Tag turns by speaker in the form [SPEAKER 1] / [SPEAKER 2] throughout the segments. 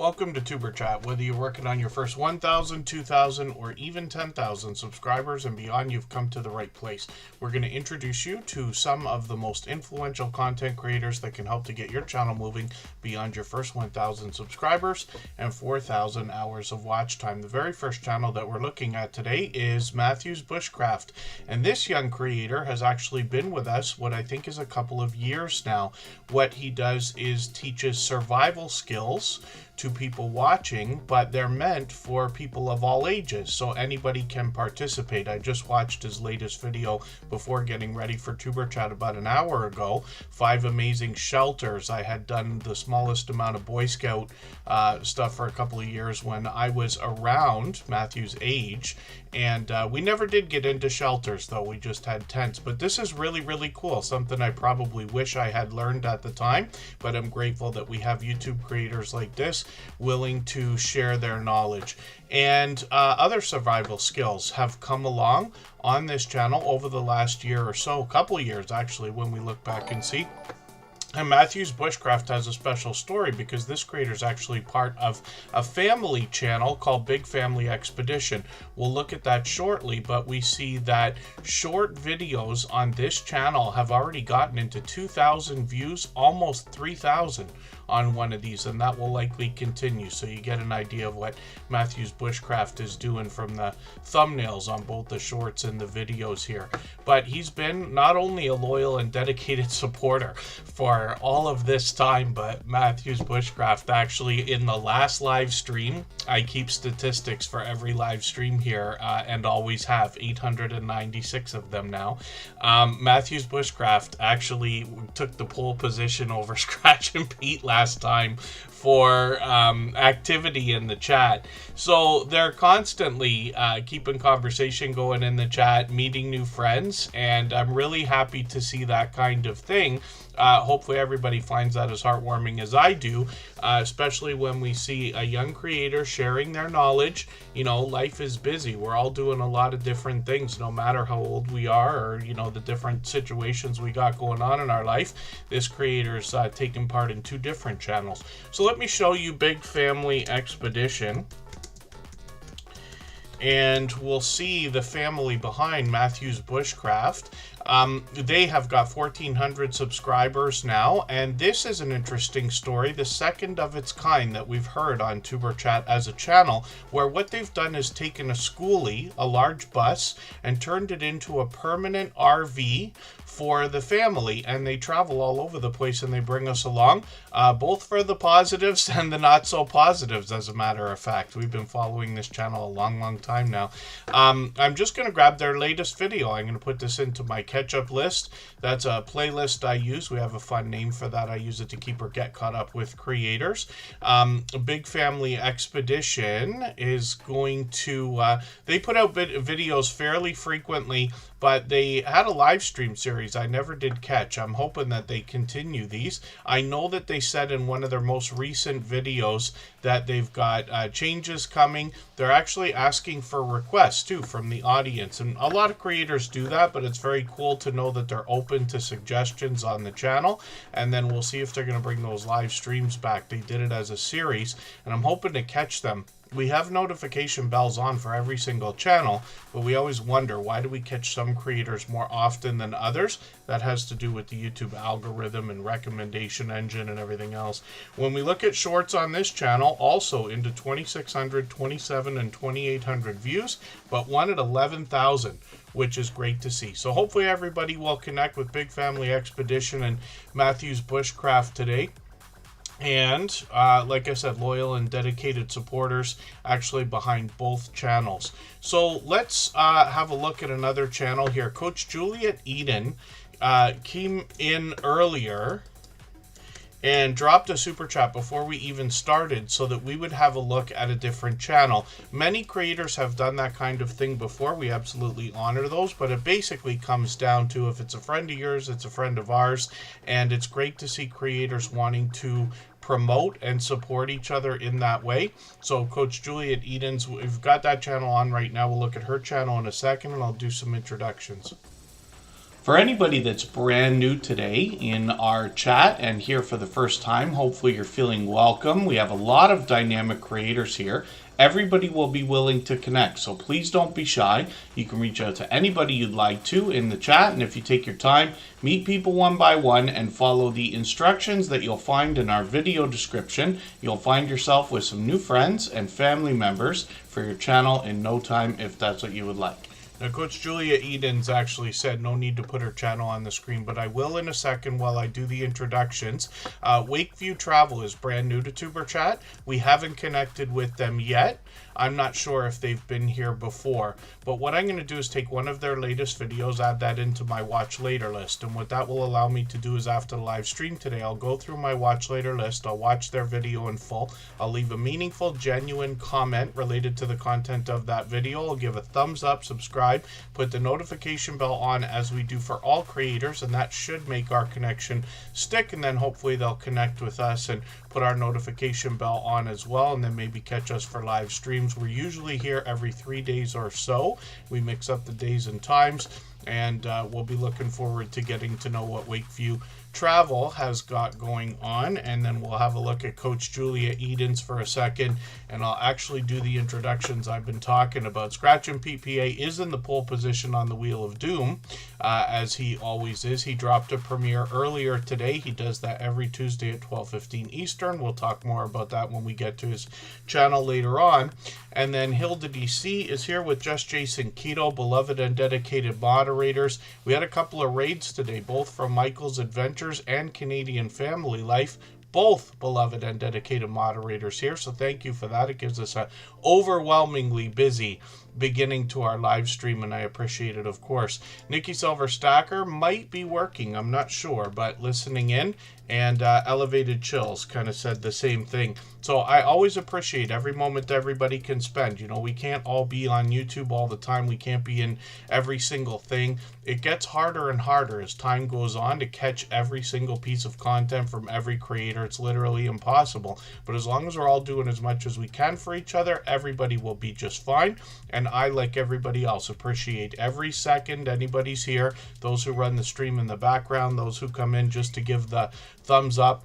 [SPEAKER 1] Welcome to Superchat. Whether you're working on your first 1,000, 2,000, or even 10,000 subscribers and beyond, you've come to the right place. We're going to introduce you to some of the most influential content creators that can help to get your channel moving beyond your first 1,000 subscribers and 4,000 hours of watch time. The very first channel that we're looking at today is Matthew's Bushcraft, and this young creator has actually been with us what I think is a couple of years now. What he does is teaches survival skills to people watching, but they're meant for people of all ages, so anybody can participate. I just watched his latest video before getting ready for Superchat about an hour ago. 5 amazing shelters. I had done the smallest amount of Boy Scout stuff for a couple of years when I was around Matthew's age, and we never did get into shelters though. We just had tents. But this is really cool, something I probably wish I had learned at the time, but I'm grateful that we have YouTube creators like this willing to share their knowledge. And other survival skills have come along on this channel over the last year or so, a couple of years actually, when we look back and see. And Matthew's Bushcraft has a special story because this creator is actually part of a family channel called Big Family Expedition. We'll look at that shortly, but we see that short videos on this channel have already gotten into 2,000 views, almost 3,000 on one of these, and that will likely continue. So you get an idea of what Matthew's Bushcraft is doing from the thumbnails on both the shorts and the videos here. But he's been not only a loyal and dedicated supporter for all of this time, but Matthew's Bushcraft actually, in the last live stream, I keep statistics for every live stream here and always have 896 of them now. Matthew's Bushcraft actually took the pole position over Scratch and Pete last time for activity in the chat. So they're constantly keeping conversation going in the chat, meeting new friends, and I'm really happy to see that kind of thing. Hopefully everybody finds that as heartwarming as I do, especially when we see a young creator sharing their knowledge. You know, life is busy. We're all doing a lot of different things, no matter how old we are or, you know, the different situations we got going on in our life. This creator's taking part in 2 different channels. So let me show you Big Family Expedition, and we'll see the family behind Matthew's Bushcraft. They have got 1,400 subscribers now, and this is an interesting story, the second of its kind that we've heard on Superchat as a channel, where what they've done is taken a schoolie, a large bus, and turned it into a permanent RV for the family, and they travel all over the place and they bring us along, both for the positives and the not so positives. As a matter of fact, we've been following this channel a long time now. I'm just going to grab their latest video. I'm going to put this into my catch-up list. That's a playlist I use. We have a fun name for that. I use it to keep or get caught up with creators. Big Family Expedition is going to they put out videos fairly frequently, but they had a live stream series I never did catch. I'm hoping that they continue these. I know that they said in one of their most recent videos that they've got changes coming. They're actually asking for requests too from the audience, and a lot of creators do that, but it's very cool to know that they're open to suggestions on the channel. And then we'll see if they're going to bring those live streams back. They did it as a series, and I'm hoping to catch them. We have notification bells on for every single channel, but we always wonder, why do we catch some creators more often than others? That has to do with the YouTube algorithm and recommendation engine and everything else. When we look at shorts on this channel, also into 2,600, 27, and 2,800 views, but one at 11,000, which is great to see. So hopefully everybody will connect with Big Family Expedition and Matthew's Bushcraft today. And like I said, loyal and dedicated supporters actually behind both channels. So let's have a look at another channel here. Coach Juliet Eden came in earlier and dropped a super chat before we even started so that we would have a look at a different channel. Many creators have done that kind of thing before. We absolutely honor those, but it basically comes down to, if it's a friend of yours, it's a friend of ours, and it's great to see creators wanting to promote and support each other in that way. So Coach Juliet Eden's, we've got that channel on right now. We'll look at her channel in a second, and I'll do some introductions. For anybody that's brand new today in our chat and here for the first time, hopefully you're feeling welcome. We have a lot of dynamic creators here. Everybody will be willing to connect, so please don't be shy. You can reach out to anybody you'd like to in the chat, and if you take your time, meet people one by one and follow the instructions that you'll find in our video description. You'll find yourself with some new friends and family members for your channel in no time if that's what you would like. Now, Coach Julia Edens actually said no need to put her channel on the screen, but I will in a second while I do the introductions. Wakeview Travel is brand new to Superchat. We haven't connected with them yet. I'm not sure if they've been here before, but what I'm going to do is take one of their latest videos, add that into my watch later list, and what that will allow me to do is after the live stream today, I'll go through my watch later list, I'll watch their video in full, I'll leave a meaningful, genuine comment related to the content of that video, I'll give a thumbs up, subscribe, put the notification bell on as we do for all creators, and that should make our connection stick, and then hopefully they'll connect with us and put our notification bell on as well, and then maybe catch us for live streams. We're usually here every 3 days or so. We mix up the days and times, and we'll be looking forward to getting to know what Wakeview Travel has got going on, and then we'll have a look at Coach Julia Edens for a second, and I'll actually do the introductions I've been talking about. Scratch and PPA is in the pole position on the Wheel of Doom, as he always is. He dropped a premiere earlier today. He does that every Tuesday at 12:15 Eastern. We'll talk more about that when we get to his channel later on. And then Hilda DC is here with Just Jason Keto, beloved and dedicated moderators. We had a couple of raids today, both from Michael's Adventures and Canadian Family Life. Both beloved and dedicated moderators here, so thank you for that. It gives us an overwhelmingly busy beginning to our live stream, and I appreciate it, of course. Nikki Silver Stacker might be working, I'm not sure, but listening in, and Elevated Chills kind of said the same thing. So I always appreciate every moment everybody can spend. You know, we can't all be on YouTube all the time. We can't be in every single thing. It gets harder and harder as time goes on to catch every single piece of content from every creator. It's literally impossible. But as long as we're all doing as much as we can for each other, everybody will be just fine. And I, like everybody else, appreciate every second anybody's here. Those who run the stream in the background, those who come in just to give the thumbs up,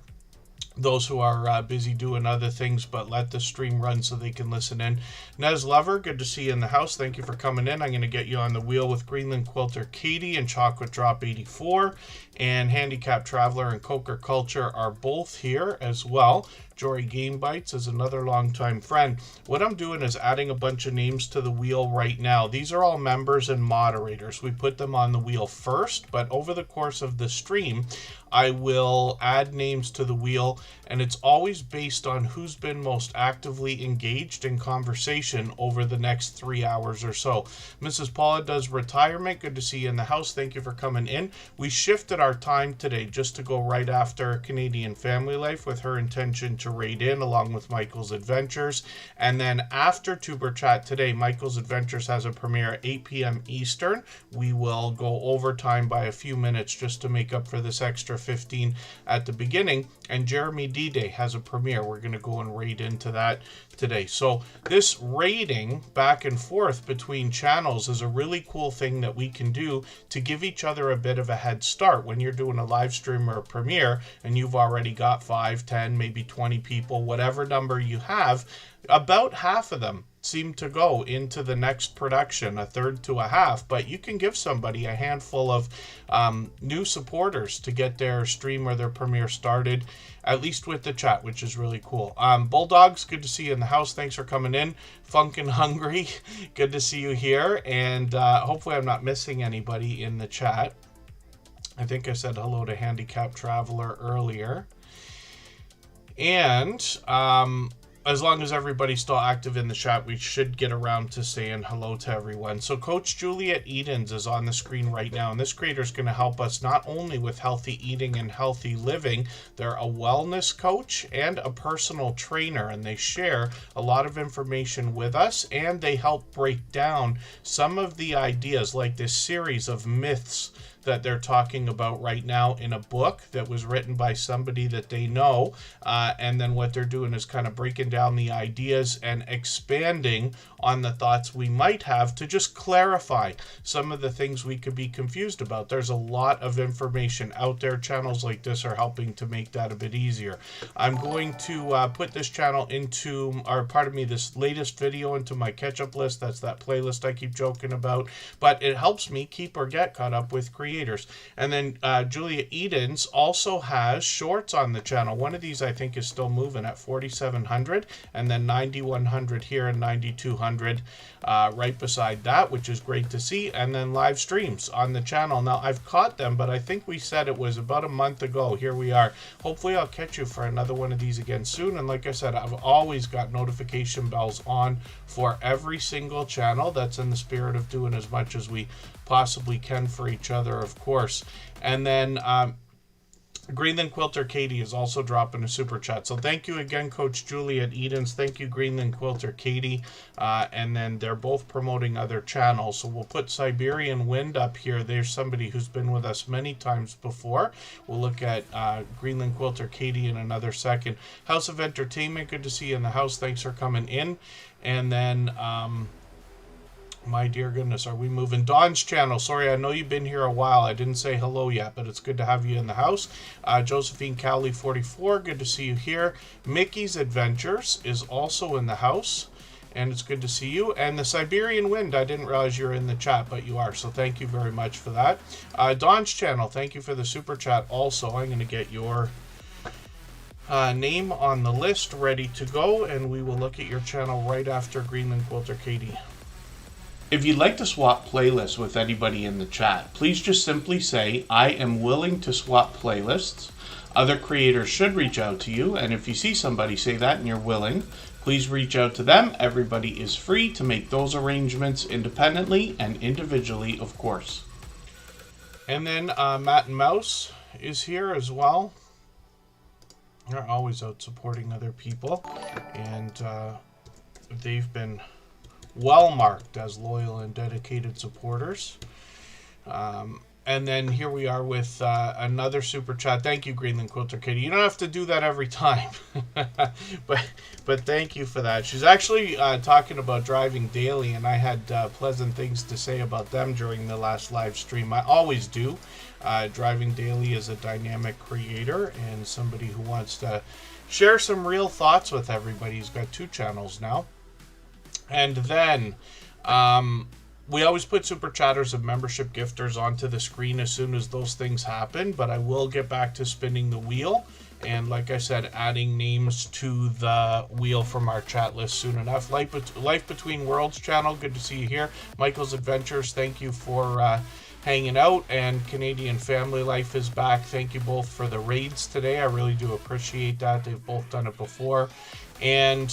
[SPEAKER 1] those who are busy doing other things but let the stream run so they can listen in. Nez Lover, good to see you in the house. Thank you for coming in. I'm going to get you on the wheel with Greenland Quilter Katie and Chocolate Drop 84. And Handicap Traveler and Coker Culture are both here as well. Jory Game Bites is another longtime friend. What I'm doing is adding a bunch of names to the wheel right now. These are all members and moderators. We put them on the wheel first, but over the course of the stream, I will add names to the wheel, and it's always based on who's been most actively engaged in conversation over the next 3 hours or so. Mrs. Paula does retirement. Good to see you in the house. Thank you for coming in. We shifted our time today just to go right after Canadian Family Life with her intention to raid in along with Michael's Adventures. And then after Tuber Chat today, Michael's Adventures has a premiere at 8 p.m. Eastern. We will go overtime by a few minutes just to make up for this extra 15 at the beginning. And Jeremy D-Day has a premiere. We're going to go and raid into that today. So this raiding back and forth between channels is a really cool thing that we can do to give each other a bit of a head start. When you're doing a live stream or a premiere and you've already got 5, 10, maybe 20 people, whatever number you have, about half of them seem to go into the next production, a third to a half, but you can give somebody a handful of new supporters to get their stream or their premiere started, at least with the chat, which is really cool. Bulldogs, good to see you in the house. Thanks for coming in. Funkin' Hungry, good to see you here, and hopefully I'm not missing anybody in the chat. I think I said hello to Handicap Traveler earlier. And as long as everybody's still active in the chat, we should get around to saying hello to everyone. So Coach Juliet Edens is on the screen right now, and this creator is going to help us not only with healthy eating and healthy living. They're a wellness coach and a personal trainer, and they share a lot of information with us, and they help break down some of the ideas, like this series of myths that they're talking about right now in a book that was written by somebody that they know. And then what they're doing is kind of breaking down the ideas and expanding on the thoughts we might have to just clarify some of the things we could be confused about. There's a lot of information out there. Channels like this are helping to make that a bit easier. I'm going to put this channel into, or pardon me, this latest video into my catch-up list. That's that playlist I keep joking about, but it helps me keep or get caught up with creators. And then Julia Edens also has shorts on the channel. One of these I think is still moving at 4,700, and then 9,100 here and 9,200 right beside that, which is great to see. And then live streams on the channel. Now I've caught them, but I think we said it was about a month ago. Here we are. Hopefully I'll catch you for another one of these again soon. And like I said, I've always got notification bells on for every single channel. That's in the spirit of doing as much as we possibly can for each other, of course. And then Greenland Quilter Katie is also dropping a super chat. So thank you again, Coach Julie at Edens. Thank you, Greenland Quilter Katie. And then they're both promoting other channels. So we'll put Siberian Wind up here. There's somebody who's been with us many times before. We'll look at Greenland Quilter Katie in another second. House of Entertainment, good to see you in the house. Thanks for coming in. And then my dear goodness, are we moving? Dawn's channel. Sorry, I know you've been here a while. I didn't say hello yet, but it's good to have you in the house. Josephine Cowley 44, good to see you here. Mickey's Adventures is also in the house, and it's good to see you. And the Siberian Wind, I didn't realize you're in the chat, but you are, so thank you very much for that. Dawn's channel, thank you for the super chat also. I'm going to get your name on the list ready to go, and we will look at your channel right after Greenland Quilter Katie. If you'd like to swap playlists with anybody in the chat, please just simply say, I am willing to swap playlists. Other creators should reach out to you, and if you see somebody say that and you're willing, please reach out to them. Everybody is free to make those arrangements independently and individually, of course. And then Matt and Mouse is here as well. They're always out supporting other people, and they've been well marked as loyal and dedicated supporters. And then here we are with another super chat. Thank you, Greenland Quilter Katie. You don't have to do that every time, but thank you for that. She's actually talking about driving daily, and I had pleasant things to say about them during the last live stream. I always do. Driving Daily is a dynamic creator and somebody who wants to share some real thoughts with everybody. He's got 2 channels now. And then we always put super chatters and membership gifters onto the screen as soon as those things happen, but I will get back to spinning the wheel. And like I said, adding names to the wheel from our chat list soon enough. Life Between Worlds channel, good to see you here. Michael's Adventures, thank you for hanging out. And Canadian Family Life is back. Thank you both for the raids today. I really do appreciate that. They've both done it before. And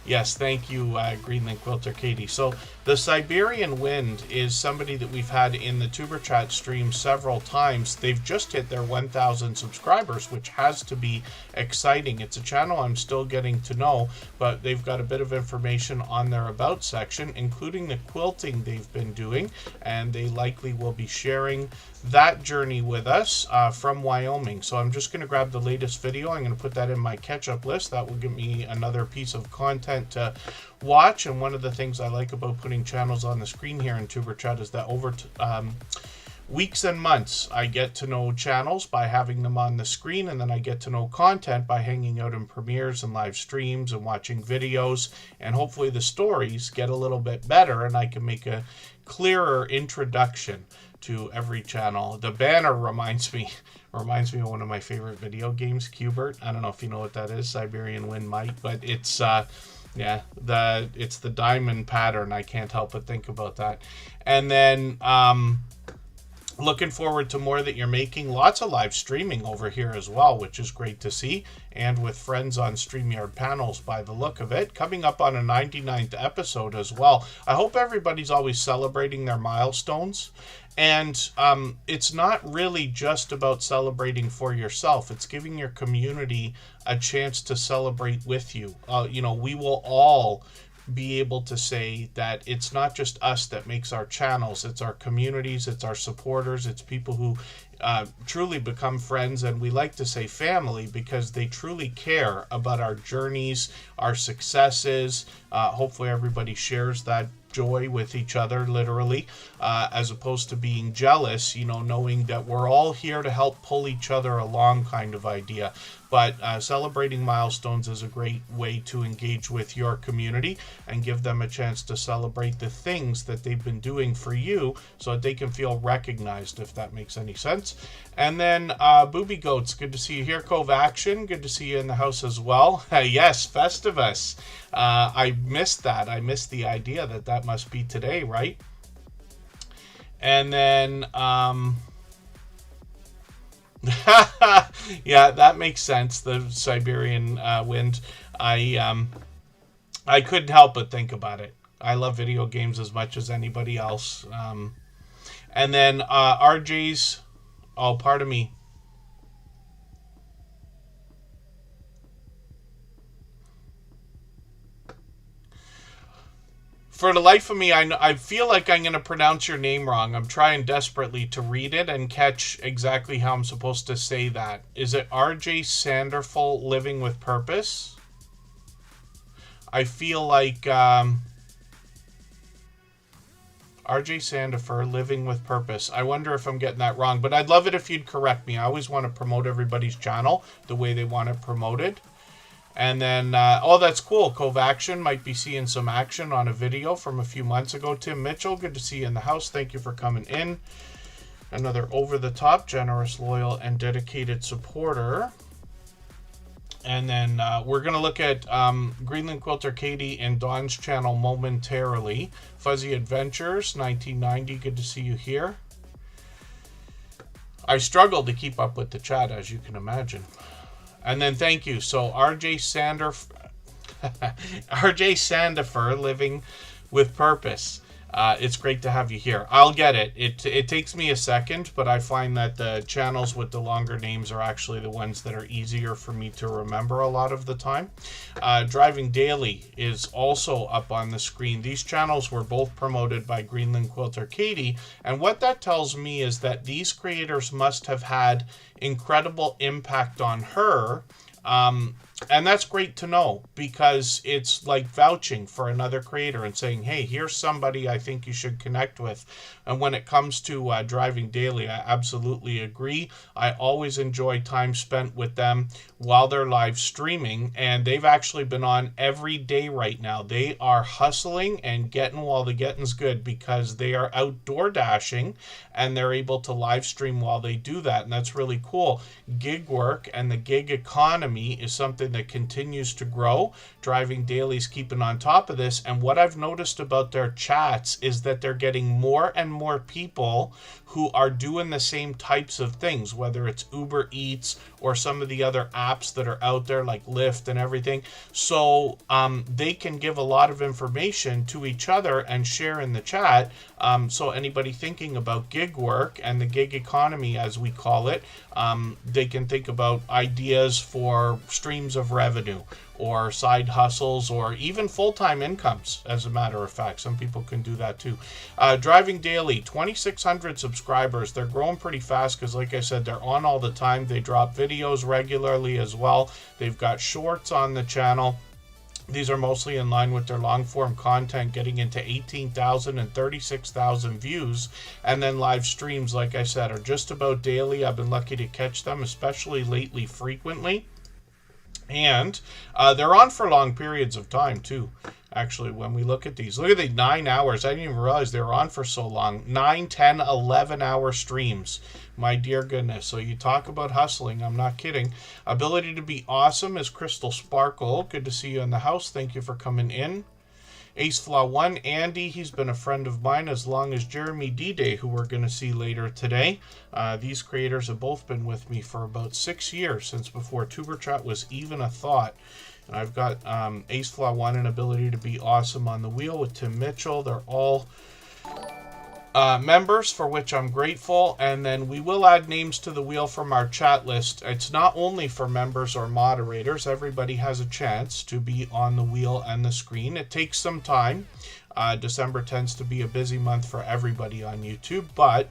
[SPEAKER 1] yes, thank you, Greenland Quilter Katie. So the Siberian Wind is somebody that we've had in the Tuber Chat stream several times. They've just hit their 1,000 subscribers, which has to be exciting. It's a channel I'm still getting to know, but they've got a bit of information on their About section, including the quilting they've been doing, and they likely will be sharing that journey with us from Wyoming. So I'm just going to grab the latest video. I'm going to put that in my catch-up list. That will give me another piece of content to watch. And one of the things I like about putting channels on the screen here in Tuber Chat is that over weeks and months I get to know channels by having them on the screen, and then I get to know content by hanging out in premieres and live streams and watching videos, and hopefully the stories get a little bit better and I can make a clearer introduction to every channel. The banner reminds me of one of my favorite video games, Qbert. I don't know if you know what that is. Siberian Wind might, but it's yeah, it's the diamond pattern. I can't help but think about that. And then looking forward to more that you're making. Lots of live streaming over here as well, which is great to see. And with friends on StreamYard panels by the look of it. Coming up on a 99th episode as well. I hope everybody's always celebrating their milestones. And it's not really just about celebrating for yourself. It's giving your community a chance to celebrate with you. You know, we will all be able to say that it's not just us that makes our channels, it's our communities, it's our supporters, it's people who truly become friends, and we like to say family, because they truly care about our journeys, our successes. Hopefully everybody shares that joy with each other, literally, as opposed to being jealous, knowing that we're all here to help pull each other along, kind of idea. But celebrating milestones is a great way to engage with your community and give them a chance to celebrate the things that they've been doing for you, so that they can feel recognized, if that makes any sense. And then Booby Goats, good to see you here. Cove Action, good to see you in the house as well. Yes, Festivus. I missed that. I missed the idea that must be today, right? And then yeah, that makes sense. The Siberian wind. I couldn't help but think about it. I love video games as much as anybody else. And then RJ's. Oh, pardon me. For the life of me, I feel like I'm going to pronounce your name wrong. I'm trying desperately to read it and catch exactly how I'm supposed to say that. Is it RJ Sanderful Living with Purpose? I feel like RJ Sandifer Living with Purpose. I wonder if I'm getting that wrong, but I'd love it if you'd correct me. I always want to promote everybody's channel the way they want it promoted. And then, oh, that's cool. Cove Action might be seeing some action on a video from a few months ago. Tim Mitchell, good to see you in the house. Thank you for coming in. Another over-the-top, generous, loyal, and dedicated supporter. And then we're going to look at Greenland Quilter Katie and Dawn's channel momentarily. Fuzzy Adventures, 1990, good to see you here. I struggled to keep up with the chat, as you can imagine. And then thank you. So RJ Sandifer Living with Purpose. It's great to have you here. I'll get it. It takes me a second, but I find that the channels with the longer names are actually the ones that are easier for me to remember a lot of the time. Driving Daily is also up on the screen. These channels were both promoted by Greenland Quilter Katie, and what that tells me is that these creators must have had incredible impact on her. And that's great to know, because it's like vouching for another creator and saying, hey, here's somebody I think you should connect with. And when it comes to Driving Daily, I absolutely agree. I always enjoy time spent with them while they're live streaming, and they've actually been on every day right now. They are hustling and getting while the getting's good, because they are outdoor dashing and they're able to live stream while they do that, and that's really cool. Gig work and the gig economy is something that continues to grow. Driving Daily's keeping on top of this, and what I've noticed about their chats is that they're getting more and more people who are doing the same types of things, whether it's Uber Eats or some of the other apps that are out there like Lyft and everything. So they can give a lot of information to each other and share in the chat. So anybody thinking about gig work and the gig economy, as we call it, they can think about ideas for streams of revenue or side hustles or even full-time incomes, as a matter of fact. Some people can do that too. Driving Daily, 2,600 subscribers. They're growing pretty fast because, like I said, they're on all the time. They drop videos regularly as well. They've got shorts on the channel. These are mostly in line with their long-form content, getting into 18,000 and 36,000 views. And then live streams, like I said, are just about daily. I've been lucky to catch them, especially lately, frequently. And they're on for long periods of time, too. Actually, when we look at these, look at the 9 hours. I didn't even realize they were on for so long. 9, 10, 11-hour streams. My dear goodness. So you talk about hustling. I'm not kidding. Ability to be awesome is Crystal Sparkle. Good to see you in the house. Thank you for coming in. Ace Flaw 1, Andy, he's been a friend of mine as long as Jeremy D-Day, who we're going to see later today. These creators have both been with me for about 6 years, since before Tuber Chat was even a thought. And I've got Ace Flaw 1 and Ability to be Awesome on the wheel with Tim Mitchell. They're all members, for which I'm grateful, and then we will add names to the wheel from our chat list. It's not only for members or moderators. Everybody has a chance to be on the wheel and the screen. It takes some time. December tends to be a busy month for everybody on YouTube, but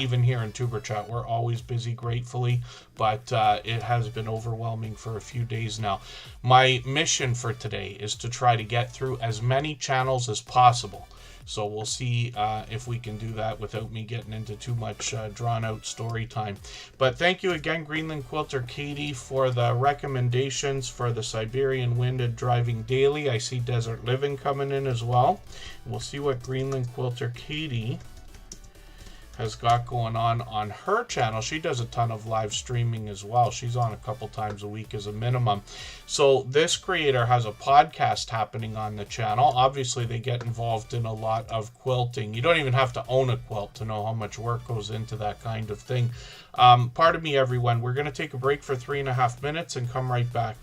[SPEAKER 1] even here in Tuber Chat, we're always busy, gratefully, but it has been overwhelming for a few days now. My mission for today is to try to get through as many channels as possible. So we'll see if we can do that without me getting into too much drawn-out story time. But thank you again, Greenland Quilter Katie, for the recommendations for the Siberian Winded Driving Daily. I see Desert Living coming in as well. We'll see what Greenland Quilter Katie has got going on her channel. She does a ton of live streaming as well. She's on a couple times a week as a minimum. So this creator has a podcast happening on the channel. Obviously, they get involved in a lot of quilting. You don't even have to own a quilt to know how much work goes into that kind of thing. Pardon me, everyone. We're going to take a break for 3.5 minutes and come right back.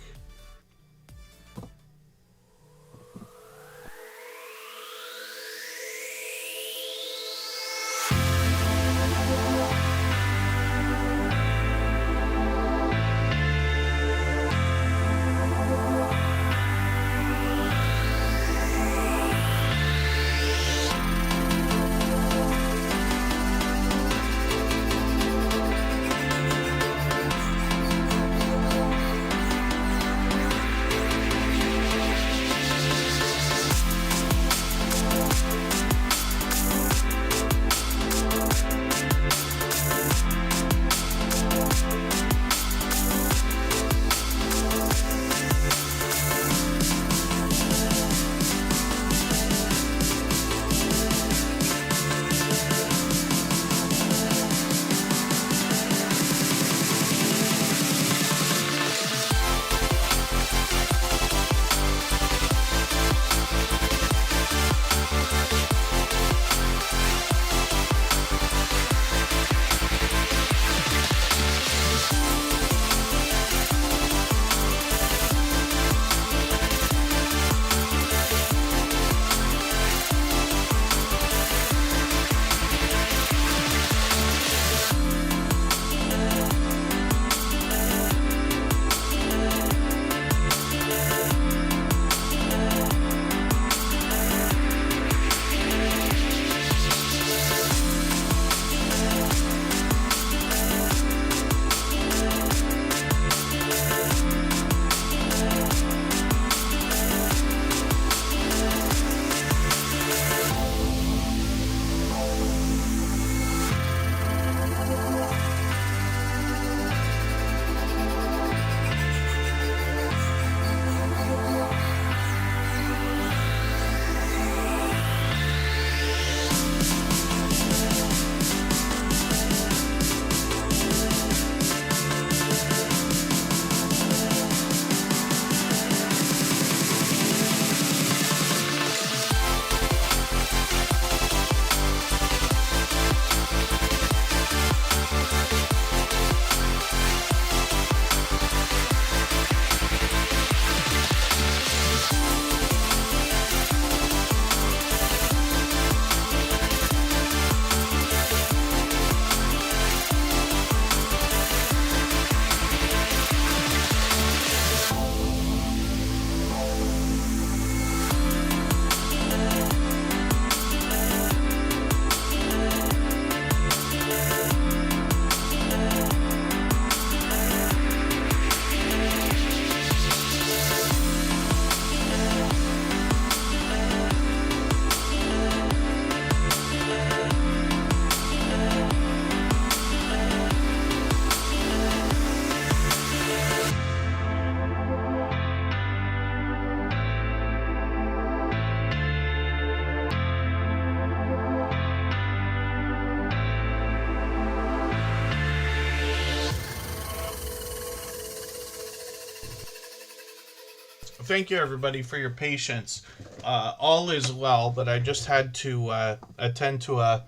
[SPEAKER 1] Thank you, everybody, for your patience. All is well, but I just had to attend to a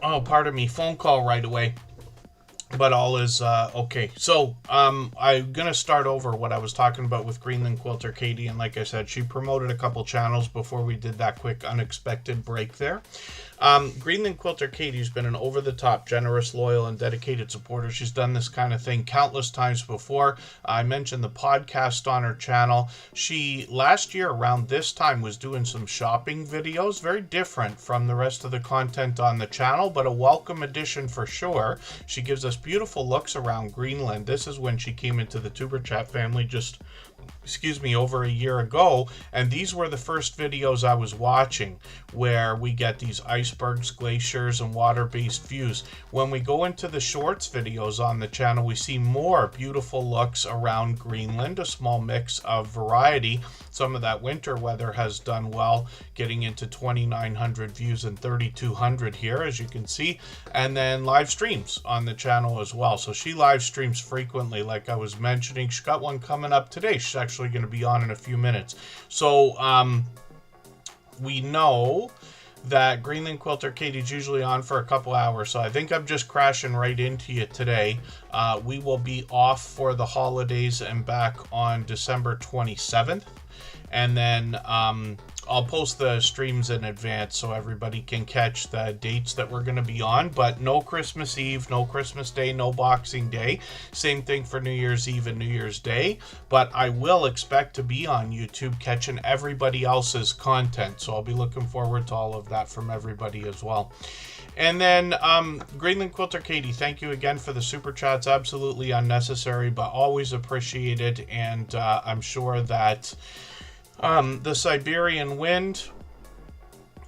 [SPEAKER 1] phone call right away. but all is okay. So I'm gonna start over what I was talking about with Greenland Quilter Katie, and like I said, she promoted a couple channels before we did that quick unexpected break there. Greenland Quilter Katie's been an over-the-top, generous, loyal, and dedicated supporter. She's done this kind of thing countless times before. I mentioned the podcast on her channel. She, last year around this time, was doing some shopping videos, very different from the rest of the content on the channel, but a welcome addition for sure. She gives us beautiful looks around Greenland. This is when she came into the Superchat family just over a year ago, and these were the first videos I was watching where we get these icebergs, glaciers, and water-based views. When we go into the shorts videos on the channel, we see more beautiful looks around Greenland, a small mix of variety. Some of that winter weather has done well, getting into 2,900 views and 3,200 here, as you can see, and then live streams on the channel as well. So she live streams frequently, like I was mentioning. She's got one coming up today. She's actually going to be on in a few minutes. So we know that Greenland Quilter Katie's usually on for a couple hours, so I think I'm just crashing right into you today. We will be off for the holidays and back on December 27th. And then I'll post the streams in advance so everybody can catch the dates that we're going to be on. But no Christmas Eve, no Christmas Day, no Boxing Day. Same thing for New Year's Eve and New Year's Day. But I will expect to be on YouTube catching everybody else's content. So I'll be looking forward to all of that from everybody as well. And then Greenland Quilter Katie, thank you again for the super chats. Absolutely unnecessary, but always appreciated. And I'm sure that the Siberian Wind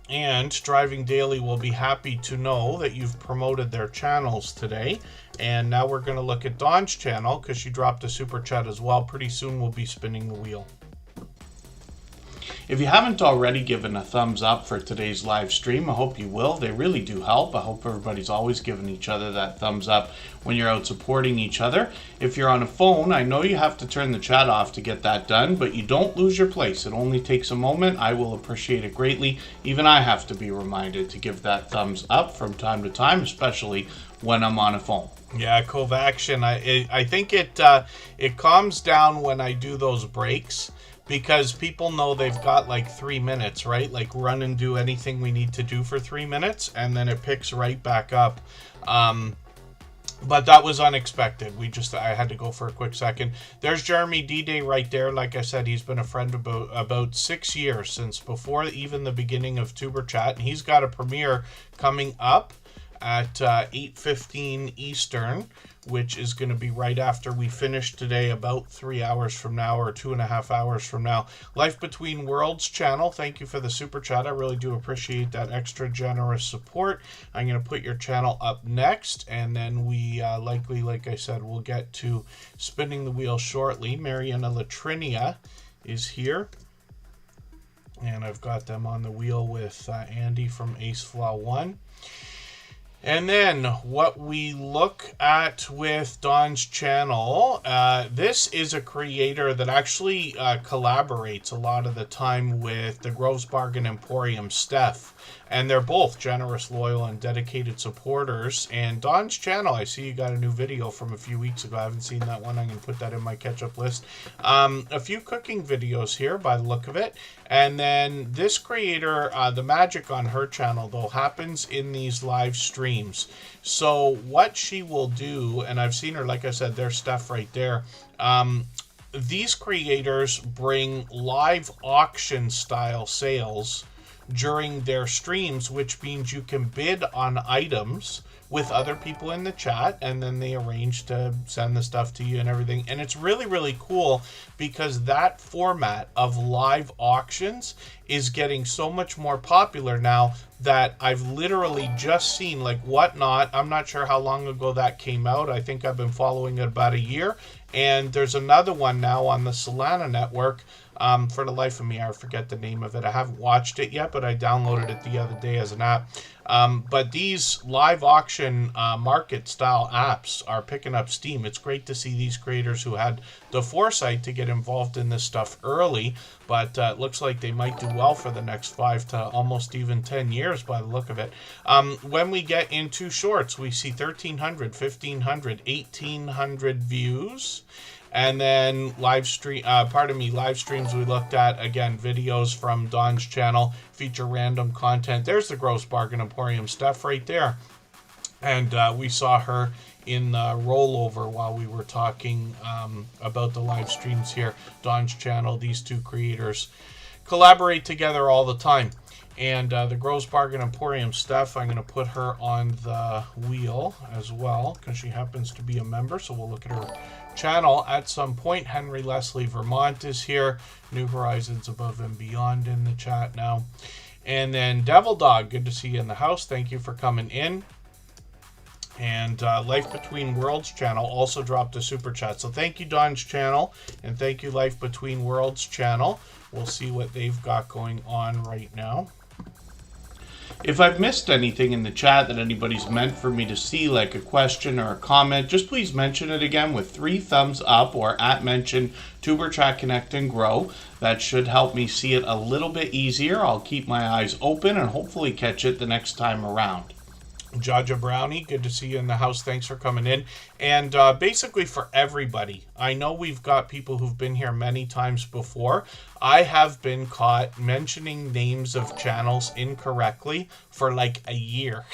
[SPEAKER 1] and Driving Daily will be happy to know that you've promoted their channels today. And now we're going to look at Dawn's channel because she dropped a super chat as well. Pretty soon we'll be spinning the wheel. If you haven't already given a thumbs up for today's live stream, I hope you will. They really do help. I hope everybody's always giving each other that thumbs up when you're out supporting each other. If you're on a phone, I know you have to turn the chat off to get that done, but you don't lose your place. It only takes a moment. I will appreciate it greatly. Even I have to be reminded to give that thumbs up from time to time, especially when I'm on a phone. Yeah, Covaction. I think it calms down when I do those breaks, because people know they've got like 3 minutes, right? Like run and do anything we need to do for 3 minutes, and then it picks right back up. But that was unexpected. I had to go for a quick second. There's Jeremy D-Day right there. Like I said, he's been a friend about 6 years, since before even the beginning of Tuber Chat. And he's got a premiere coming up at 8:15 Eastern, which is going to be right after we finish today, about 3 hours from now, or 2.5 hours from now. Life Between Worlds channel, thank you for the super chat. I really do appreciate that extra generous support. I'm going to put your channel up next, and then we likely, like I said, we'll get to spinning the wheel shortly. Mariana Latrinia is here, and I've got them on the wheel with Andy from Ace Flaw 1. And then what we look at with Dawn's channel, this is a creator that actually collaborates a lot of the time with the Groves Bargain Emporium, Steph. And they're both generous, loyal, and dedicated supporters. And Dawn's channel, I see you got a new video from a few weeks ago. I haven't seen that one. I'm going to put that in my catch-up list. A few cooking videos here by the look of it. And then this creator, the magic on her channel, though, happens in these live streams. So what she will do, and I've seen her, like I said, there's Steph right there. These creators bring live auction-style sales during their streams, which means you can bid on items with other people in the chat, and then they arrange to send the stuff to you and everything. And it's really, really cool, because that format of live auctions is getting so much more popular now that I've literally just seen, like, Whatnot. I'm not sure how long ago that came out. I think I've been following it about a year. And there's another one now on the Solana network, For the life of me, I forget the name of it. I haven't watched it yet, but I downloaded it the other day as an app. But these live auction market style apps are picking up steam. It's great to see these creators who had the foresight to get involved in this stuff early, but it looks like they might do well for the next 5 to almost even 10 years by the look of it. When we get into shorts, we see 1,300, 1,500, 1,800 views. And then live streams we looked at, again, videos from Dawn's channel, feature random content. There's the Gross Bargain Emporium stuff right there. And we saw her in the rollover while we were talking about the live streams here. Dawn's channel, these two creators collaborate together all the time. And the Gross Bargain Emporium Steph, I'm going to put her on the wheel as well because she happens to be a member. So we'll look at her channel at some point. Henry Leslie Vermont is here. New Horizons Above and Beyond in the chat now. And then Devil Dog, good to see you in the house. Thank you for coming in. And Life Between Worlds channel also dropped a super chat. So thank you, Dawn's channel. And thank you, Life Between Worlds channel. We'll see what they've got going on right now. If I've missed anything in the chat that anybody's meant for me to see, like a question or a comment, just please mention it again with 3 thumbs up or @mention TuberChat Connect and Grow. That should help me see it a little bit easier. I'll keep my eyes open and hopefully catch it the next time around. Jaja Brownie, good to see you in the house. Thanks for coming in. And basically for everybody, I know we've got people who've been here many times before. I have been caught mentioning names of channels incorrectly for like a year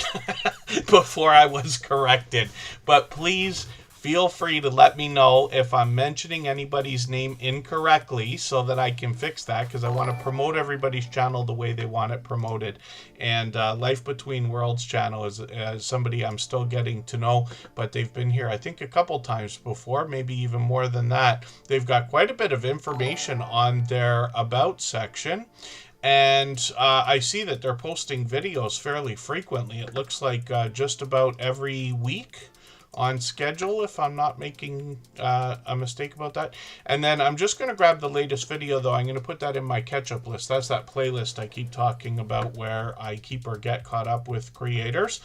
[SPEAKER 1] before I was corrected. But please feel free to let me know if I'm mentioning anybody's name incorrectly so that I can fix that, because I want to promote everybody's channel the way they want it promoted. And Life Between Worlds channel is somebody I'm still getting to know, but they've been here I think a couple times before, maybe even more than that. They've got quite a bit of information on their About section. And I see that they're posting videos fairly frequently. It looks like just about every week on schedule, if I'm not making a mistake about that. And then I'm just going to grab the latest video, though. I'm going to put that in my catch-up list. That's that playlist I keep talking about where I keep or get caught up with creators.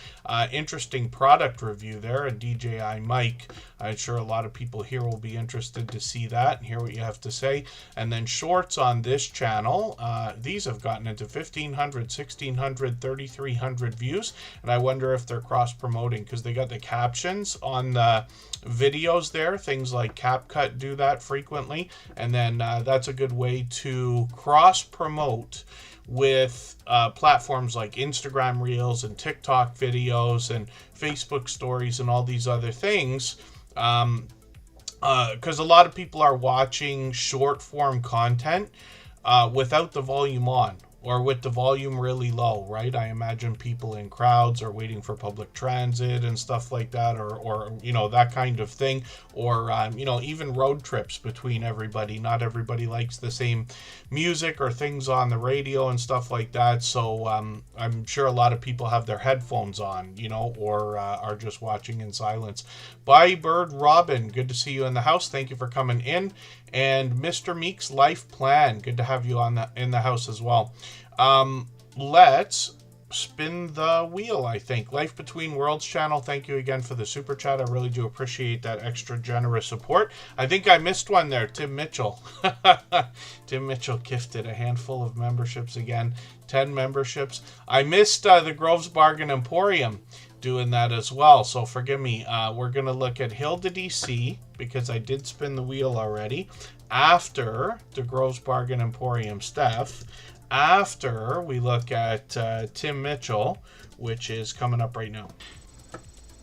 [SPEAKER 1] Interesting product review there, a DJI mic. I'm sure a lot of people here will be interested to see that and hear what you have to say. And then shorts on this channel. These have gotten into 1,500, 1,600, 3,300 views. And I wonder if they're cross-promoting because they got the captions on the videos there. Things like CapCut do that frequently. And then that's a good way to cross-promote with platforms like Instagram Reels and TikTok videos and Facebook Stories and all these other things. Because a lot of people are watching short form content without the volume on, or with the volume really low, right? I imagine people in crowds are waiting for public transit and stuff like that, or you know, that kind of thing, or you know, even road trips between everybody. Not everybody likes the same music or things on the radio and stuff like that, so I'm sure a lot of people have their headphones on, you know, or are just watching in silence. Bye Bird Robin, good to see you in the house. Thank you for coming in. And Mr. Meek's Life Plan, good to have you on in the house as well. Let's spin the wheel, I think. Life Between Worlds channel, thank you again for the super chat. I really do appreciate that extra generous support. I think I missed one there, Tim Mitchell. Tim Mitchell gifted a handful of memberships again, 10 memberships. I missed the Groves Bargain Emporium doing that as well, so forgive me. We're going to look at Hilda DC, because I did spin the wheel already, after the Groves Bargain Emporium Steph, after we look at Tim Mitchell, which is coming up right now.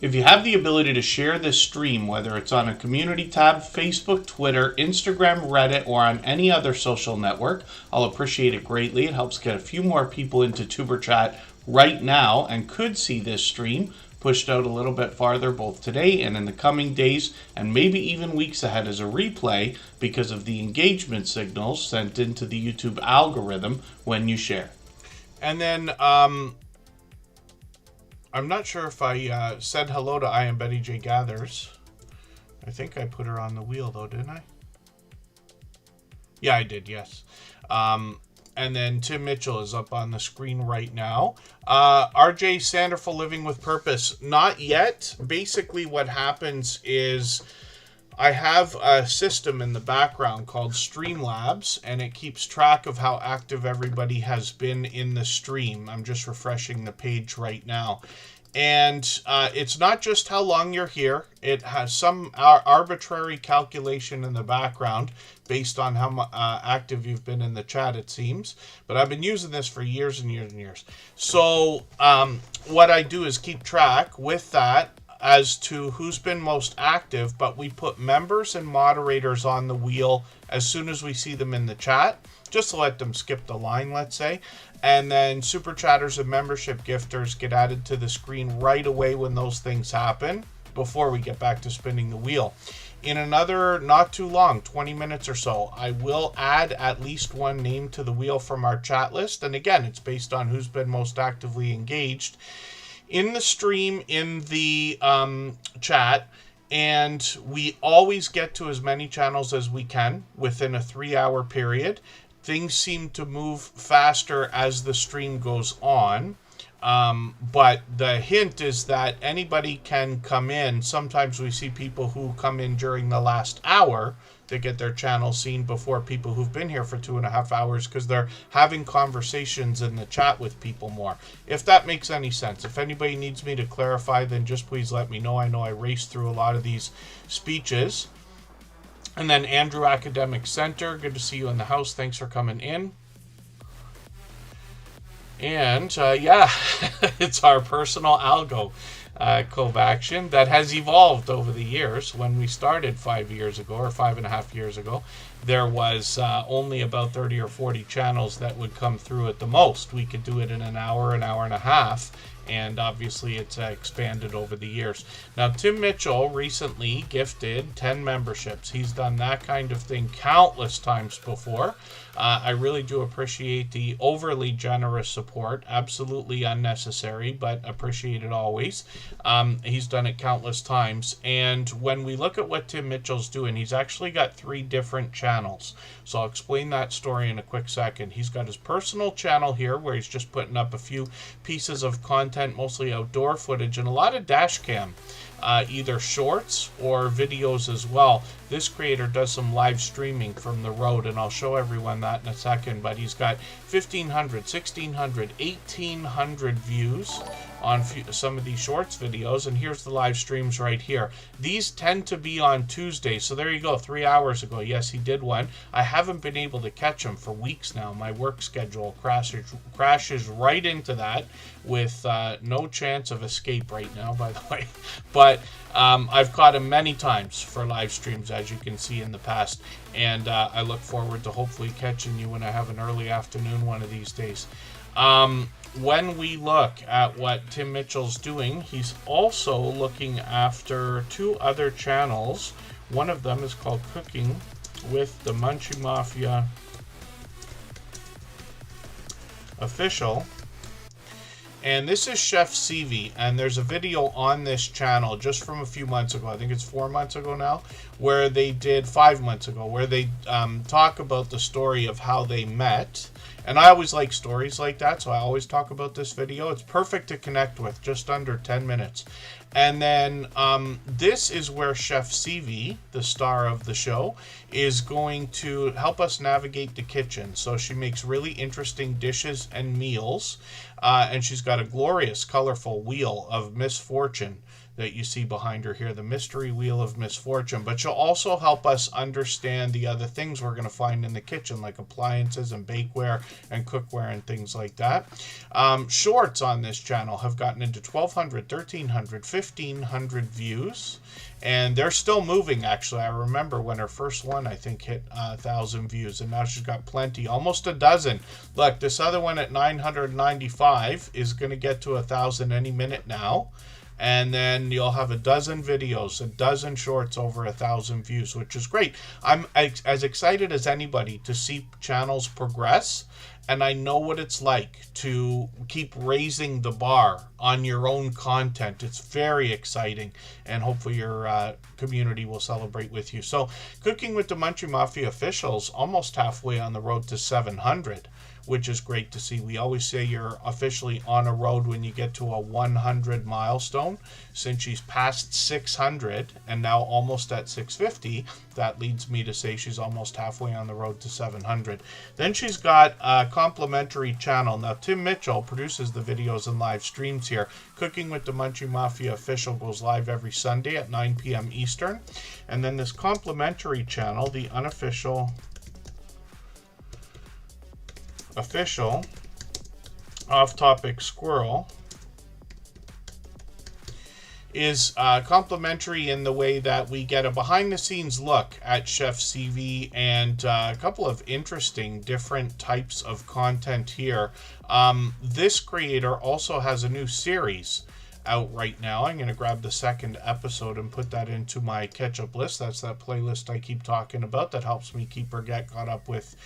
[SPEAKER 1] If you have the ability to share this stream, whether it's on a community tab, Facebook, Twitter, Instagram, Reddit, or on any other social network, I'll appreciate it greatly. It helps get a few more people into TuberChat right now and could see this stream pushed out a little bit farther both today and in the coming days and maybe even weeks ahead as a replay because of the engagement signals sent into the YouTube algorithm when you share. And then I'm not sure if I said hello to I Am Betty J Gathers. I think I put her on the wheel though, didn't I? Yeah, I did, yes. And then Tim Mitchell is up on the screen right now. RJ Sanderful Living with Purpose, not yet. Basically what happens is I have a system in the background called Streamlabs, and it keeps track of how active everybody has been in the stream. I'm just refreshing the page right now. And it's not just how long you're here. It has some arbitrary calculation in the background based on how active you've been in the chat, it seems. But I've been using this for years and years and years. So what I do is keep track with that as to who's been most active, but we put members and moderators on the wheel as soon as we see them in the chat, just to let them skip the line, let's say. And then super chatters and membership gifters get added to the screen right away when those things happen, before we get back to spinning the wheel. In another not too long, 20 minutes or so, I will add at least one name to the wheel from our chat list. And again, it's based on who's been most actively engaged in the stream, in the chat. And we always get to as many channels as we can within a 3-hour period. Things seem to move faster as the stream goes on. But the hint is that anybody can come in. Sometimes we see people who come in during the last hour to get their channel seen before people who've been here for 2.5 hours, because they're having conversations in the chat with people more. If that makes any sense. If anybody needs me to clarify, then just please let me know. I know I raced through a lot of these speeches. And then Andrew Academic Center, good to see you in the house. Thanks for coming in. And yeah, it's our personal algo cove action that has evolved over the years. When we started 5 years ago, or 5.5 years ago, there was only about 30 or 40 channels that would come through at the most. We could do it in an hour and a half. And obviously it's expanded over the years. Now, Tim Mitchell recently gifted 10 memberships. He's done that kind of thing countless times before. I really do appreciate the overly generous support. Absolutely unnecessary, but appreciated always. He's done it countless times. And when we look at what Tim Mitchell's doing, he's actually got 3 different channels. So I'll explain that story in a quick second. He's got his personal channel here, where he's just putting up a few pieces of content, mostly outdoor footage, and a lot of dash cam. Either shorts or videos as well. This creator does some live streaming from the road, and I'll show everyone that in a second, but he's got 1,500, 1,600, 1,800 views on some of these shorts videos, and here's the live streams right here. These tend to be on Tuesday, so there you go, 3 hours ago. Yes, he did one. I haven't been able to catch him for weeks now. My work schedule crashes right into that, with no chance of escape right now, by the way. But I've caught him many times for live streams, as you can see in the past, and I look forward to hopefully catching you when I have an early afternoon one of these days. When we look at what Tim Mitchell's doing, he's also looking after 2 other channels. One of them is called Cooking with the Munchie Mafia Official. And this is Chef CV, and there's a video on this channel just from a few months ago. I think it's 4 months ago now, where they did 5 months ago, where they talk about the story of how they met. And I always like stories like that, so I always talk about this video. It's perfect to connect with, just under 10 minutes. And then this is where Chef CV, the star of the show, is going to help us navigate the kitchen. So she makes really interesting dishes and meals. And she's got a glorious, colorful wheel of misfortune that you see behind her here, the mystery wheel of misfortune. But she'll also help us understand the other things we're going to find in the kitchen, like appliances and bakeware and cookware and things like that. Shorts on this channel have gotten into 1,200, 1,300, 1,500 views. And they're still moving, actually. I remember when her first one, I think, hit 1,000 views. And now she's got plenty, almost a dozen. Look, this other one at 995 is going to get to 1,000 any minute now. And then you'll have a dozen videos, a dozen shorts over 1,000 views, which is great. I'm as excited as anybody to see channels progress and I know what it's like to keep raising the bar on your own content. It's very exciting, and hopefully your community will celebrate with you. So Cooking with the Munchie Mafia officials almost halfway on the road to 700, which is great to see. We always say you're officially on a road when you get to a 100 milestone. Since she's past 600 and now almost at 650, that leads me to say she's almost halfway on the road to 700. Then she's got a complimentary channel. Now, Tim Mitchell produces the videos and live streams here. Cooking with the Munchie Mafia official goes live every Sunday at 9 p.m. Eastern. And then this complimentary channel, the unofficial official off-topic squirrel, is complimentary in the way that we get a behind-the-scenes look at Chef CV and a couple of interesting different types of content here. This creator also has a new series out right now. I'm going to grab the second episode and put that into my catch-up list. That's that playlist I keep talking about that helps me keep or get caught up with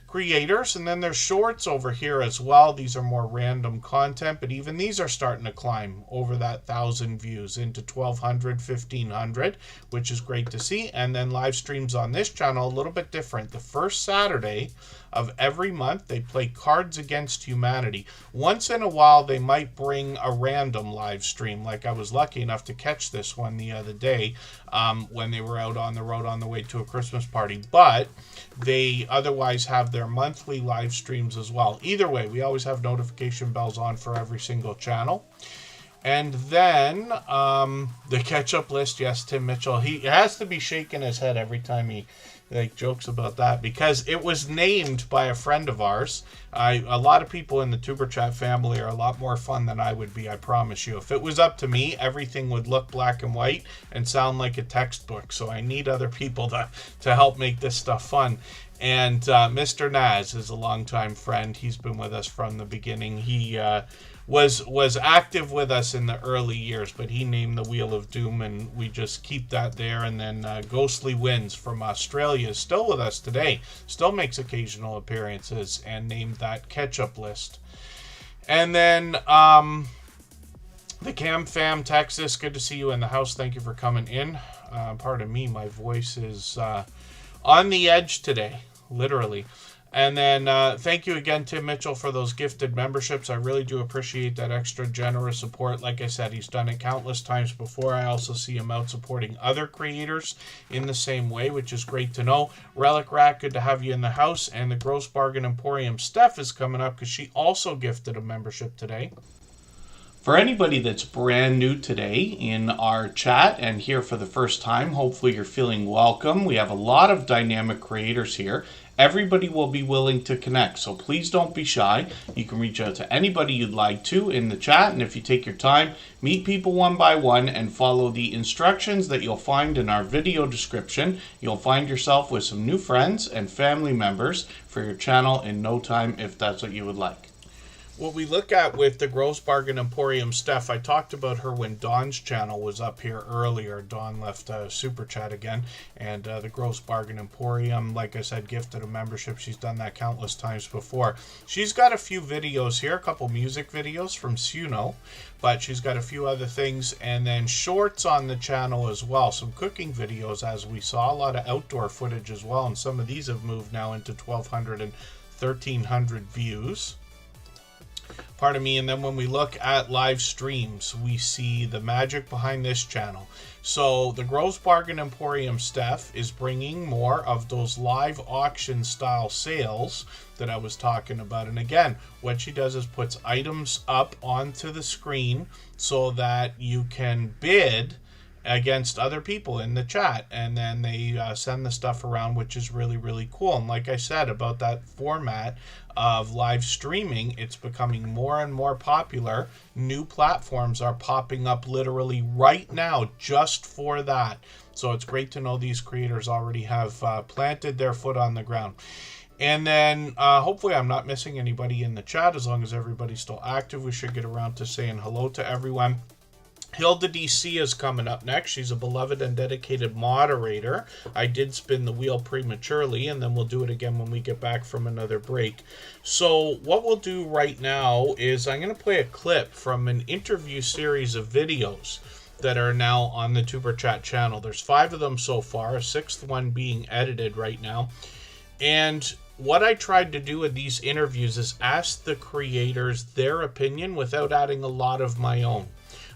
[SPEAKER 1] creators. And then there's shorts over here as well. These are more random content, but even these are starting to climb over that 1,000 views into 1,200, 1,500, which is great to see. And then live streams on this channel, a little bit different. The first Saturday of every month, they play Cards Against Humanity. Once in a while, they might bring a random live stream, like I was lucky enough to catch this one the other day when they were out on the road on the way to a Christmas party. But they otherwise have their monthly live streams as well. Either way, we always have notification bells on for every single channel. And then the catch-up list, yes, Tim Mitchell, he has to be shaking his head every time he jokes about that, because it was named by a friend of ours. A lot of people in the Superchat family are a lot more fun than I would be, I promise you. If it was up to me, everything would look black and white and sound like a textbook. So I need other people to help make this stuff fun. And Mr. Naz is a longtime friend. He's been with us from the beginning. He was active with us in the early years, but he named the Wheel of Doom, and we just keep that there. And then Ghostly Winds from Australia is still with us today, still makes occasional appearances, and named that catch-up list. And then the Cam Fam, Texas, good to see you in the house. Thank you for coming in. Pardon me, my voice is on the edge today, literally. And then thank you again, Tim Mitchell, for those gifted memberships. I really do appreciate that extra generous support. Like I said, he's done it countless times before. I also see him out supporting other creators in the same way, which is great to know. Relic Rat, good to have you in the house. And the Gross Bargain Emporium, Steph, is coming up because she also gifted a membership today. For anybody that's brand new today in our chat and here for the first time, hopefully you're feeling welcome. We have a lot of dynamic creators here. Everybody will be willing to connect, so please don't be shy. You can reach out to anybody you'd like to in the chat, and if you take your time, meet people one by one and follow the instructions that you'll find in our video description. You'll find yourself with some new friends and family members for your channel in no time, if that's what you would like. What we look at with the Gross Bargain Emporium, Steph, I talked about her when Dawn's channel was up here earlier. Dawn left a super chat again, and the Gross Bargain Emporium, like I said, gifted a membership. She's done that countless times before. She's got a few videos here, a couple music videos from Suno, but she's got a few other things, and then shorts on the channel as well. Some cooking videos, as we saw, a lot of outdoor footage as well, and some of these have moved now into 1,200 and 1,300 views. Pardon me. And then when we look at live streams, we see the magic behind this channel. So the Gross Bargain Emporium, Steph, is bringing more of those live auction style sales that I was talking about. And again, what she does is puts items up onto the screen so that you can bid against other people in the chat, and then they send the stuff around, which is really, really cool. And like I said about that format of live streaming, it's becoming more and more popular. New platforms are popping up literally right now just for that. So it's great to know these creators already have planted their foot on the ground. And then hopefully I'm not missing anybody in the chat. As long as everybody's still active, we should get around to saying hello to everyone. Hilda DC is coming up next. She's a beloved and dedicated moderator. I did spin the wheel prematurely, and then we'll do it again when we get back from another break. So what we'll do right now is I'm going to play a clip from an interview series of videos that are now on the Tuber Chat channel. There's 5 of them so far, a 6th one being edited right now. And what I tried to do with these interviews is ask the creators their opinion without adding a lot of my own.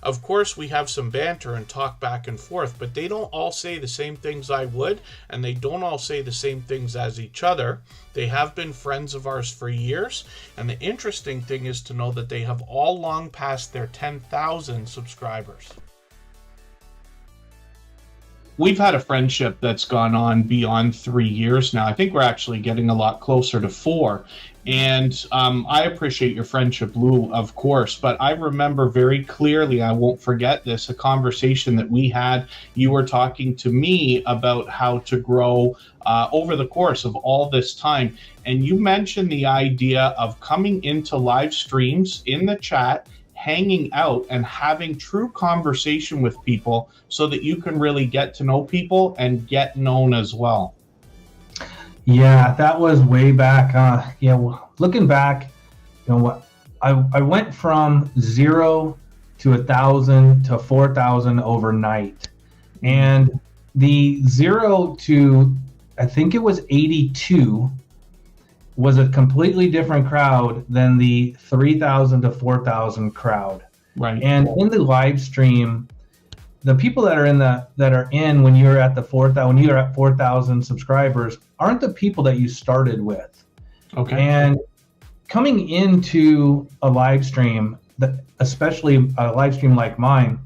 [SPEAKER 1] Of course, we have some banter and talk back and forth, but they don't all say the same things I would, and they don't all say the same things as each other. They have been friends of ours for years, and the interesting thing is to know that they have all long passed their 10,000 subscribers. We've had a friendship that's gone on beyond 3 years now. I think we're actually getting a lot closer to 4. And I appreciate your friendship, Lou, of course. But I remember very clearly, I won't forget this, a conversation that we had. You were talking to me about how to grow over the course of all this time. And you mentioned the idea of coming into live streams in the chat, hanging out and having true conversation with people so that you can really get to know people and get known as well.
[SPEAKER 2] Yeah, that was way back. Looking back, what I went from 0 to 1,000 to 4,000 overnight, and the 0 to I think it was 82 was a completely different crowd than the 3,000 to 4,000 crowd.
[SPEAKER 1] Right.
[SPEAKER 2] And in the live stream, the people that are in when you're at 4,000 subscribers aren't the people that you started with.
[SPEAKER 1] Okay.
[SPEAKER 2] And coming into a live stream, especially a live stream like mine,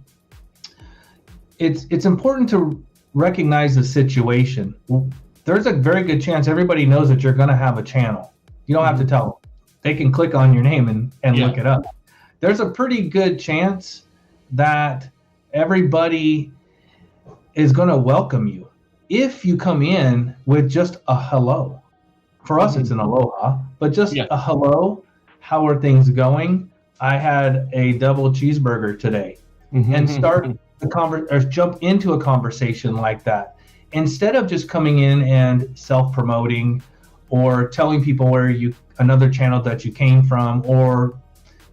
[SPEAKER 2] it's important to recognize the situation. There's a very good chance everybody knows that you're going to have a channel. You don't have to tell them. They can click on your name and look it up. There's a pretty good chance that everybody is going to welcome you if you come in with just a hello. For us, it's an aloha, but just a hello. How are things going? I had a double cheeseburger today, and start or jump into a conversation like that. Instead of just coming in and self-promoting or telling people another channel that you came from, or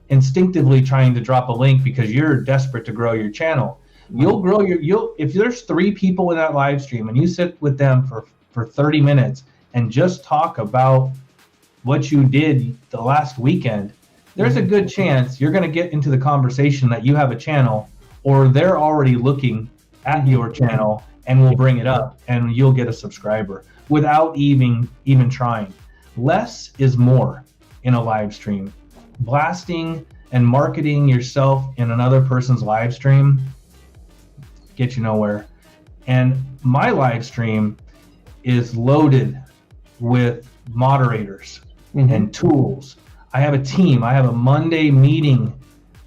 [SPEAKER 2] instinctively trying to drop a link because you're desperate to grow your channel. You'll grow if there's 3 people in that live stream and you sit with them for 30 minutes and just talk about what you did the last weekend, there's a good chance you're going to get into the conversation that you have a channel, or they're already looking at your channel and will bring it up, and you'll get a subscriber without even trying. Less is more in a live stream. Blasting and marketing yourself in another person's live stream get you nowhere. And my live stream is loaded with moderators and tools. I have a team. I have a Monday meeting.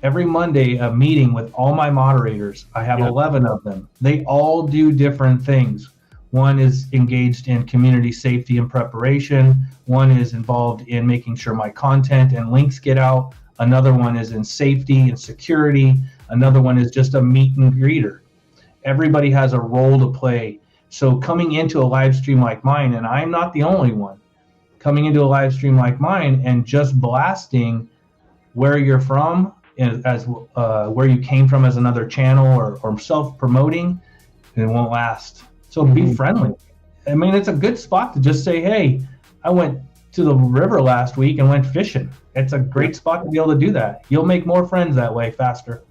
[SPEAKER 2] Every Monday, a meeting with all my moderators. I have 11 of them. They all do different things. One is engaged in community safety and preparation. One is involved in making sure my content and links get out. Another one is in safety and security. Another one is just a meet and greeter. Everybody has a role to play. So coming into a live stream like mine, and I'm not the only one, coming into a live stream like mine and just blasting where you're from, as where you came from as another channel, or self-promoting, it won't last. So be friendly. I mean, it's a good spot to just say, hey, I went to the river last week and went fishing. It's a great spot to be able to do that. You'll make more friends that way faster.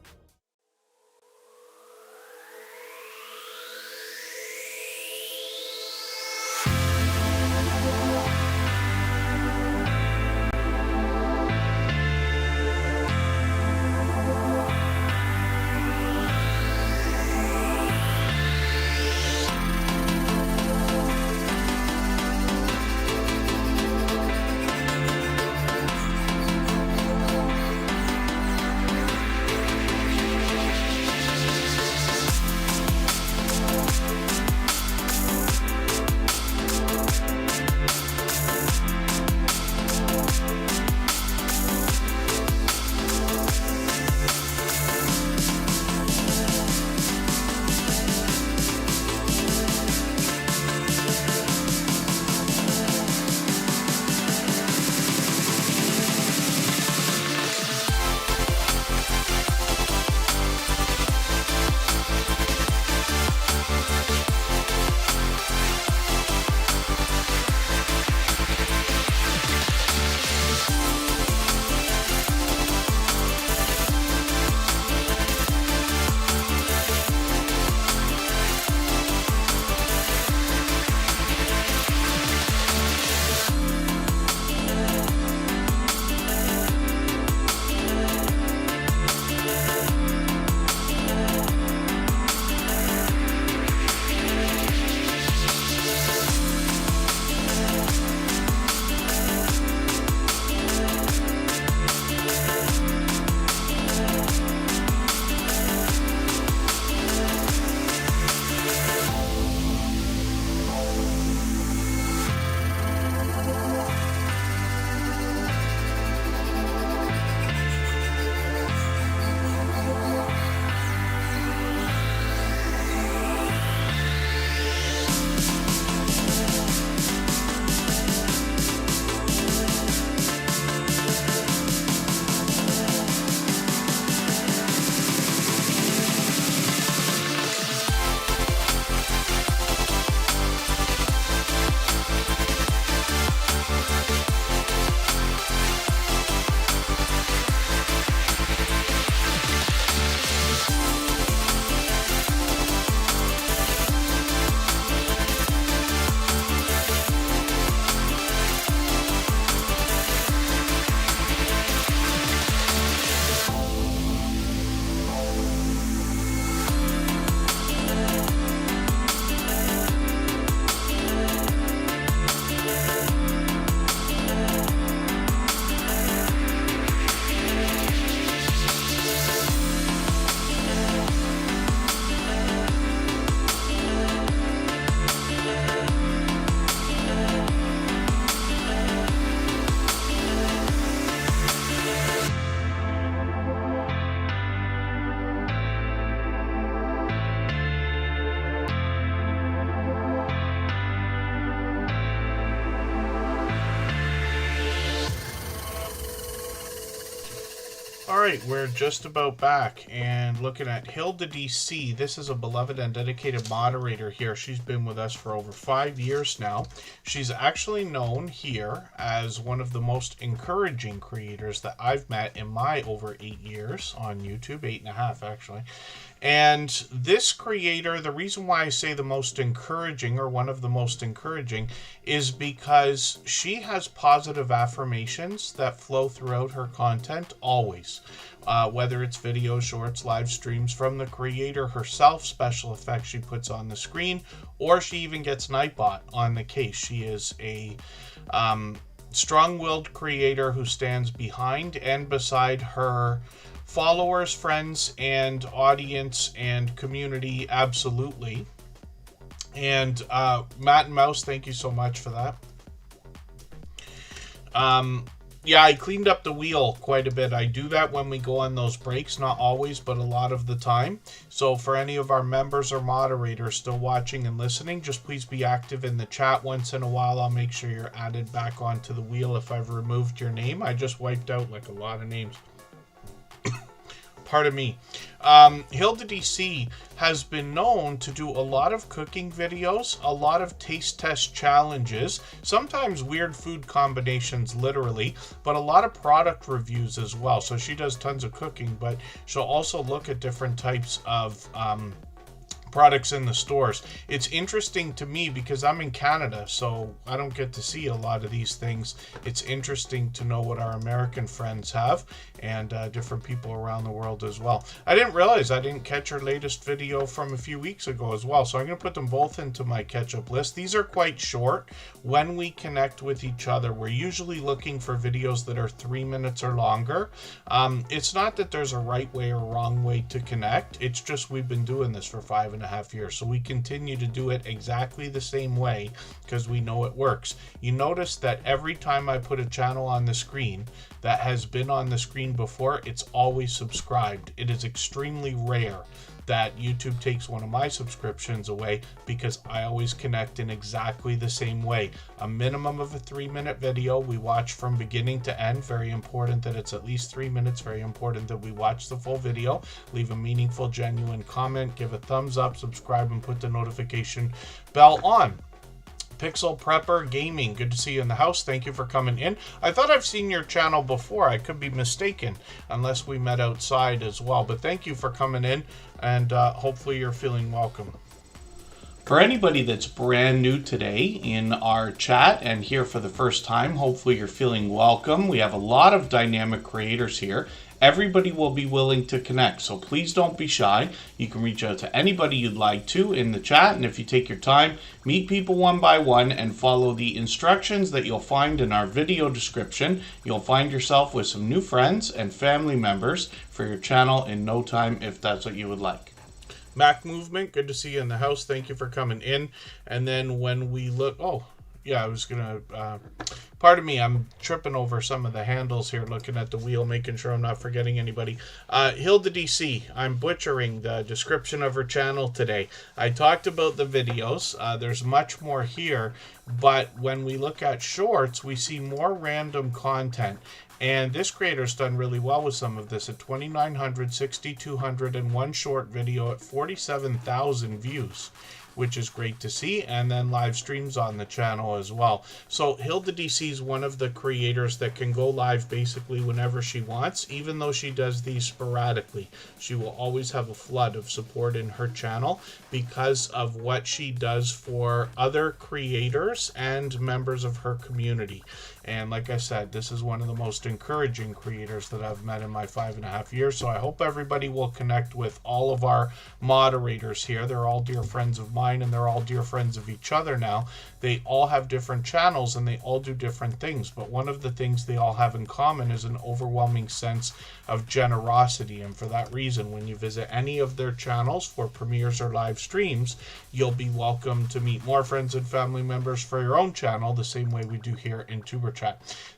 [SPEAKER 1] All right, we're just about back and looking at Hilda DC. This is a beloved and dedicated moderator here. She's been with us for over 5 years now. She's actually known here as one of the most encouraging creators that I've met in my over 8 years on YouTube, 8.5 actually. And this creator, the reason why I say the most encouraging, or one of the most encouraging, is because she has positive affirmations that flow throughout her content always. Whether it's videos, shorts, live streams from the creator herself, special effects she puts on the screen, or she even gets Nightbot on the case. She is a strong-willed creator who stands behind and beside her followers, friends, and audience and community, absolutely. And Matt and Mouse, thank you so much for that. Yeah, I cleaned up the wheel quite a bit. I do that when we go on those breaks, not always, but a lot of the time. So for any of our members or moderators still watching and listening, just please be active in the chat. Once in a while, I'll make sure you're added back onto the wheel if I've removed your name. I just wiped out like a lot of names. Pardon me. Hilda DC has been known to do a lot of cooking videos, a lot of taste test challenges, sometimes weird food combinations literally, but a lot of product reviews as well. So she does tons of cooking, but she'll also look at different types of products in the stores. It's interesting to me because I'm in Canada, so I don't get to see a lot of these things. It's interesting to know what our American friends have and different people around the world as well. I didn't realize I didn't catch her latest video from a few weeks ago as well, so I'm going to put them both into my catch-up list. These are quite short. When we connect with each other, we're usually looking for videos that are 3 minutes or longer. It's not that there's a right way or wrong way to connect. It's just we've been doing this for 5.5 years, so we continue to do it exactly the same way because we know it works. You notice that every time I put a channel on the screen that has been on the screen before, it's always subscribed. It is extremely rare that YouTube takes one of my subscriptions away because I always connect in exactly the same way. A minimum of a 3-minute video we watch from beginning to end. Very important that it's at least 3 minutes. Very important that we watch the full video. Leave a meaningful, genuine comment. Give a thumbs up, subscribe, and put the notification bell on. Pixel Prepper Gaming, good to see you in the house. Thank you for coming in. I thought I've seen your channel before. I could be mistaken unless we met outside as well. But thank you for coming in, and hopefully you're feeling welcome. For anybody that's brand new today in our chat and here for the first time, hopefully you're feeling welcome. We have a lot of dynamic creators here. Everybody will be willing to connect, so please don't be shy. You can reach out to anybody you'd like to in the chat, and if you take your time, meet people one by one and follow the instructions that you'll find in our video description. You'll find yourself with some new friends and family members for your channel in no time if that's what you would like. Mac Movement, good to see you in the house. Thank you for coming in. And then when we look, oh, yeah, I was going to, pardon me, I'm tripping over some of the handles here, looking at the wheel, making sure I'm not forgetting anybody. Hilda DC, I'm butchering the description of her channel today. I talked about the videos. There's much more here, but when we look at shorts, we see more random content. And this creator's done really well with some of this at 2,900, 6,200, and one short video at 47,000 views, which is great to see, and then live streams on the channel as well. So Hilda DC is one of the creators that can go live basically whenever she wants, even though she does these sporadically. She will always have a flood of support in her channel because of what she does for other creators and members of her community. And like I said, this is one of the most encouraging creators that I've met in my 5.5 years. So I hope everybody will connect with all of our moderators here. They're all dear friends of mine, and they're all dear friends of each other now. They all have different channels, and they all do different things. But one of the things they all have in common is an overwhelming sense of generosity. And for that reason, when you visit any of their channels for premieres or live streams, you'll be welcome to meet more friends and family members for your own channel, the same way we do here in Superchatters.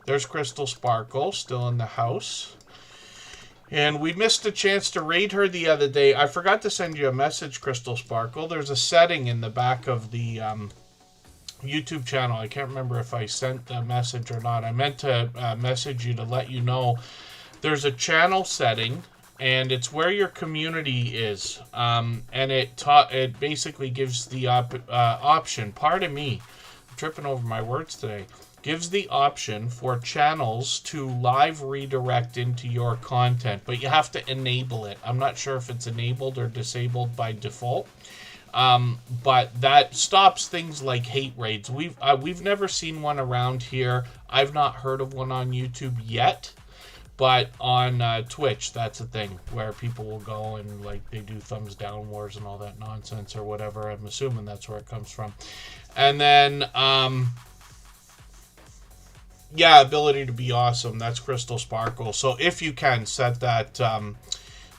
[SPEAKER 1] There's Crystal Sparkle, still in the house. And we missed a chance to raid her the other day. I forgot to send you a message, Crystal Sparkle. There's a setting in the back of the YouTube channel. I can't remember if I sent the message or not. I meant to message you to let you know there's a channel setting, and it's where your community is. And it basically gives the option. Pardon me, I'm tripping over my words today. Gives the option for channels to live redirect into your content, but you have to enable it. I'm not sure if it's enabled or disabled by default. But that stops things like hate raids. We've never seen one around here. I've not heard of one on YouTube yet, but on Twitch, that's a thing where people will go and like they do thumbs down wars and all that nonsense or whatever. I'm assuming that's where it comes from. And then yeah, ability to be awesome. That's Crystal Sparkle. So if you can set that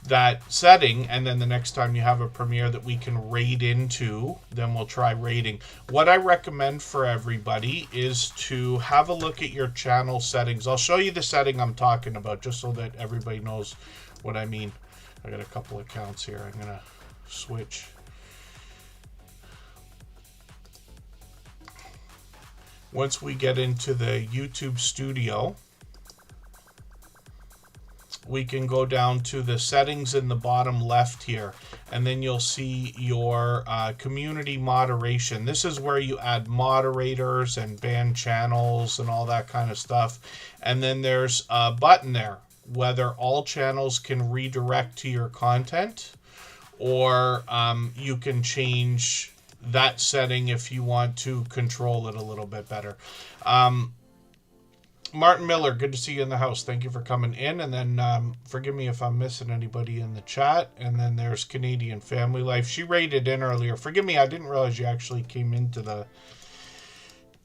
[SPEAKER 1] that setting, and then the next time you have a premiere that we can raid into, then we'll try raiding. What I recommend for everybody is to have a look at your channel settings. I'll show you the setting I'm talking about just so that everybody knows what I mean. I got a couple accounts here. I'm gonna switch. Once we get into the YouTube studio, we can go down to the settings in the bottom left here, and then you'll see your community moderation. This is where you add moderators and ban channels and all that kind of stuff. And then there's a button there, whether all channels can redirect to your content, or you can change that setting if you want to control it a little bit better. Martin Miller, good to see you in the house. Thank you for coming in. And then forgive me if I'm missing anybody in the chat. And then there's Canadian Family Life. She raided in earlier. Forgive me, I didn't realize you actually came into the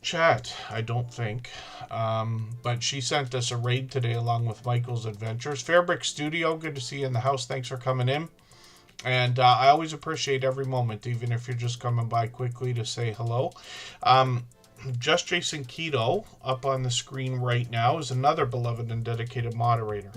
[SPEAKER 1] chat, I don't think. But she sent us a raid today along with Michael's Adventures. Fairbrick Studio, good to see you in the house. Thanks for coming in. And I always appreciate every moment, even if you're just coming by quickly to say hello. Just Jason Keto, up on the screen right now, is another beloved and dedicated moderator.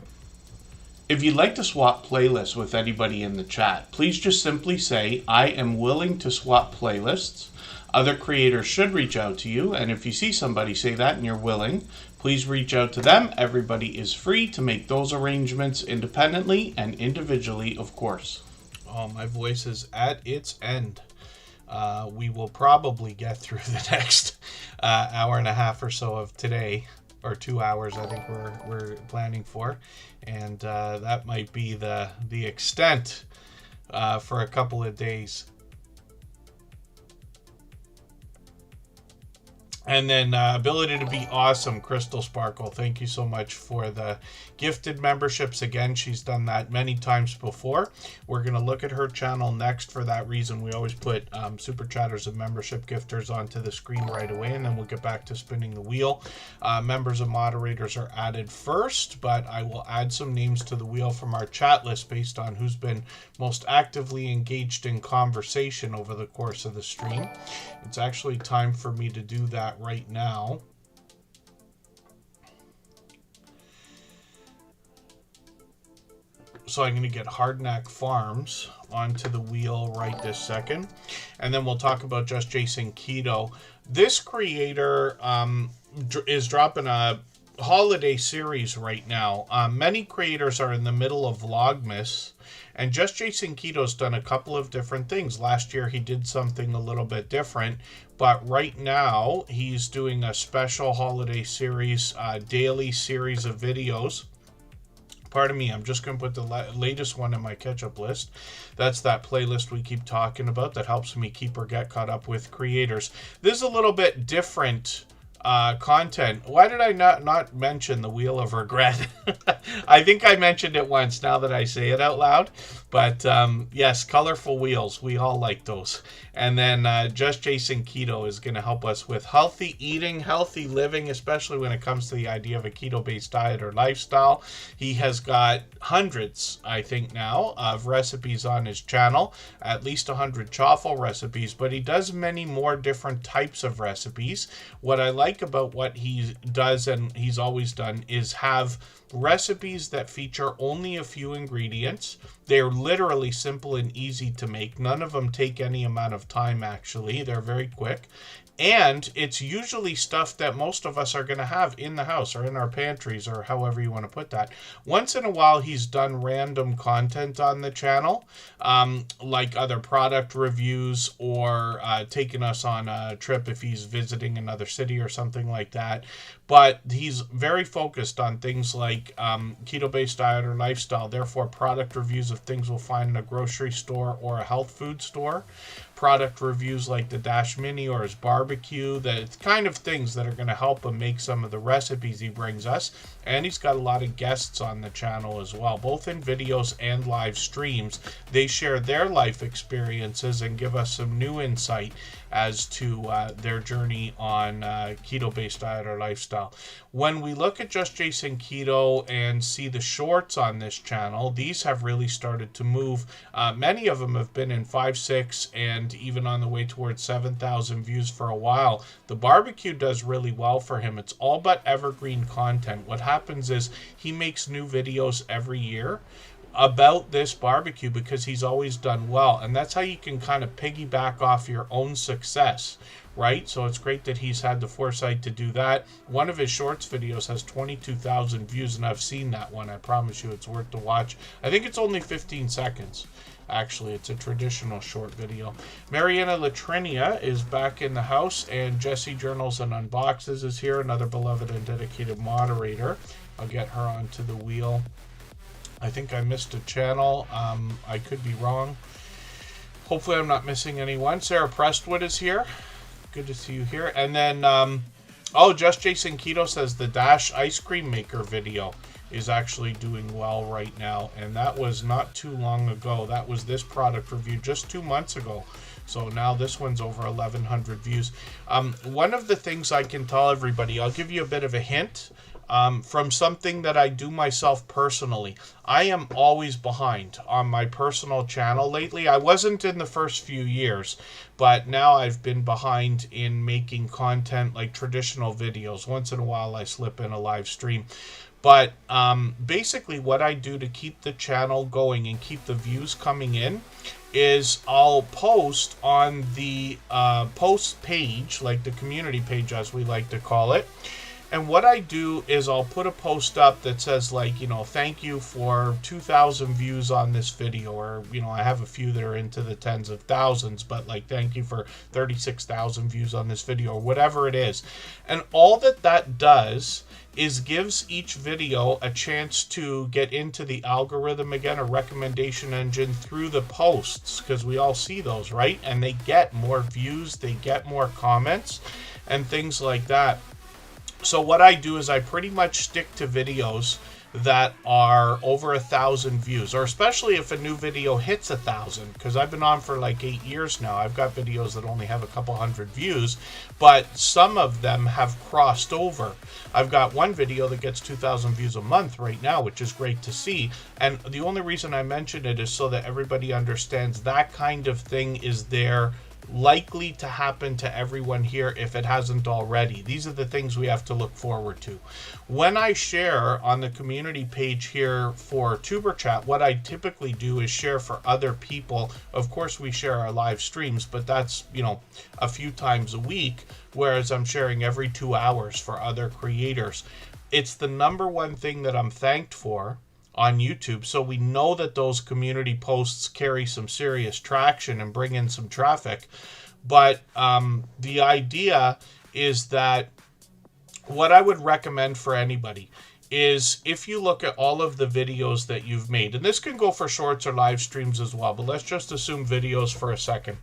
[SPEAKER 1] If you'd like to swap playlists with anybody in the chat, please just simply say, I am willing to swap playlists. Other creators should reach out to you, and if you see somebody say that and you're willing, please reach out to them. Everybody is free to make those arrangements independently and individually, of course. Oh, my voice is at its end. We will probably get through the next hour and a half or so of today, or 2 hours I think we're planning for, and that might be the extent for a couple of days. And then ability to be awesome, Crystal Sparkle. Thank you so much for the gifted memberships. Again, she's done that many times before. We're going to look at her channel next. For that reason, we always put Superchatters and membership gifters onto the screen right away, and then we'll get back to spinning the wheel. Members and moderators are added first, but I will add some names to the wheel from our chat list based on who's been most actively engaged in conversation over the course of the stream. It's actually time for me to do that right now. So I'm going to get Hardknack Farms onto the wheel right this second. And then we'll talk about Just Jason Keto. This creator is dropping a holiday series right now. Many creators are in the middle of Vlogmas. And Just Jason Keto's done a couple of different things. Last year he did something a little bit different. But right now he's doing a special holiday series, daily series of videos. Pardon me, I'm just going to put the latest one in my catch-up list. That's that playlist we keep talking about that helps me keep or get caught up with creators. This is a little bit different content. Why did I not mention the Wheel of Regret? I think I mentioned it once now that I say it out loud. But yes, colorful wheels. We all like those. And then Just Jason Keto is going to help us with healthy eating, healthy living, especially when it comes to the idea of a keto-based diet or lifestyle. He has got hundreds, I think now, of recipes on his channel, at least 100 chaffle recipes, but he does many more different types of recipes. What I like about what he does, and he's always done, is have recipes that feature only a few ingredients. They're literally simple and easy to make. None of them take any amount of time, actually. They're very quick. And it's usually stuff that most of us are going to have in the house or in our pantries or however you want to put that. Once in a while, he's done random content on the channel, like other product reviews or taking us on a trip if he's visiting another city or something like that. But he's very focused on things like keto-based diet or lifestyle, therefore product reviews of things we'll find in a grocery store or a health food store. Product reviews like the Dash Mini or his barbecue, the kind of things that are going to help him make some of the recipes he brings us. And he's got a lot of guests on the channel as well, both in videos and live streams. They share their life experiences and give us some new insight as to their journey on keto-based diet or lifestyle. When we look at Just Jason Keto and see the shorts on this channel, these have really started to move. Many of them have been in 5, 6, and even on the way towards 7,000 views for a while. The barbecue does really well for him. It's all but evergreen content. What happens is he makes new videos every year about this barbecue because he's always done well, and that's how you can kind of piggyback off your own success, right? So it's great that he's had the foresight to do that. One of his shorts videos has 22,000 views, and I've seen that one. I promise you it's worth the watch. I think it's only 15 seconds. Actually, it's a traditional short video. Mariana Latrinia is back in the house, and Jessie Journals and Unboxes is here, another beloved and dedicated moderator. I'll get her onto the wheel. I think I missed a channel. I could be wrong. Hopefully I'm not missing anyone. Sarah Prestwood is here. Good to see you here. And then, Just Jason Keto says the Dash ice cream maker video is actually doing well right now. And that was not too long ago. That was this product review just 2 months ago. So now this one's over 1,100 views. One of the things I can tell everybody, I'll give you a bit of a hint. From something that I do myself personally. I am always behind on my personal channel lately. I wasn't in the first few years, but now I've been behind in making content like traditional videos. Once in a while I slip in a live stream. But basically what I do to keep the channel going and keep the views coming in is I'll post on the post page, like the community page as we like to call it. And what I do is I'll put a post up that says, like, thank you for 2,000 views on this video. Or, I have a few that are into the tens of thousands, but like, thank you for 36,000 views on this video, or whatever it is. And all that does is gives each video a chance to get into the algorithm again, a recommendation engine through the posts, because we all see those, right? And they get more views, they get more comments, and things like that. So what I do is I pretty much stick to videos that are over 1,000 views, or especially if a new video hits 1,000, because I've been on for like 8 years now. I've got videos that only have a couple hundred views, but some of them have crossed over. I've got one video that gets 2,000 views a month right now, which is great to see. And the only reason I mention it is so that everybody understands that kind of thing is there, likely to happen to everyone here if it hasn't already. These are the things we have to look forward to. When I share on the community page here for Tuber Chat, what I typically do is share for other people. Of course, we share our live streams, but that's, a few times a week, whereas I'm sharing every 2 hours for other creators. It's the number one thing that I'm thanked for on YouTube, so we know that those community posts carry some serious traction and bring in some traffic. But the idea is that what I would recommend for anybody is, if you look at all of the videos that you've made, and this can go for shorts or live streams as well, but let's just assume videos for a second.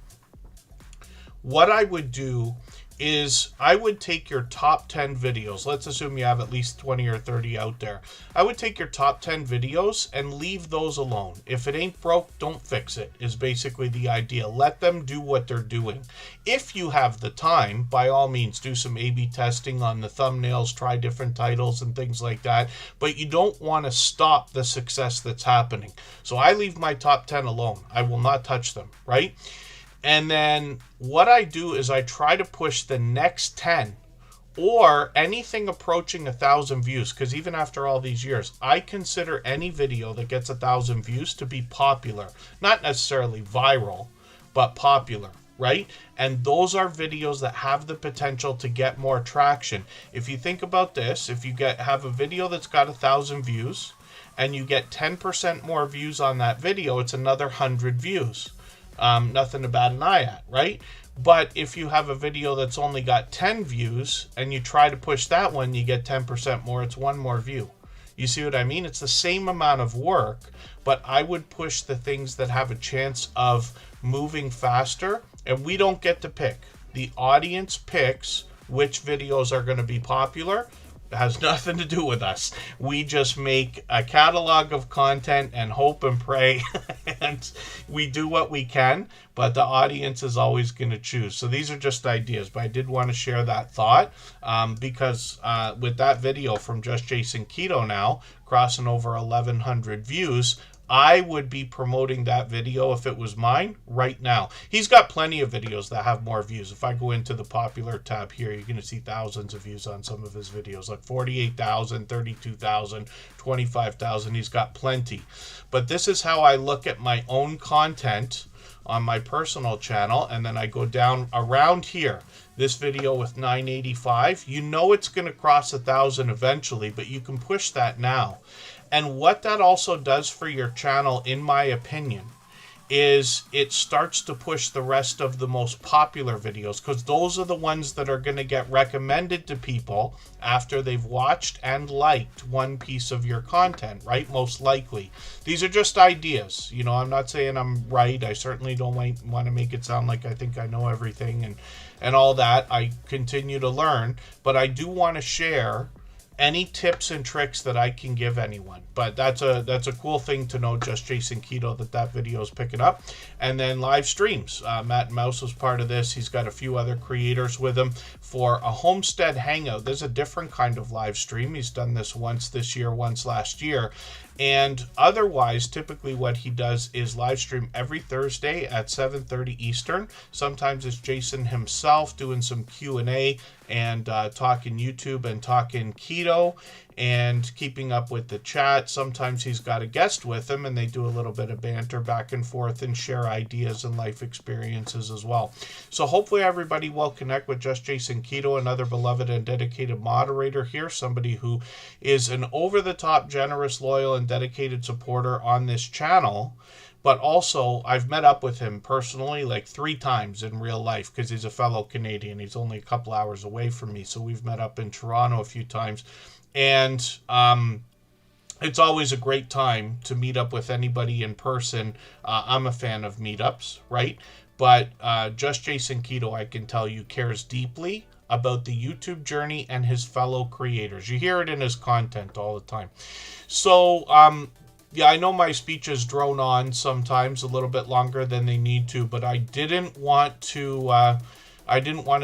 [SPEAKER 1] What I would do is I would take your top 10 videos. Let's assume you have at least 20 or 30 out there. I would take your top 10 videos and leave those alone. If it ain't broke, don't fix it, is basically the idea. Let them do what they're doing. If you have the time, by all means, do some A/B testing on the thumbnails, try different titles and things like that. But you don't want to stop the success that's happening. So I leave my top 10 alone. I will not touch them, right? And then what I do is I try to push the next 10 or anything approaching 1,000 views, because even after all these years, I consider any video that gets 1,000 views to be popular. Not necessarily viral, but popular. right? And those are videos that have the potential to get more traction. If you think about this, if you have a video that's got 1,000 views and you get 10% more views on that video, it's another 100 views. Nothing to bat an eye at, right? But if you have a video that's only got 10 views and you try to push that one, you get 10% more, it's one more view. You see what I mean? It's the same amount of work, but I would push the things that have a chance of moving faster, and we don't get to pick. The audience picks which videos are going to be popular. It has nothing to do with us. We just make a catalog of content and hope and pray, and we do what we can, but the audience is always going to choose. So these are just ideas, but I did want to share that thought because with that video from Just Jason Keto now, crossing over 1,100 views, I would be promoting that video if it was mine right now. He's got plenty of videos that have more views. If I go into the popular tab here, you're going to see thousands of views on some of his videos, like 48,000, 32,000, 25,000. He's got plenty. But this is how I look at my own content on my personal channel, and then I go down around here. This video with 985, you know it's going to cross 1,000 eventually, but you can push that now. And what that also does for your channel, in my opinion, is it starts to push the rest of the most popular videos, because those are the ones that are going to get recommended to people after they've watched and liked one piece of your content, right? Most likely. These are just ideas. You know, I'm not saying I'm right. I certainly don't want to make it sound like I think I know everything and all that. I continue to learn, but I do want to share any tips and tricks that I can give anyone. But that's a cool thing to know, Just Jason Keto, that video is picking up. And then live streams. Matt Mouse was part of this. He's got a few other creators with him for a homestead hangout. There's a different kind of live stream. He's done this once this year, once last year. And otherwise, typically what he does is live stream every Thursday at 7:30 Eastern. Sometimes it's Jason himself doing some Q&A and talking YouTube and talking keto and keeping up with the chat. Sometimes he's got a guest with him and they do a little bit of banter back and forth and share ideas and life experiences as well. So hopefully everybody will connect with Just Jason Keto, another beloved and dedicated moderator here, somebody who is an over-the-top, generous, loyal, and dedicated supporter on this channel. But also, I've met up with him personally like 3 times in real life because he's a fellow Canadian. He's only a couple hours away from me. So we've met up in Toronto a few times. And it's always a great time to meet up with anybody in person. I'm a fan of meetups, right? But Just Jason Keto, I can tell you, cares deeply about the YouTube journey and his fellow creators. You hear it in his content all the time. So, yeah, I know my speeches drone on sometimes a little bit longer than they need to, but I didn't want to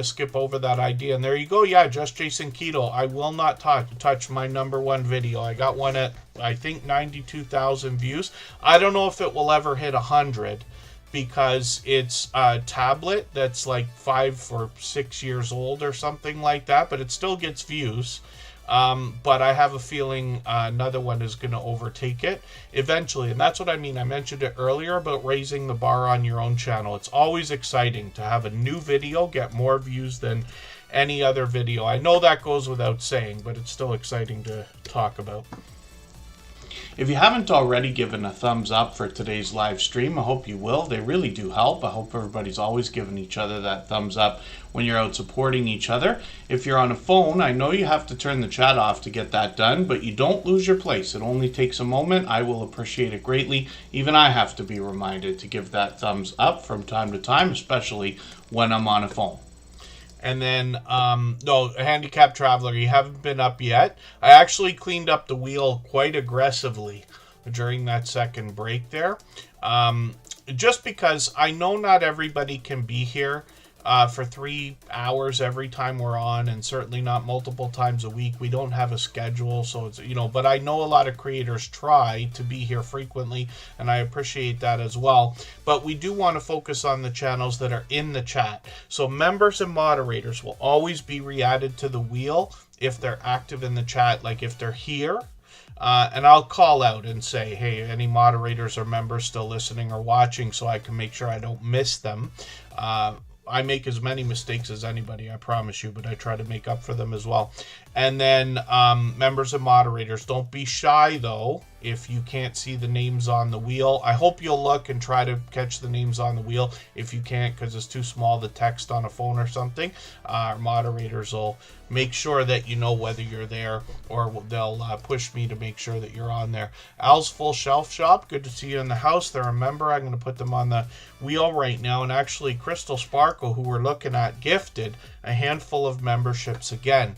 [SPEAKER 1] skip over that idea. And there you go. Yeah, Just Jason Keto. I will not touch my #1 video. I got one at, I think, 92,000 views. I don't know if it will ever hit 100 because it's a tablet that's like 5 or 6 years old or something like that, but it still gets views. But I have a feeling another one is going to overtake it eventually. And that's what I mean. I mentioned it earlier about raising the bar on your own channel. It's always exciting to have a new video get more views than any other video. I know that goes without saying, but it's still exciting to talk about. If you haven't already given a thumbs up for today's live stream, I hope you will. They really do help. I hope everybody's always giving each other that thumbs up when you're out supporting each other. If you're on a phone, I know you have to turn the chat off to get that done, but you don't lose your place. It only takes a moment. I will appreciate it greatly. Even I have to be reminded to give that thumbs up from time to time, especially when I'm on a phone. And then, no, Handicapped Traveler, you haven't been up yet. I actually cleaned up the wheel quite aggressively during that second break there. Just because I know not everybody can be here for 3 hours every time we're on, and certainly not multiple times a week. We don't have a schedule, so it's, you know, but I know a lot of creators try to be here frequently, and I appreciate that as well. But we do want to focus on the channels that are in the chat. So members and moderators will always be re-added to the wheel if they're active in the chat, like if they're here. and I'll call out and say, hey, any moderators or members still listening or watching, so I can make sure I don't miss them. I make as many mistakes as anybody, I promise you, but I try to make up for them as well. And then members and moderators, don't be shy, though, if you can't see the names on the wheel. I hope you'll look and try to catch the names on the wheel. If you can't, because it's too small, the text on a phone or something, our moderators will make sure that you know whether you're there, or they'll push me to make sure that you're on there. Al's Full Shelf Shop, good to see you in the house. They're a member. I'm going to put them on the wheel right now. And actually, Crystal Sparkle, who we're looking at, gifted a handful of memberships again.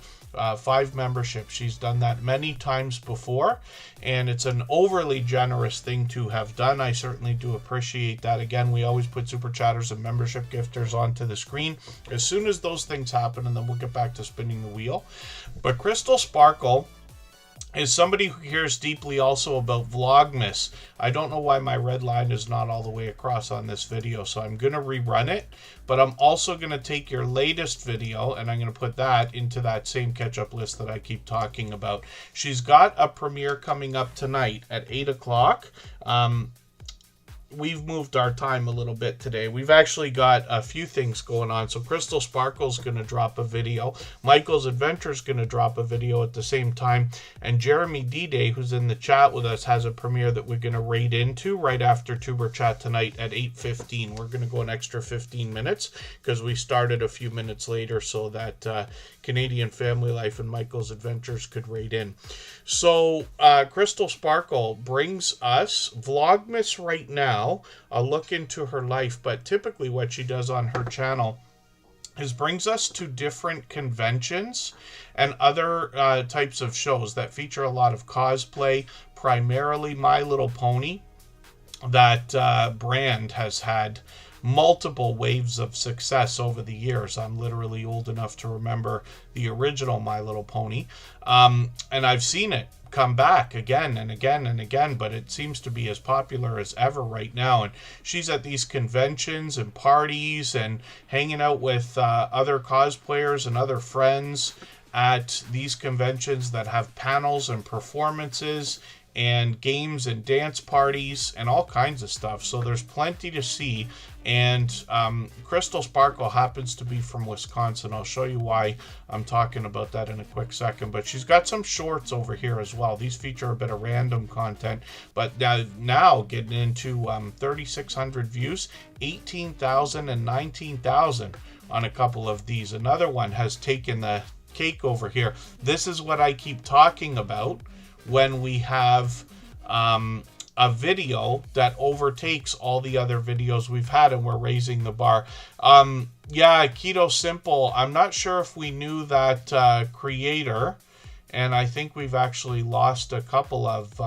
[SPEAKER 1] 5 memberships. She's done that many times before, and it's an overly generous thing to have done. I certainly do appreciate that. Again, we always put super chatters and membership gifters onto the screen as soon as those things happen, and then we'll get back to spinning the wheel. But Crystal Sparkle is somebody who cares deeply also about Vlogmas. I don't know why my red line is not all the way across on this video, so I'm going to rerun it. But I'm also going to take your latest video, and I'm going to put that into that same catch-up list that I keep talking about. She's got a premiere coming up tonight at 8 o'clock. We've moved our time a little bit today. We've actually got a few things going on. So Crystal Sparkle's going to drop a video. Michael's Adventure's going to drop a video at the same time. And Jeremy D-Day, who's in the chat with us, has a premiere that we're going to raid into right after Tuber Chat tonight at 8:15. We're going to go an extra 15 minutes because we started a few minutes later so that Canadian Family Life and Michael's Adventures could raid in. So Crystal Sparkle brings us Vlogmas right now, a look into her life, but typically what she does on her channel is brings us to different conventions and other types of shows that feature a lot of cosplay, primarily My Little Pony. That brand has had multiple waves of success over the years. I'm literally old enough to remember the original My Little Pony, and I've seen it come back again and again and again, but it seems to be as popular as ever right now. And she's at these conventions and parties and hanging out with other cosplayers and other friends at these conventions that have panels and performances and games and dance parties and all kinds of stuff. So there's plenty to see. And Crystal Sparkle happens to be from Wisconsin. I'll show you why I'm talking about that in a quick second. But she's got some shorts over here as well. These feature a bit of random content. But now getting into 3,600 views, 18,000 and 19,000 on a couple of these. Another one has taken the cake over here. This is what I keep talking about when we have a video that overtakes all the other videos we've had and we're raising the bar. Yeah, Keto Simple, I'm not sure if we knew that creator, and I think we've actually lost a couple of,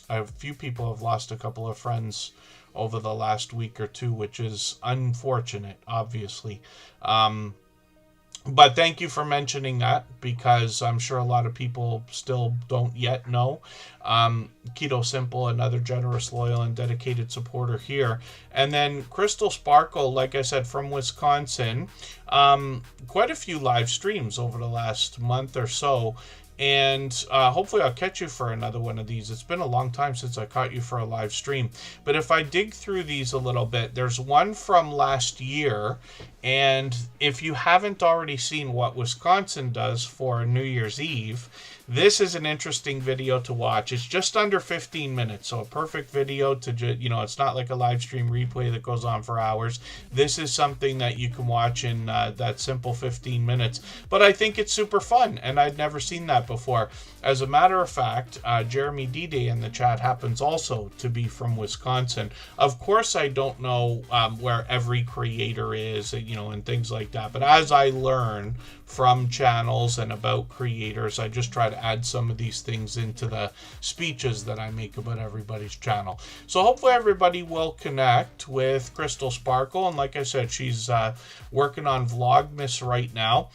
[SPEAKER 1] a few people have lost a couple of friends over the last week or two, which is unfortunate, obviously. But thank you for mentioning that, because I'm sure a lot of people still don't yet know. Keto Simple, another generous, loyal, and dedicated supporter here. And then Crystal Sparkle, like I said, from Wisconsin. Quite a few live streams over the last month or so. And hopefully I'll catch you for another one of these. It's been a long time since I caught you for a live stream. But if I dig through these a little bit, there's one from last year. And if you haven't already seen what Wisconsin does for New Year's Eve, this is an interesting video to watch. It's just under 15 minutes, so a perfect video to, it's not like a live stream replay that goes on for hours. This is something that you can watch in that simple 15 minutes. But I think it's super fun, and I'd never seen that before. As a matter of fact, Jeremy D-Day in the chat happens also to be from Wisconsin. Of course, I don't know where every creator is, and things like that. But as I learn from channels and about creators, I just try to add some of these things into the speeches that I make about everybody's channel. So hopefully everybody will connect with Crystal Sparkle. And like I said, she's working on Vlogmas right now.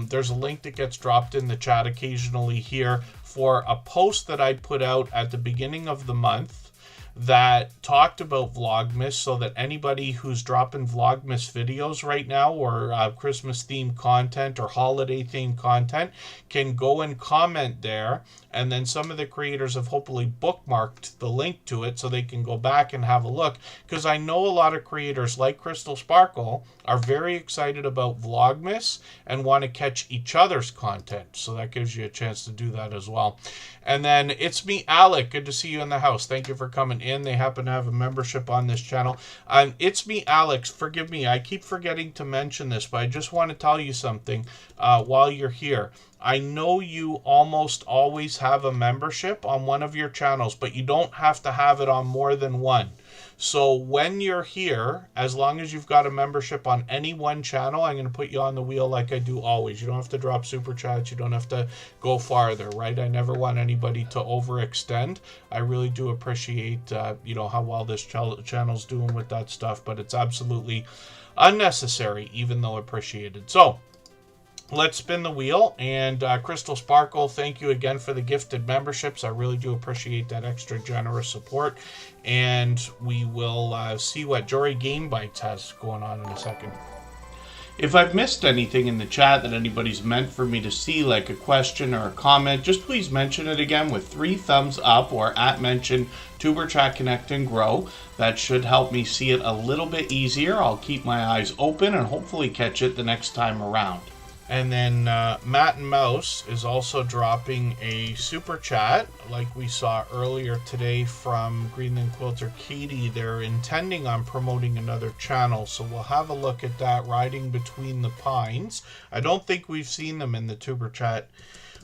[SPEAKER 1] There's a link that gets dropped in the chat occasionally here for a post that I put out at the beginning of the month. that talked about Vlogmas, so that anybody who's dropping Vlogmas videos right now, or Christmas themed content or holiday themed content, can go and comment there, and then some of the creators have hopefully bookmarked the link to it so they can go back and have a look, because I know a lot of creators like Crystal Sparkle are very excited about Vlogmas and want to catch each other's content, so that gives you a chance to do that as well. And then It's Me Alec, good to see you in the house. Thank you for coming in. They happen to have a membership on this channel. It's Me Alex, forgive me, I keep forgetting to mention this, but I just want to tell you something while you're here. I know you almost always have a membership on one of your channels, but you don't have to have it on more than one. So when you're here, as long as you've got a membership on any one channel, I'm going to put you on the wheel like I do always. You don't have to drop super chats. You don't have to go farther, right? I never want anybody to overextend. I really do appreciate, how well this channel's doing with that stuff, but it's absolutely unnecessary, even though appreciated. So let's spin the wheel. And Crystal Sparkle, thank you again for the gifted memberships. I really do appreciate that extra generous support. And we will see what Jory Game Bites has going on in a second. If I've missed anything in the chat that anybody's meant for me to see, like a question or a comment, just please mention it again with 3 thumbs up, or @mention Tuberchat Connect and Grow. That should help me see it a little bit easier. I'll keep my eyes open and hopefully catch it the next time around. And then Matt and Mouse is also dropping a super chat, like we saw earlier today from Greenland Quilter Katie. They're intending on promoting another channel, so we'll have a look at that, Riding Between the Pines. I don't think we've seen them in the Tuber Chat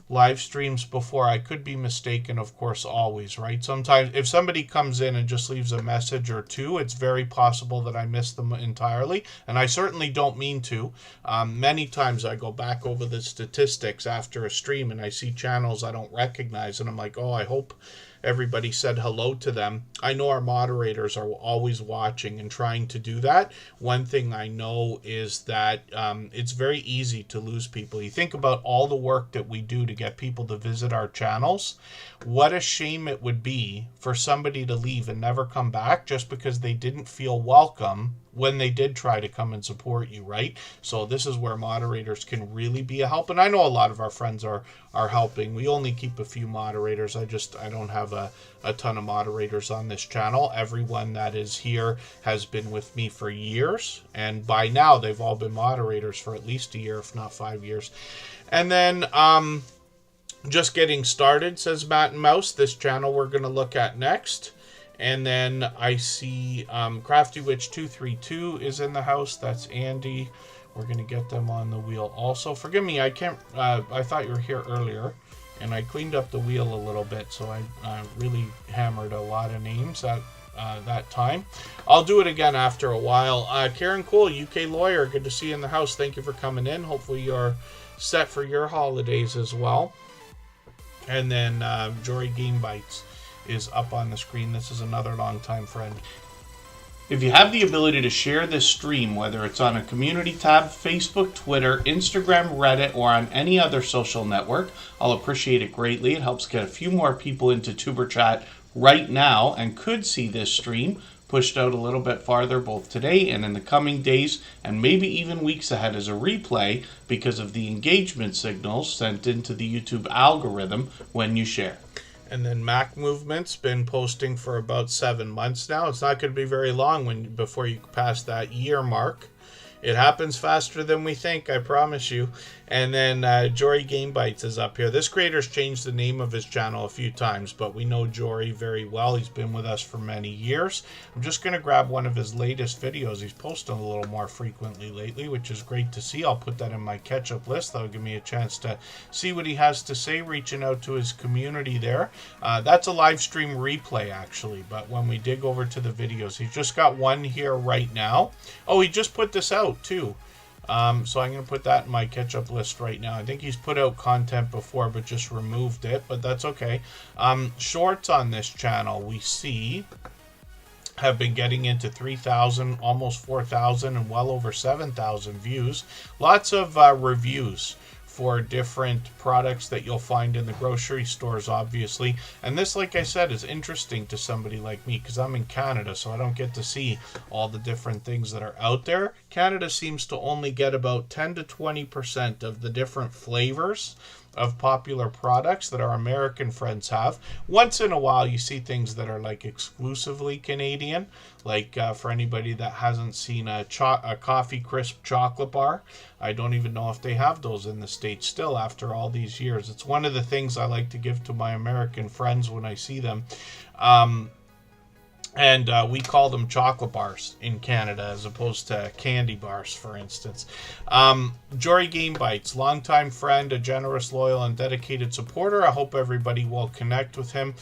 [SPEAKER 1] live streams before. I could be mistaken, of course, always, right? Sometimes if somebody comes in and just leaves a message or two, it's very possible that I missed them entirely, and I certainly don't mean to. Many times I go back over the statistics after a stream and I see channels I don't recognize, and I'm like, oh, I hope everybody said hello to them. I know our moderators are always watching and trying to do that. One thing I know is that it's very easy to lose people. You think about all the work that we do to get people to visit our channels. What a shame it would be for somebody to leave and never come back just because they didn't feel welcome when they did try to come and support you, right? So this is where moderators can really be a help. And I know a lot of our friends are helping. We only keep a few moderators. I don't have a ton of moderators on this channel. Everyone that is here has been with me for years, and by now they've all been moderators for at least a year, if not 5 years. And then just getting started, says Matt and Mouse, this channel we're going to look at next. And then I see Crafty Witch 232 is in the house. That's Andy. We're going to get them on the wheel also. Forgive me, I thought you were here earlier, and I cleaned up the wheel a little bit, so I really hammered a lot of names at that time. I'll do it again after a while. Karen Cole, UK lawyer, good to see you in the house. Thank you for coming in. Hopefully you're set for your holidays as well. And then Jory Game Bites is up on the screen. This is another longtime friend. If you have the ability to share this stream, whether it's on a community tab, Facebook, Twitter, Instagram, Reddit, or on any other social network, I'll appreciate it greatly. It helps get a few more people into Tuber Chat right now and could see this stream pushed out a little bit farther both today and in the coming days, and maybe even weeks ahead as a replay because of the engagement signals sent into the YouTube algorithm when you share. And then Mac Movement's been posting for about 7 months now. It's not going to be very long before you pass that year mark. It happens faster than we think, I promise you. And then Jory Game Bites is up here. This creator's changed the name of his channel a few times, but we know Jory very well. He's been with us for many years. I'm just going to grab one of his latest videos. He's posting a little more frequently lately, which is great to see. I'll put that in my catch-up list. That'll give me a chance to see what he has to say, reaching out to his community there. That's a live stream replay, actually, but when we dig over to the videos, he's just got one here right now. Oh, he just put this out, too. So I'm going to put that in my catch-up list right now. I think he's put out content before, but just removed it, but that's okay. Shorts on this channel, we see, have been getting into 3,000, almost 4,000, and well over 7,000 views. Lots of reviews for different products that you'll find in the grocery stores, obviously. And this, like I said, is interesting to somebody like me because I'm in Canada, so I don't get to see all the different things that are out there. Canada seems to only get about 10 to 20% of the different flavors of popular products that our American friends have. Once in a while, you see things that are like exclusively Canadian, like for anybody that hasn't seen a coffee crisp chocolate bar. I don't even know if they have those in the States still after all these years. It's one of the things I like to give to my American friends when I see them. And we call them chocolate bars in Canada as opposed to candy bars, for instance. Jory Game Bites, longtime friend, a generous, loyal, and dedicated supporter. I hope everybody will connect with him.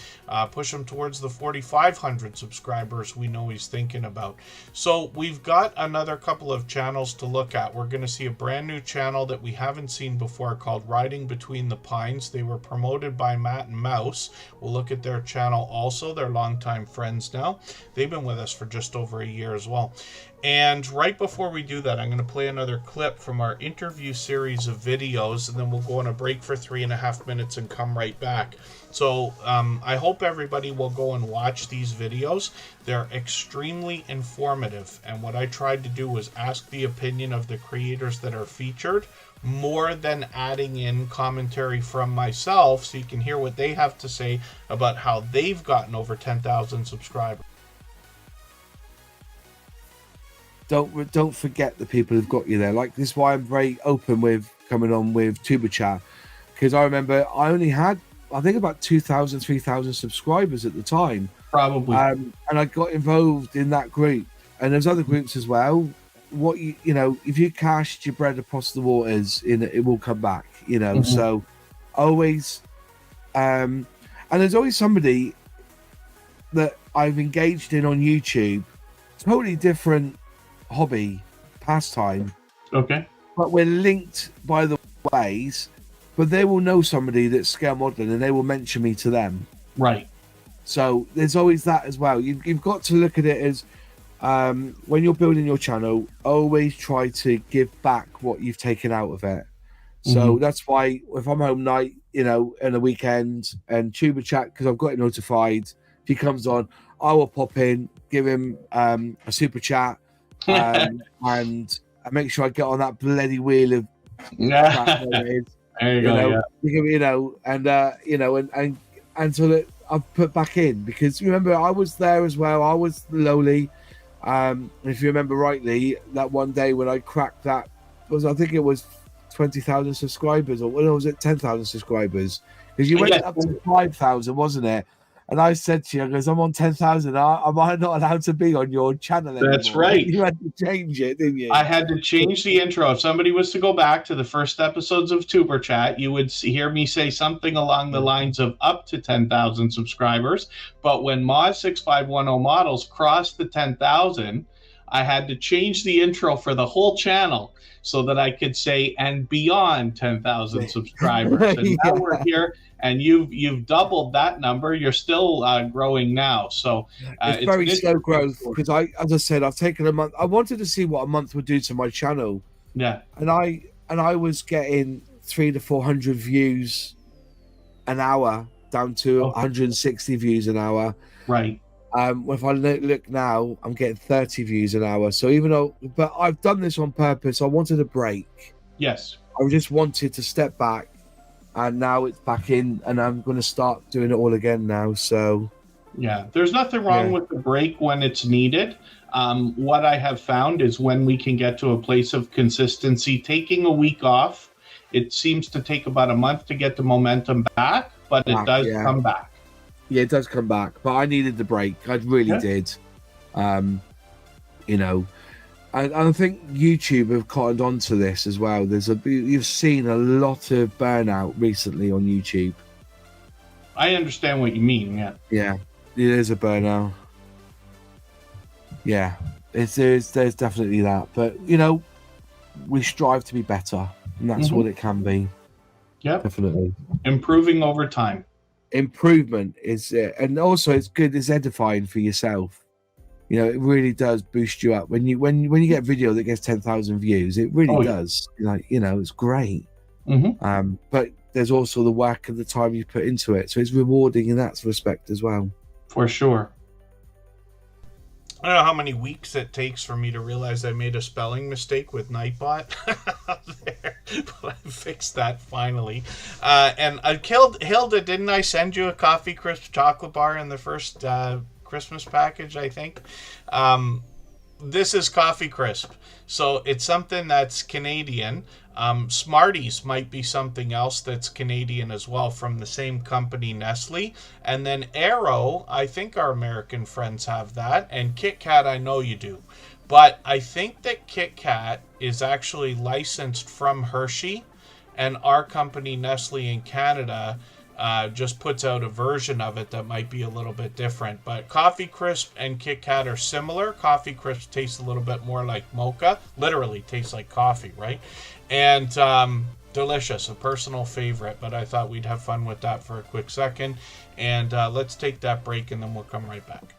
[SPEAKER 1] Push him towards the 4,500 subscribers we know he's thinking about. So we've got another couple of channels to look at. We're going to see a brand new channel that we haven't seen before called Riding Between the Pines. They were promoted by Matt and Mouse. We'll look at their channel also. They're longtime friends now. They've been with us for just over a year as well. And right before we do that, I'm going to play another clip from our interview series of videos, and then we'll go on a break for 3.5 minutes and come right back. So I hope everybody will go and watch these videos. They're extremely informative, and what I tried to do was ask the opinion of the creators that are featured more than adding in commentary from myself, so you can hear what they have to say about how they've gotten over 10,000 subscribers.
[SPEAKER 3] Don't forget the people who've got you there. Like, this is why I'm very open with coming on with Superchat, because I remember I only had, I think, about 2,000, 3,000 subscribers at the time.
[SPEAKER 1] Probably.
[SPEAKER 3] And I got involved in that group, and there's other groups as well. What you know, if you cast your bread across the waters, it will come back. You know, so always, and there's always somebody that I've engaged in on YouTube, totally different hobby, pastime.
[SPEAKER 1] Okay.
[SPEAKER 3] But we're linked by the ways, but they will know somebody that's scale modeling and they will mention me to them.
[SPEAKER 1] Right.
[SPEAKER 3] So there's always that as well. You've got to look at it as, when you're building your channel, always try to give back what you've taken out of it. So that's why if I'm home night, you know, in a weekend, and Tuber Chat, because I've got it notified, if he comes on, I will pop in, give him a super chat, and I make sure I get on that bloody wheel of
[SPEAKER 1] There you go.
[SPEAKER 3] you know, and so that I've put back in, because remember I was there as well. I was lowly. If you remember rightly, that one day when I cracked that I think it was 20,000 subscribers, or was it 10,000 subscribers? Because you went up to 5,000, wasn't it? And I said to you, I goes, I'm on 10,000. Am I not allowed to be on your channel anymore?
[SPEAKER 1] That's right.
[SPEAKER 3] You had to change it, didn't you?
[SPEAKER 1] I had to change the intro. If somebody was to go back to the first episodes of Tuber Chat, you would hear me say something along the lines of up to 10,000 subscribers. But when Moz6510 models crossed the 10,000, I had to change the intro for the whole channel so that I could say, and beyond 10,000 subscribers. And now we're here, and you've doubled that number. You're still growing now. So
[SPEAKER 3] it's very slow growth, because as I said, I've taken a month. I wanted to see what a month would do to my channel.
[SPEAKER 1] Yeah.
[SPEAKER 3] And I was getting 300 to 400 views an hour down to 160 views an hour.
[SPEAKER 1] Right.
[SPEAKER 3] If I look now, I'm getting 30 views an hour. So but I've done this on purpose. I wanted a break.
[SPEAKER 1] Yes.
[SPEAKER 3] I just wanted to step back, and now it's back in, and I'm going to start doing it all again now. So,
[SPEAKER 1] yeah, there's nothing wrong with the break when it's needed. What I have found is when we can get to a place of consistency, taking a week off, it seems to take about a month to get the momentum back, but it does come back.
[SPEAKER 3] Yeah, it does come back, but I needed the break. I really did. You know, and I think YouTube have cottoned on to this as well. You've seen a lot of burnout recently on YouTube.
[SPEAKER 1] I understand what you mean.
[SPEAKER 3] Yeah, it is a burnout. Yeah, there's definitely that. But you know, we strive to be better, and that's what it can be.
[SPEAKER 1] Yeah,
[SPEAKER 3] definitely
[SPEAKER 1] improving over time.
[SPEAKER 3] Improvement is, and also it's good. It's edifying for yourself. You know, it really does boost you up when you get a video that gets 10,000 views. It really does. Like, you know, it's great. But there's also the work and the time you put into it. So it's rewarding in that respect as well.
[SPEAKER 2] For sure.
[SPEAKER 1] I don't know how many weeks it takes for me to realize I made a spelling mistake with Nightbot there, but I fixed that finally. And I killed Hilda. Didn't I send you a Coffee Crisp chocolate bar in the first Christmas package, I think? This is Coffee Crisp. So it's something that's Canadian. Smarties might be something else that's Canadian as well, from the same company, Nestle. And then Aero, I think our American friends have that. And Kit Kat, I know you do. But I think that Kit Kat is actually licensed from Hershey. And our company, Nestle in Canada, just puts out a version of it that might be a little bit different. But Coffee Crisp and Kit Kat are similar. Coffee Crisp tastes a little bit more like mocha. Literally tastes like coffee, right? And delicious, a personal favorite. But I thought we'd have fun with that for a quick second. And let's take that break and then we'll come right back.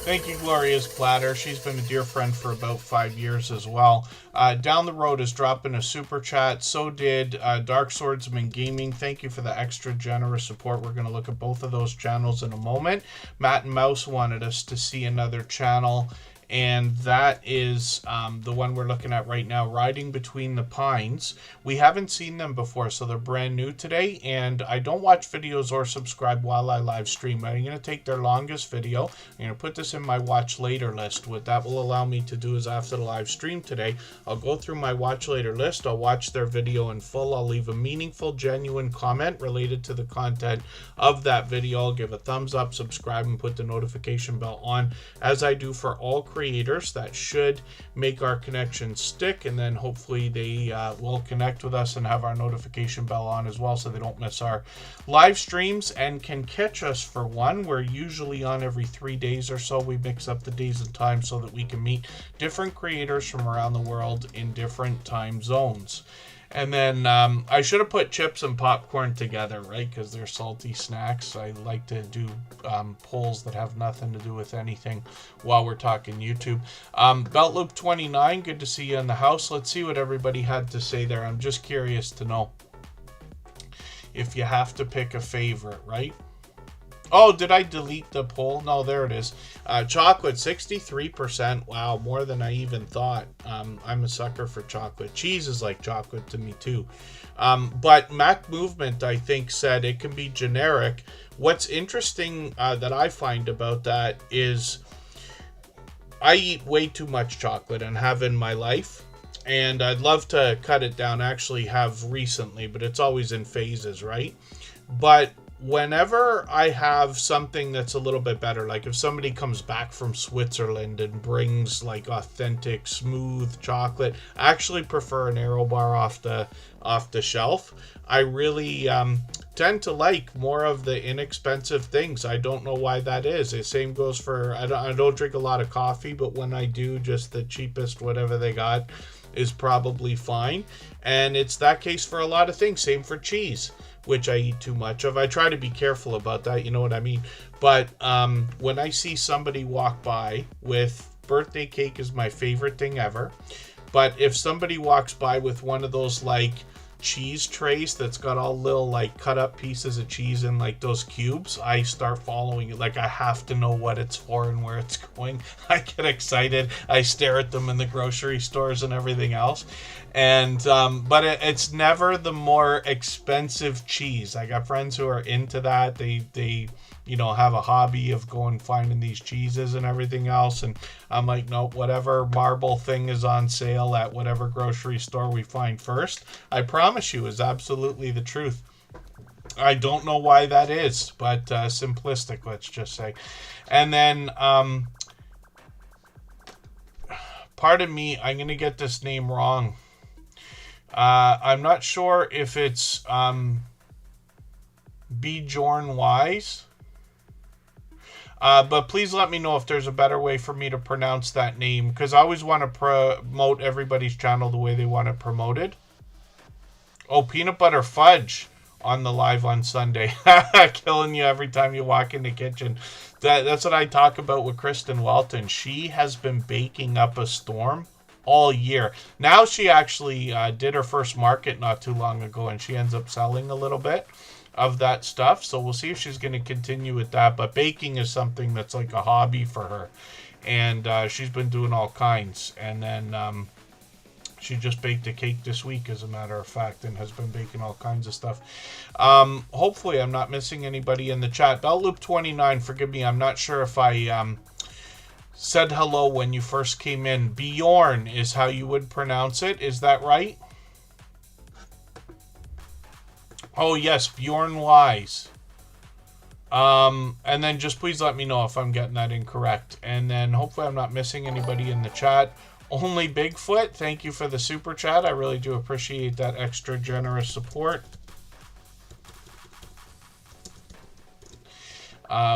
[SPEAKER 1] Thank you, Gloria's Platter. She's been a dear friend for about 5 years as well. Down the Road is dropping a super chat. So did Dark Swordsman Gaming. Thank you for the extra generous support. We're going to look at both of those channels in a moment. Matt and Mouse wanted us to see another channel. and that is the one we're looking at right now, Riding Between the Pines. We haven't seen them before, so they're brand new today, and I don't watch videos or subscribe while I live stream. I'm going to take their longest video. I'm going to put this in my watch later list. What that will allow me to do is after the live stream today, I'll go through my watch later list. I'll watch their video in full. I'll leave a meaningful, genuine comment related to the content of that video. I'll give a thumbs up, subscribe, and put the notification bell on, as I do for all creators. That should make our connection stick, and then hopefully they will connect with us and have our notification bell on as well, so they don't miss our live streams and can catch us for one. We're usually on every 3 days or so. We mix up the days and times so that we can meet different creators from around the world in different time zones. And then I should have put chips and popcorn together, right? Because they're salty snacks. I like to do polls that have nothing to do with anything while we're talking YouTube. Belt Loop 29, good to see you in the house. Let's see what everybody had to say there. I'm just curious to know if you have to pick a favorite, right? Oh, did I delete the poll? No, there it is. Chocolate, 63%. Wow, more than I even thought. I'm a sucker for chocolate. Cheese is like chocolate to me, too. But Mac Movement, I think, said it can be generic. What's interesting that I find about that is I eat way too much chocolate and have in my life. And I'd love to cut it down. Actually have recently, but it's always in phases, right? But whenever I have something that's a little bit better, like if somebody comes back from Switzerland and brings like authentic smooth chocolate, I actually prefer an Aero bar off the shelf. I really tend to like more of the inexpensive things. I don't know why that is. The same goes for, I don't drink a lot of coffee, but when I do, just the cheapest whatever they got is probably fine. And it's that case for a lot of things. Same for cheese, which I eat too much of. I try to be careful about that, you know what I mean? But when I see somebody walk by with, birthday cake is my favorite thing ever, but if somebody walks by with one of those like cheese trays that's got all little like cut up pieces of cheese in like those cubes, I start following it. Like I have to know what it's for and where it's going. I get excited. I stare at them in the grocery stores and everything else. And but it's never the more expensive cheese. I got friends who are into that. They you know, have a hobby of going finding these cheeses and everything else, and I'm like, nope, whatever marble thing is on sale at whatever grocery store we find first, I promise you, is absolutely the truth. I don't know why that is, but simplistic, let's just say. And then pardon me, I'm gonna get this name wrong. I'm not sure if it's Bjorn Wise. But please let me know if there's a better way for me to pronounce that name, because I always want to promote everybody's channel the way they want it promoted. Oh, Peanut Butter Fudge on the live on Sunday. Killing you every time you walk in the kitchen. That's what I talk about with Kristen Welton. She has been baking up a storm all year. Now she actually did her first market not too long ago, and she ends up selling a little bit of that stuff, so we'll see if she's going to continue with that. But baking is something that's like a hobby for her, and she's been doing all kinds. And then she just baked a cake this week, as a matter of fact, and has been baking all kinds of stuff. Hopefully I'm not missing anybody in the chat. Belt Loop 29, forgive me, I'm not sure if I said hello when you first came in. Bjorn is how you would pronounce it, is that right? Oh, yes, Bjorn Wise. And then just please let me know if I'm getting that incorrect. And then hopefully I'm not missing anybody in the chat. Only Bigfoot, thank you for the super chat. I really do appreciate that extra generous support.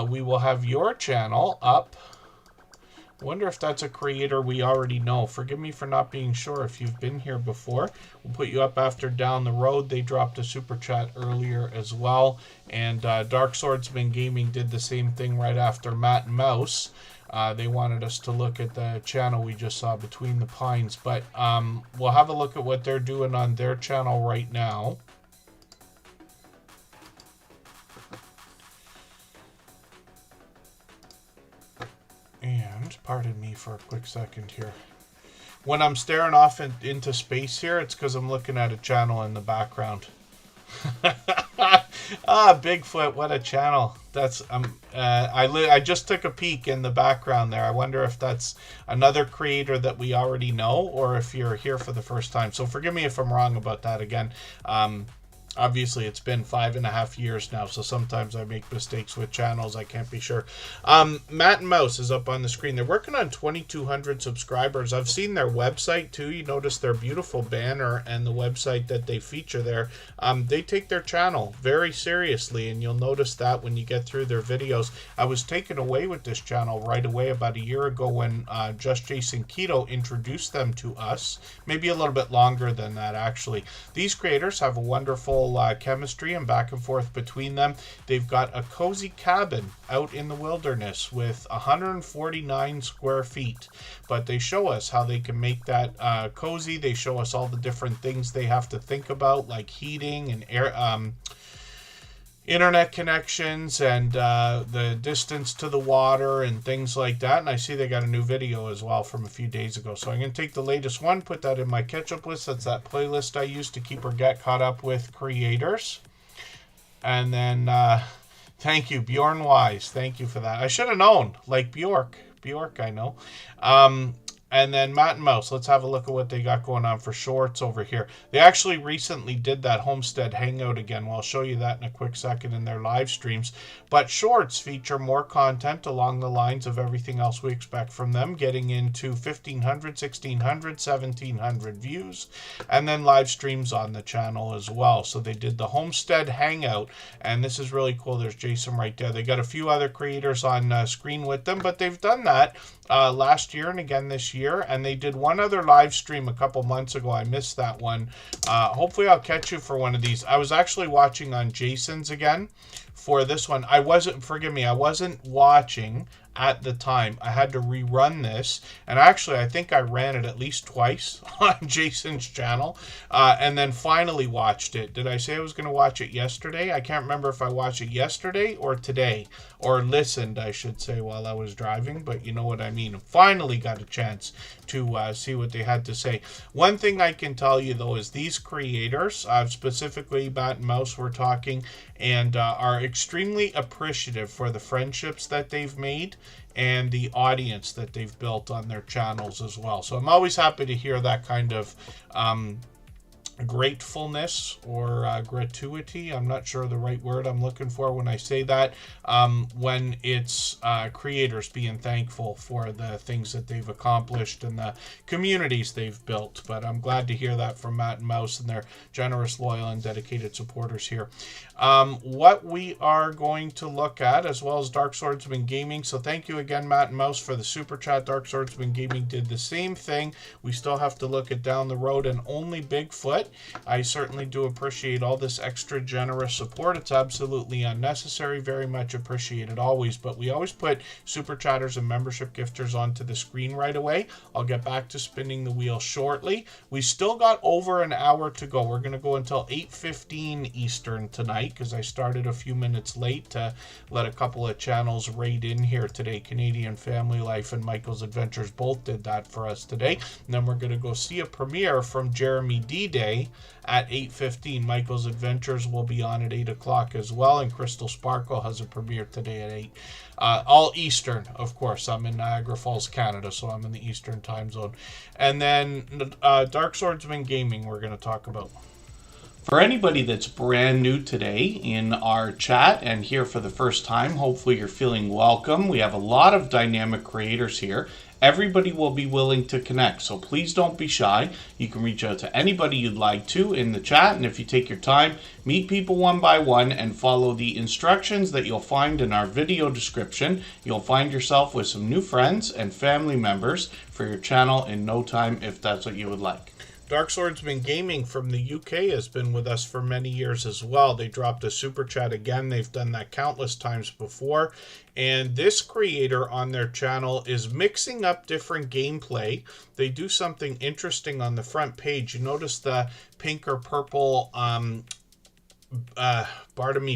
[SPEAKER 1] We will have your channel up. Wonder if that's a creator we already know. Forgive me for not being sure if you've been here before. We'll put you up after Down the Road. They dropped a super chat earlier as well. And Dark Swordsman Gaming did the same thing right after Matt and Mouse. They wanted us to look at the channel we just saw, Between the Pines. But we'll have a look at what they're doing on their channel right now. And pardon me for a quick second here. When I'm staring off into space here, it's because I'm looking at a channel in the background. Bigfoot, what a channel. That's I just took a peek in the background there. I wonder if that's another creator that we already know, or if you're here for the first time. So forgive me if I'm wrong about that again. Obviously, it's been 5.5 years now, so sometimes I make mistakes with channels. I can't be sure. Matt and Mouse is up on the screen. They're working on 2,200 subscribers. I've seen their website, too. You notice their beautiful banner and the website that they feature there. They take their channel very seriously, and you'll notice that when you get through their videos. I was taken away with this channel right away about a year ago when Just Jason Keto introduced them to us. Maybe a little bit longer than that, actually. These creators have a wonderful chemistry and back and forth between them. They've got a cozy cabin out in the wilderness with 149 square feet, but they show us how they can make that cozy. They show us all the different things they have to think about, like heating and air, internet connections, and the distance to the water and things like that. And I see they got a new video as well from a few days ago. So I'm going to take the latest one, put that in my catch-up list. That's that playlist I use to keep or get caught up with creators. And then thank you, Bjorn Wise. Thank you for that. I should have known, like Bjork, I know. And then Matt and Mouse, let's have a look at what they got going on for shorts over here. They actually recently did that Homestead Hangout again. Well, I'll show you that in a quick second in their live streams. But shorts feature more content along the lines of everything else we expect from them, getting into 1,500, 1,600, 1,700 views, and then live streams on the channel as well. So they did the Homestead Hangout, and this is really cool. There's Jason right there. They got a few other creators on screen with them, but they've done that last year and again this year, and they did one other live stream a couple months ago. I missed that one. Hopefully I'll catch you for one of these. I was actually watching on Jason's again for this one. I wasn't watching at the time. I had to rerun this, and actually I think I ran it at least twice on Jason's channel, and then finally watched it. Did I say I was going to watch it yesterday? I can't remember if I watched it yesterday or today, or listened, I should say, while I was driving, but you know what I mean. Finally got a chance to see what they had to say. One thing I can tell you, though, is these creators, specifically Matt and Mouse, were talking, and are extremely appreciative for the friendships that they've made and the audience that they've built on their channels as well. So I'm always happy to hear that kind of gratefulness or gratuity. I'm not sure the right word I'm looking for when I say that, when it's creators being thankful for the things that they've accomplished and the communities they've built. But I'm glad to hear that from Matt and Mouse and their generous, loyal, and dedicated supporters here. What we are going to look at, as well as Dark Swordsman Gaming. So thank you again, Matt and Mouse, for the super chat. Dark Swordsman Gaming did the same thing. We still have to look at down the road and only Bigfoot. I certainly do appreciate all this extra generous support. It's absolutely unnecessary. Very much appreciated always. But we always put super chatters and membership gifters onto the screen right away. I'll get back to spinning the wheel shortly. We still got over an hour to go. We're going to go until 8:15 Eastern tonight, because I started a few minutes late to let a couple of channels raid in here today. Canadian Family Life and Michael's Adventures both did that for us today. And then we're going to go see a premiere from Jeremy D-Day at 8:15. Michael's Adventures will be on at 8 o'clock as well, and Crystal Sparkle has a premiere today at 8. All Eastern, of course. I'm in Niagara Falls, Canada, so I'm in the Eastern time zone. And then Dark Swordsman Gaming we're going to talk about. For anybody that's brand new today in our chat and here for the first time, hopefully you're feeling welcome. We have a lot of dynamic creators here. Everybody will be willing to connect, so please don't be shy. You can reach out to anybody you'd like to in the chat, and if you take your time, meet people one by one and follow the instructions that you'll find in our video description. You'll find yourself with some new friends and family members for your channel in no time, if that's what you would like. Dark Swordsman Gaming from the UK has been with us for many years as well. They dropped a super chat again. They've done that countless times before. And this creator on their channel is mixing up different gameplay. They do something interesting on the front page. You notice the pink or purple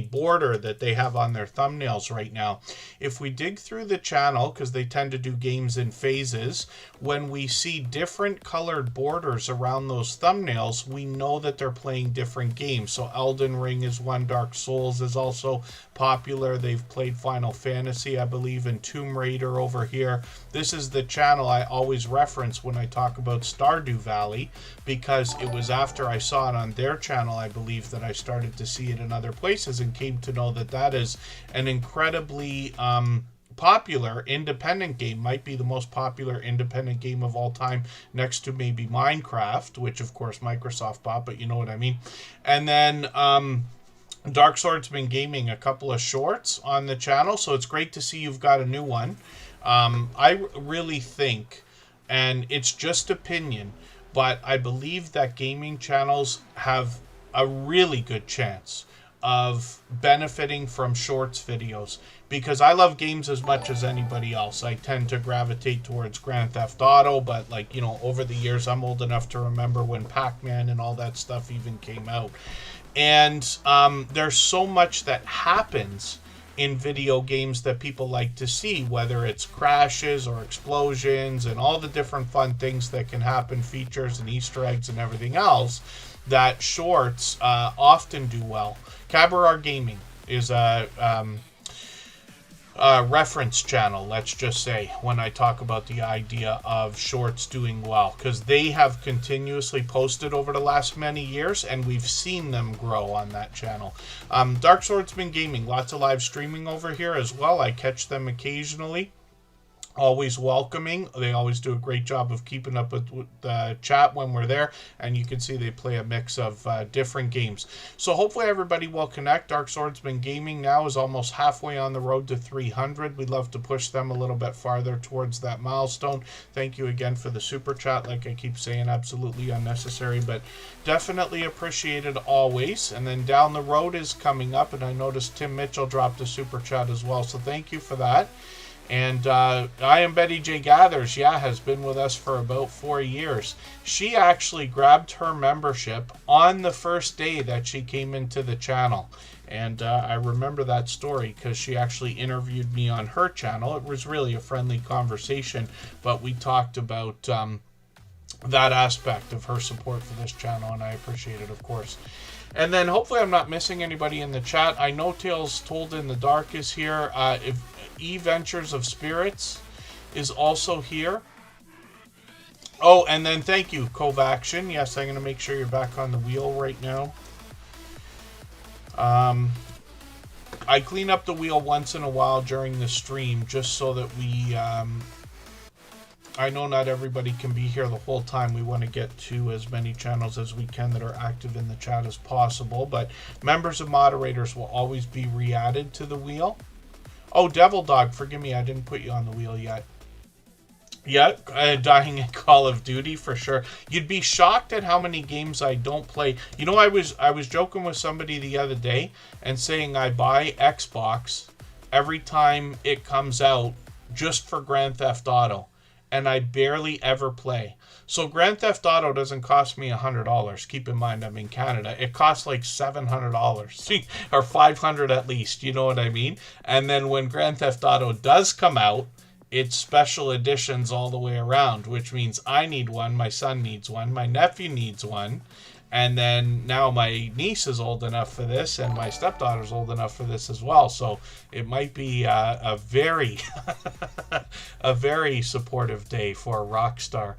[SPEAKER 1] border that they have on their thumbnails right now. If we dig through the channel, because they tend to do games in phases, when we see different colored borders around those thumbnails, we know that they're playing different games. So Elden Ring is one, Dark Souls is also popular. They've played Final Fantasy, I believe, and Tomb Raider over here. This is the channel I always reference when I talk about Stardew Valley, because it was after I saw it on their channel, I believe, that I started to see it in other places and came to know that that is an incredibly popular independent game. Might be the most popular independent game of all time, next to maybe Minecraft, which of course Microsoft bought, but you know what I mean. And then Dark Swordsman Gaming, a couple of shorts on the channel, so it's great to see you've got a new one. I really think, and it's just opinion, but I believe that gaming channels have a really good chance of benefiting from shorts videos, because I love games as much as anybody else. I tend to gravitate towards Grand Theft Auto, but like, you know, over the years, I'm old enough to remember when Pac-Man and all that stuff even came out. And there's so much that happens in video games that people like to see, whether it's crashes or explosions and all the different fun things that can happen, features and Easter eggs and everything else, that shorts often do well. Cabaret Gaming is a reference channel, let's just say, when I talk about the idea of shorts doing well, because they have continuously posted over the last many years, and we've seen them grow on that channel. Dark Swordsman Gaming, lots of live streaming over here as well. I catch them occasionally. Always welcoming. They always do a great job of keeping up with the chat when we're there, and you can see they play a mix of different games. So hopefully everybody will connect. Dark Swordsman Gaming now is almost halfway on the road to 300. We'd love to push them a little bit farther towards that milestone. Thank you again for the super chat. Like I keep saying, absolutely unnecessary, but definitely appreciated always. And then down the road is coming up, and I noticed Tim Mitchell dropped a super chat as well, so thank you for that. And I am Betty J. Gathers, has been with us for about 4 years. She actually grabbed her membership on the first day that she came into the channel. And I remember that story because she actually interviewed me on her channel. It was really a friendly conversation, but we talked about that aspect of her support for this channel, and I appreciate it, of course. And then hopefully I'm not missing anybody in the chat. I know Tales Told in the Dark is here. If E-Ventures of Spirits is also here. Oh, and then thank you, Covaction. Yes, I'm going to make sure you're back on the wheel right now. I clean up the wheel once in a while during the stream just so that we... I know not everybody can be here the whole time. We want to get to as many channels as we can that are active in the chat as possible. But members and moderators will always be re-added to the wheel. Oh, Devil Dog, forgive me, I didn't put you on the wheel yet. Yeah, dying in Call of Duty for sure. You'd be shocked at how many games I don't play. You know, I was joking with somebody the other day and saying I buy Xbox every time it comes out just for Grand Theft Auto, and I barely ever play. So Grand Theft Auto doesn't cost me $100. Keep in mind I'm in Canada. It costs like $700 or $500 at least. You know what I mean? And then when Grand Theft Auto does come out, it's special editions all the way around, which means I need one, my son needs one, my nephew needs one, and then now my niece is old enough for this, and my stepdaughter's old enough for this as well. So it might be a very, a very supportive day for Rockstar.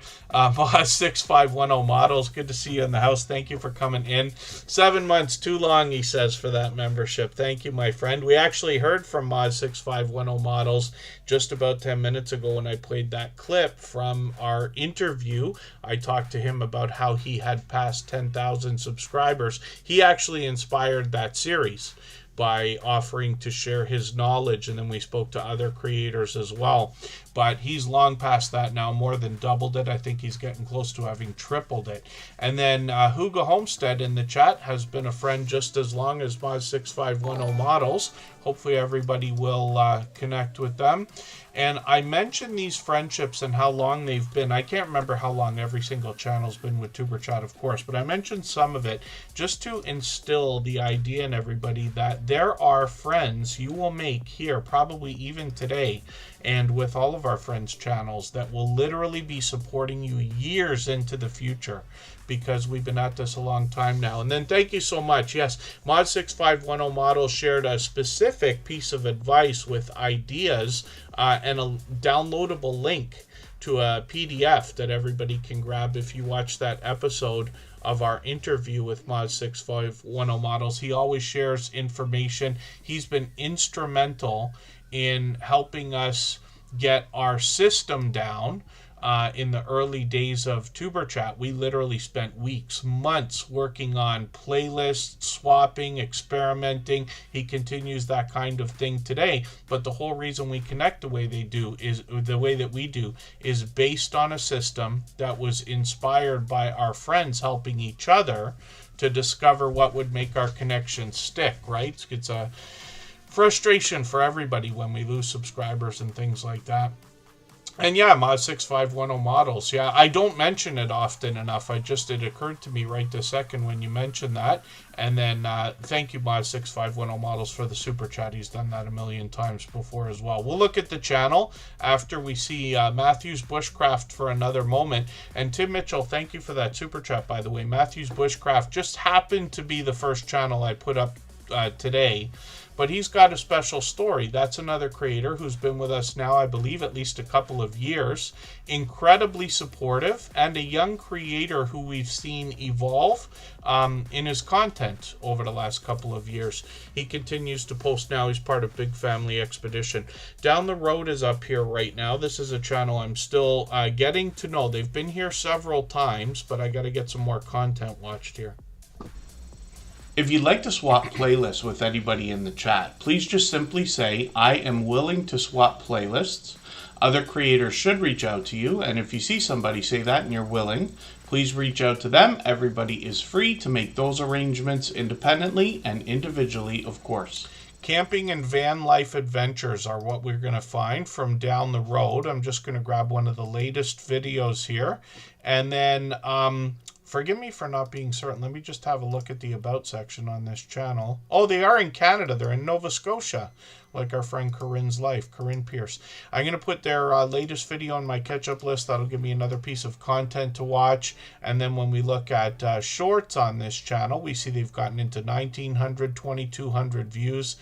[SPEAKER 1] 6510 Models, good to see you in the house. Thank you for coming in. 7 months too long, he says, for that membership. Thank you, my friend. We actually heard from Moz6510 Models just about 10 minutes ago when I played that clip from our interview. I talked to him about how he had passed 10,000 subscribers. He actually inspired that series by offering to share his knowledge, and then we spoke to other creators as well. but he's long past that now, more than doubled it. I think he's getting close to having tripled it. And then Hugo Homestead in the chat has been a friend just as long as Mod6510 Models. Hopefully everybody will connect with them. And I mentioned these friendships and how long they've been. I can't remember how long every single channel's been with Superchat, of course, but I mentioned some of it just to instill the idea in everybody that there are friends you will make here, probably even today, and with all of our friends' channels, that will literally be supporting you years into the future, because we've been at this a long time now. And then thank you so much. Yes, Mod6510 Models shared a specific piece of advice with ideas and a downloadable link to a PDF that everybody can grab if you watch that episode of our interview with Mod6510 Models. He always shares information. He's been instrumental in helping us get our system down. In the early days of TuberChat, we literally spent weeks, months working on playlists, swapping, experimenting. He continues that kind of thing today. But the whole reason we connect the way that we do is based on a system that was inspired by our friends helping each other to discover what would make our connection stick, right? It's a frustration for everybody when we lose subscribers and things like that. And yeah, Mod6510 Models. Yeah, I don't mention it often enough. It occurred to me right this second when you mentioned that. And then thank you, Mod6510 Models, for the super chat. He's done that a million times before as well. We'll look at the channel after we see Matthew's Bushcraft for another moment. And Tim Mitchell, thank you for that super chat, by the way. Matthew's Bushcraft just happened to be the first channel I put up today. But he's got a special story. That's another creator who's been with us now, I believe, at least a couple of years. Incredibly supportive, and a young creator who we've seen evolve in his content over the last couple of years. He continues to post now. He's part of Big Family Expedition. Down the Road is up here right now. This is a channel I'm still getting to know. They've been here several times, but I got to get some more content watched here. If you'd like to swap playlists with anybody in the chat, please just simply say, I am willing to swap playlists. Other creators should reach out to you, and if you see somebody say that and you're willing, please reach out to them. Everybody is free to make those arrangements independently and individually, of course. Camping and van life adventures are what we're going to find from Down the Road. I'm just going to grab one of the latest videos here. And then forgive me for not being certain. Let me just have a look at the About section on this channel. Oh, they are in Canada. They're in Nova Scotia, like our friend Corinne's Life, Corinne Pierce. I'm going to put their latest video on my catch-up list. That'll give me another piece of content to watch. And then when we look at shorts on this channel, we see they've gotten into 1,900, 2,200 views.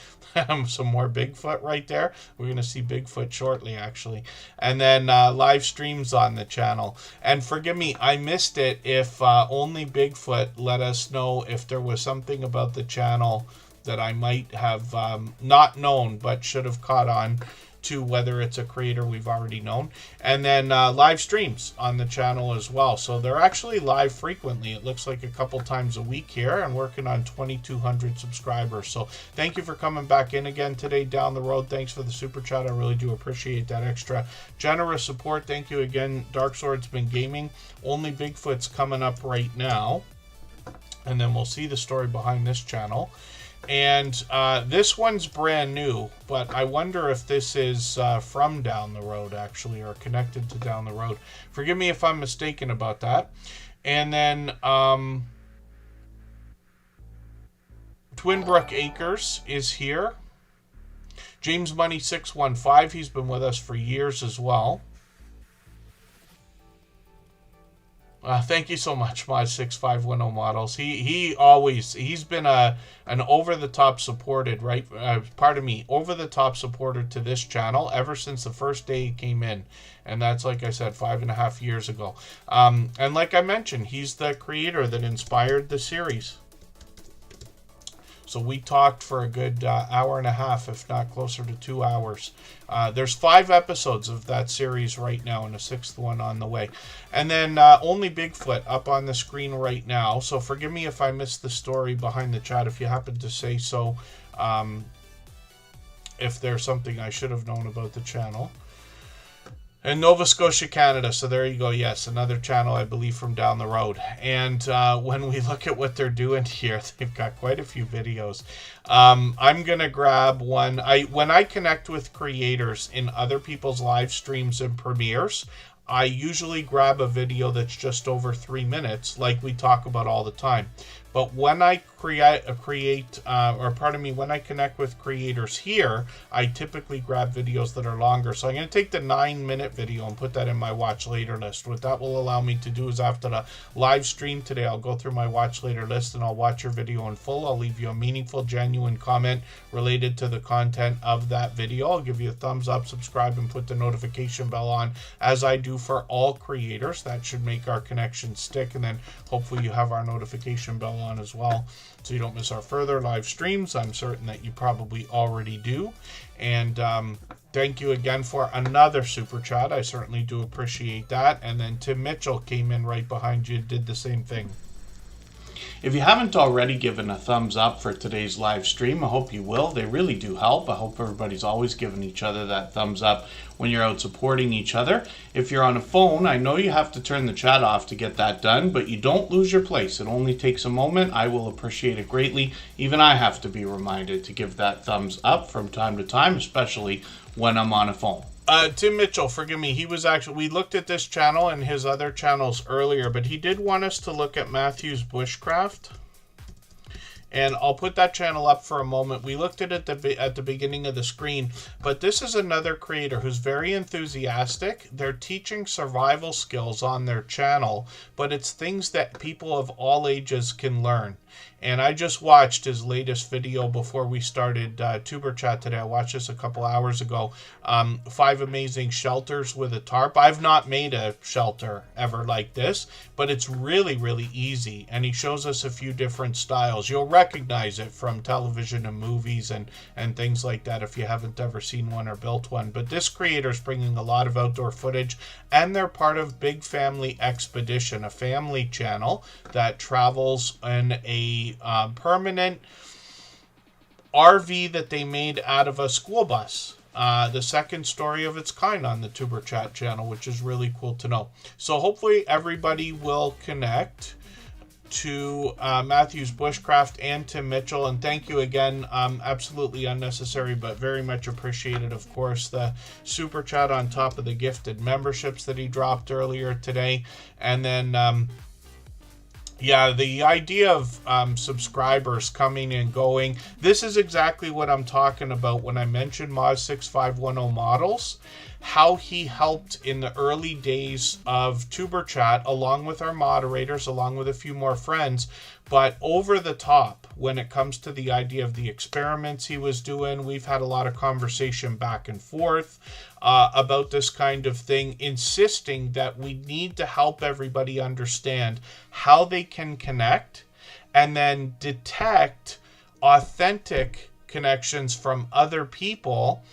[SPEAKER 1] Some more Bigfoot right there. We're going to see Bigfoot shortly, actually. And then live streams on the channel. And forgive me, I missed it. If only Bigfoot let us know if there was something about the channel that I might have not known but should have caught on to, whether it's a creator we've already known. And then live streams on the channel as well. So they're actually live frequently. It looks like a couple times a week here, and working on 2,200 subscribers. So thank you for coming back in again today, Down the Road. Thanks for the super chat. I really do appreciate that extra generous support. Thank you again, Dark Swordsman Gaming. Only Bigfoot's coming up right now, and then we'll see the story behind this channel. And this one's brand new, but I wonder if this is from Down the Road, actually, or connected to Down the Road. Forgive me if I'm mistaken about that. And then Twinbrook Acres is here. James Money 615, he's been with us for years as well. Thank you so much, Mod6510 Models. He's been an over-the-top supported, right? Over-the-top supporter to this channel ever since the first day he came in. And that's, like I said, 5.5 years ago. And like I mentioned, he's the creator that inspired the series. So we talked for a good hour and a half, if not closer to 2 hours. There's 5 episodes of that series right now, and a 6th one on the way. And then Only Bigfoot up on the screen right now. So forgive me if I missed the story behind the chat, if you happen to say so. If there's something I should have known about the channel. In Nova Scotia, Canada. So there you go. Yes, another channel, I believe, from down the road. And when we look at what they're doing here, they've got quite a few videos. I'm going to grab one. When I connect with creators in other people's live streams and premieres, I usually grab a video that's just over 3 minutes, like we talk about all the time. But when I when I connect with creators here, I typically grab videos that are longer. So I'm going to take the 9-minute video and put that in my watch later list. What that will allow me to do is after the live stream today, I'll go through my watch later list and I'll watch your video in full. I'll leave you a meaningful, genuine comment related to the content of that video. I'll give you a thumbs up, subscribe, and put the notification bell on, as I do for all creators. That should make our connection stick. And then hopefully you have our notification bell on as well, so you don't miss our further live streams. I'm certain that you probably already do. And thank you again for another super chat. I certainly do appreciate that. And then Tim Mitchell came in right behind you, did the same thing. If you haven't already given a thumbs up for today's live stream, I hope you will. They really do help. I hope everybody's always giving each other that thumbs up when you're out supporting each other. If you're on a phone, I know you have to turn the chat off to get that done, but you don't lose your place. It only takes a moment. I will appreciate it greatly. Even I have to be reminded to give that thumbs up from time to time, especially when I'm on a phone. Tim Mitchell, forgive me, we looked at this channel and his other channels earlier, but he did want us to look at Matthew's Bushcraft. And I'll put that channel up for a moment. We looked at it at the beginning of the screen, but this is another creator who's very enthusiastic. They're teaching survival skills on their channel, but it's things that people of all ages can learn. And I just watched his latest video before we started Tuber Chat today. I watched this a couple hours ago. 5 amazing shelters with a tarp. I've not made a shelter ever like this, but it's really, really easy. And he shows us a few different styles. You'll recognize it from television and movies and things like that if you haven't ever seen one or built one. But this creator's bringing a lot of outdoor footage, and they're part of Big Family Expedition, a family channel that travels in a permanent RV that they made out of a school bus. The second story of its kind on the Tuber Chat channel, which is really cool to know. So hopefully everybody will connect to Matthew's Bushcraft and Tim Mitchell. And thank you again. Absolutely unnecessary, but very much appreciated, of course, the Super Chat on top of the gifted memberships that he dropped earlier today. And then yeah, the idea of subscribers coming and going, this is exactly what I'm talking about when I mentioned Moz6510 Models, how he helped in the early days of Tuber Chat, along with our moderators, along with a few more friends, but over the top when it comes to the idea of the experiments he was doing. We've had a lot of conversation back and forth about this kind of thing, insisting that we need to help everybody understand how they can connect and then detect authentic connections from other people.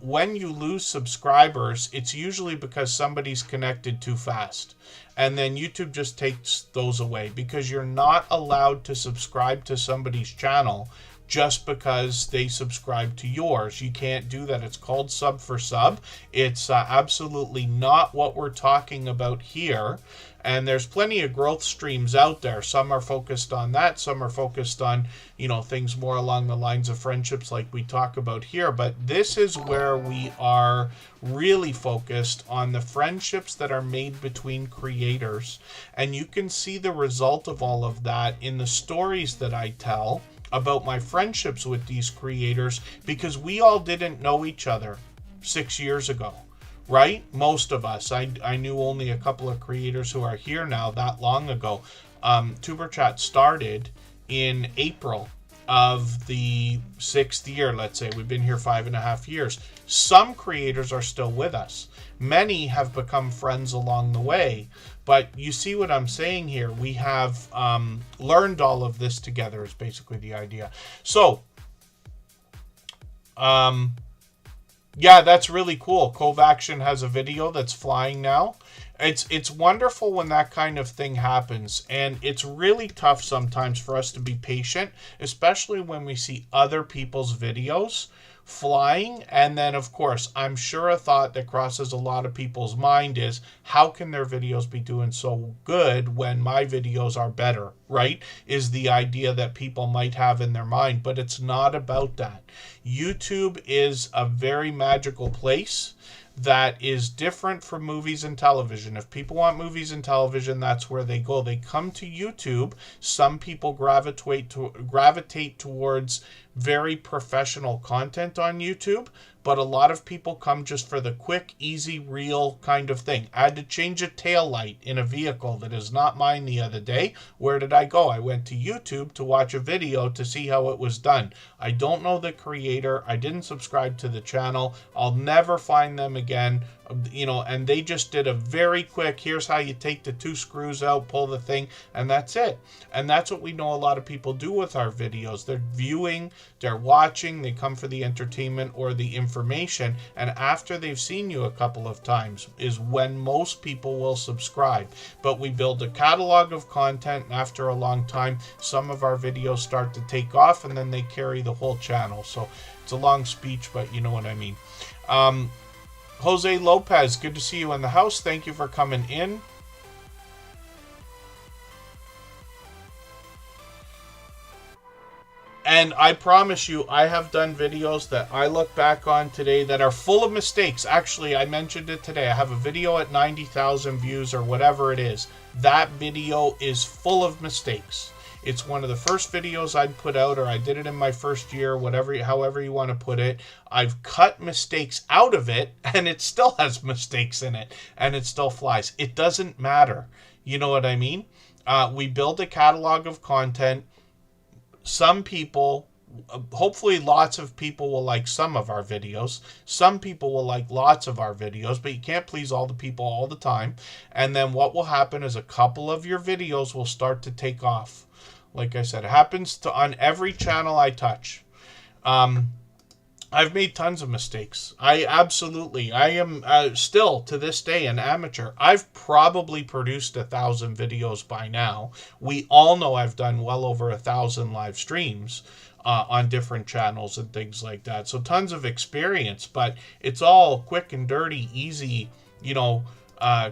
[SPEAKER 1] When you lose subscribers, it's usually because somebody's connected too fast. And then YouTube just takes those away, because you're not allowed to subscribe to somebody's channel just because they subscribe to yours. You can't do that. It's called sub for sub. It's absolutely not what we're talking about here. And there's plenty of growth streams out there. Some are focused on that. Some are focused on, you know, things more along the lines of friendships like we talk about here. But this is where we are really focused on the friendships that are made between creators. And you can see the result of all of that in the stories that I tell about my friendships with these creators, because we all didn't know each other 6 years ago. Right? Most of us. I knew only a couple of creators who are here now that long ago. Tuber Chat started in April of the 6th year, let's say. We've been here 5.5 years. Some creators are still with us. Many have become friends along the way. But you see what I'm saying here. We have learned all of this together is basically the idea. So, yeah, that's really cool. Cove Action has a video that's flying now. It's wonderful when that kind of thing happens, and it's really tough sometimes for us to be patient, especially when we see other people's videos flying. And then, of course, I'm sure a thought that crosses a lot of people's mind is, how can their videos be doing so good when my videos are better, right? Is the idea that people might have in their mind, but it's not about that. YouTube is a very magical place that is different from movies and television. If people want movies and television, that's where they go. They come to YouTube. Some people gravitate towards very professional content on YouTube, but a lot of people come just for the quick, easy, real kind of thing. I had to change a tail light in a vehicle that is not mine the other day. Where did I go? I went to YouTube to watch a video to see how it was done. I don't know the creator. I didn't subscribe to the channel. I'll never find them again. And they just did a very quick, here's how you take the 2 screws out, pull the thing, and that's it. And that's what we know a lot of people do with our videos. They're viewing, they're watching, they come for the entertainment or the information, and after they've seen you a couple of times is when most people will subscribe. But we build a catalog of content, and after a long time, some of our videos start to take off, and then they carry the whole channel. So it's a long speech, but you know what I mean. Jose Lopez, good to see you in the house. Thank you for coming in. And I promise you, I have done videos that I look back on today that are full of mistakes. Actually, I mentioned it today. I have a video at 90,000 views or whatever it is. That video is full of mistakes. It's one of the first videos I'd put out, or I did it in my first year, however you want to put it. I've cut mistakes out of it, and it still has mistakes in it, and it still flies. It doesn't matter. You know what I mean? We build a catalog of content. Some people, hopefully lots of people will like some of our videos. Some people will like lots of our videos, but you can't please all the people all the time. And then what will happen is a couple of your videos will start to take off. Like I said, it happens on every channel I touch. I've made tons of mistakes. I am still to this day an amateur. I've probably produced 1,000 videos by now. We all know I've done well over 1,000 live streams on different channels and things like that. So tons of experience, but it's all quick and dirty, easy,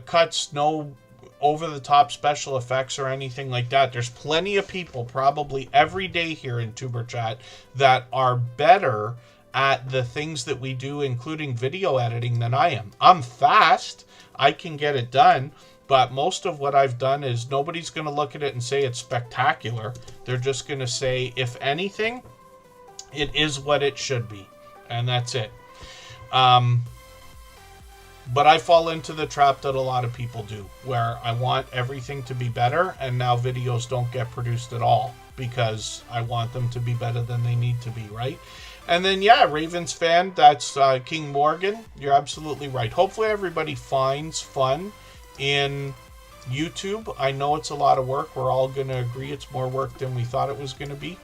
[SPEAKER 1] cuts, no over-the-top special effects or anything like that. There's plenty of people probably every day here in Superchat that are better at the things that we do, including video editing, than I am. I'm fast. I can get it done. But most of what I've done is nobody's going to look at it and say it's spectacular. They're just going to say, if anything, it is what it should be. And that's it. But I fall into the trap that a lot of people do, where I want everything to be better, and now videos don't get produced at all because I want them to be better than they need to be, right? And then, yeah, Ravens fan, that's King Morgan. You're absolutely right. Hopefully everybody finds fun in YouTube. I know it's a lot of work. We're all going to agree it's more work than we thought it was going to be.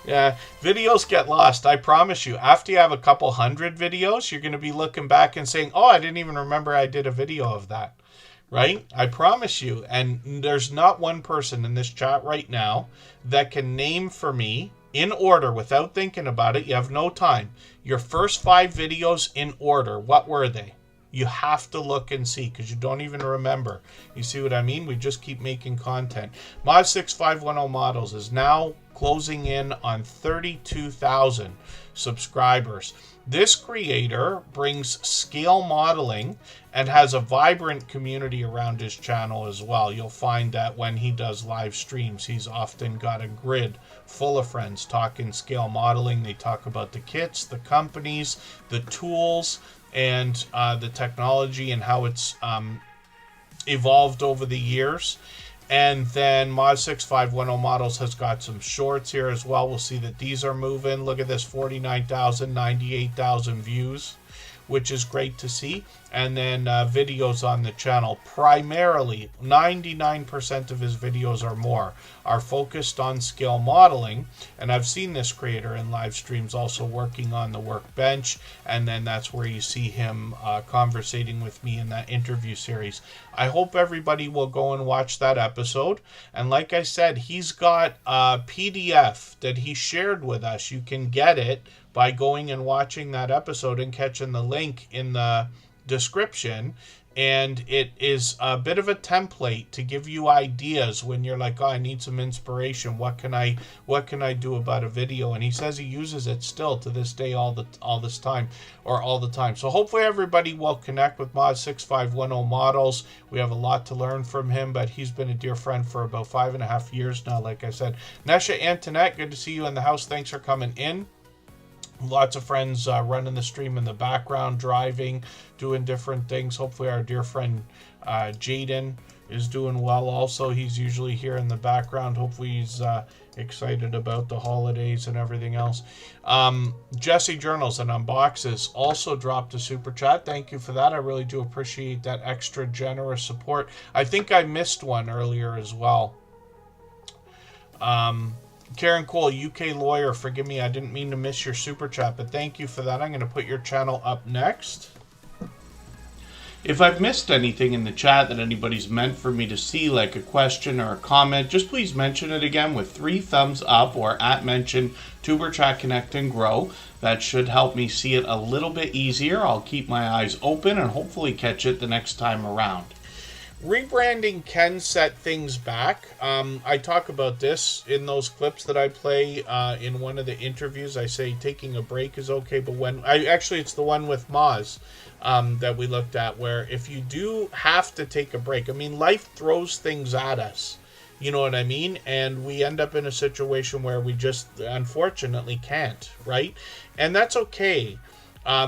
[SPEAKER 1] Yeah, videos get lost, I promise you. After you have a couple hundred videos, you're going to be looking back and saying, oh, I didn't even remember I did a video of that. Right? I promise you. And there's not one person in this chat right now that can name for me, in order, without thinking about it, you have no time, your first 5 videos in order. What were they? You have to look and see, because you don't even remember. You see what I mean? We just keep making content. Mod6510 Models is now closing in on 32,000 subscribers. This creator brings scale modeling and has a vibrant community around his channel as well. You'll find that when he does live streams, he's often got a grid full of friends talking scale modeling. They talk about the kits, the companies, the tools, and the technology and how it's evolved over the years. And then Mod6510 Models has got some shorts here as well. We'll see that these are moving. Look at this, 49,000, 98,000 views, which is great to see. and then videos on the channel. Primarily, 99% of his videos or more are focused on skill modeling, and I've seen this creator in live streams also working on the workbench, and then that's where you see him conversating with me in that interview series. I hope everybody will go and watch that episode, and like I said, he's got a PDF that he shared with us. You can get it by going and watching that episode and catching the link in the description, and it is a bit of a template to give you ideas when you're like, oh, I need some inspiration, what can I do about a video? And he says he uses it still to this day all the time. So hopefully everybody will connect with Mod 6510 Models. We have a lot to learn from him, but he's been a dear friend for about 5.5 years now. Like I said, Nesha Antoinette, good to see you in the house. Thanks for coming in. Lots of friends running the stream in the background, driving, doing different things. Hopefully our dear friend Jaden is doing well also. He's usually here in the background. Hopefully he's excited about the holidays and everything else. Jesse Journals and Unboxes also dropped a super chat. Thank you for that. I really do appreciate that extra generous support. I think I missed one earlier as well. Karen Cole, UK lawyer, forgive me, I didn't mean to miss your super chat, but thank you for that. I'm going to put your channel up next. If I've missed anything in the chat that anybody's meant for me to see, like a question or a comment, just please mention it again with 3 thumbs up or @mention Tuberchat Connect and Grow. That should help me see it a little bit easier. I'll keep my eyes open and hopefully catch it the next time around. Rebranding can set things back. I talk about this in those clips that I play in one of the interviews. I say taking a break is okay, but it's the one with Maz that we looked at, where if you do have to take a break, I mean, life throws things at us. You know what I mean? And we end up in a situation where we just unfortunately can't, right? And that's okay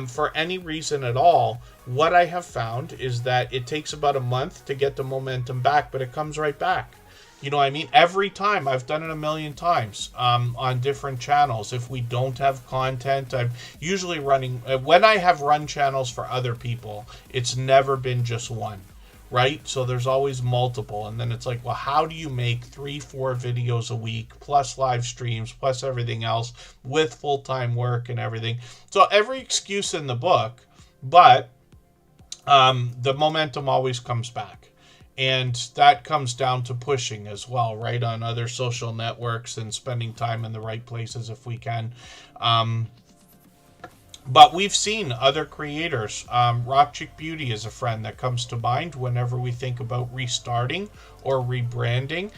[SPEAKER 1] for any reason at all. What I have found is that it takes about a month to get the momentum back, but it comes right back. You know what I mean? Every time. I've done it a million times on different channels. If we don't have content, I'm usually running... when I have run channels for other people, it's never been just one, right? So there's always multiple. And then it's like, well, how do you make 3-4 videos a week, plus live streams, plus everything else, with full-time work and everything? So every excuse in the book, but... the momentum always comes back, and that comes down to pushing as well, right, on other social networks and spending time in the right places if we can. But we've seen other creators. Rock Chick Beauty is a friend that comes to mind whenever we think about restarting or rebranding.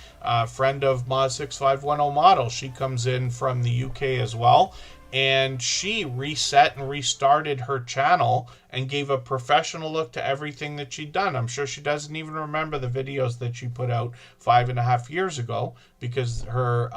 [SPEAKER 1] Friend of Mod 6510 Model. She comes in from the UK as well. And she reset and restarted her channel and gave a professional look to everything that she'd done. I'm sure she doesn't even remember the videos that she put out 5.5 years ago, because her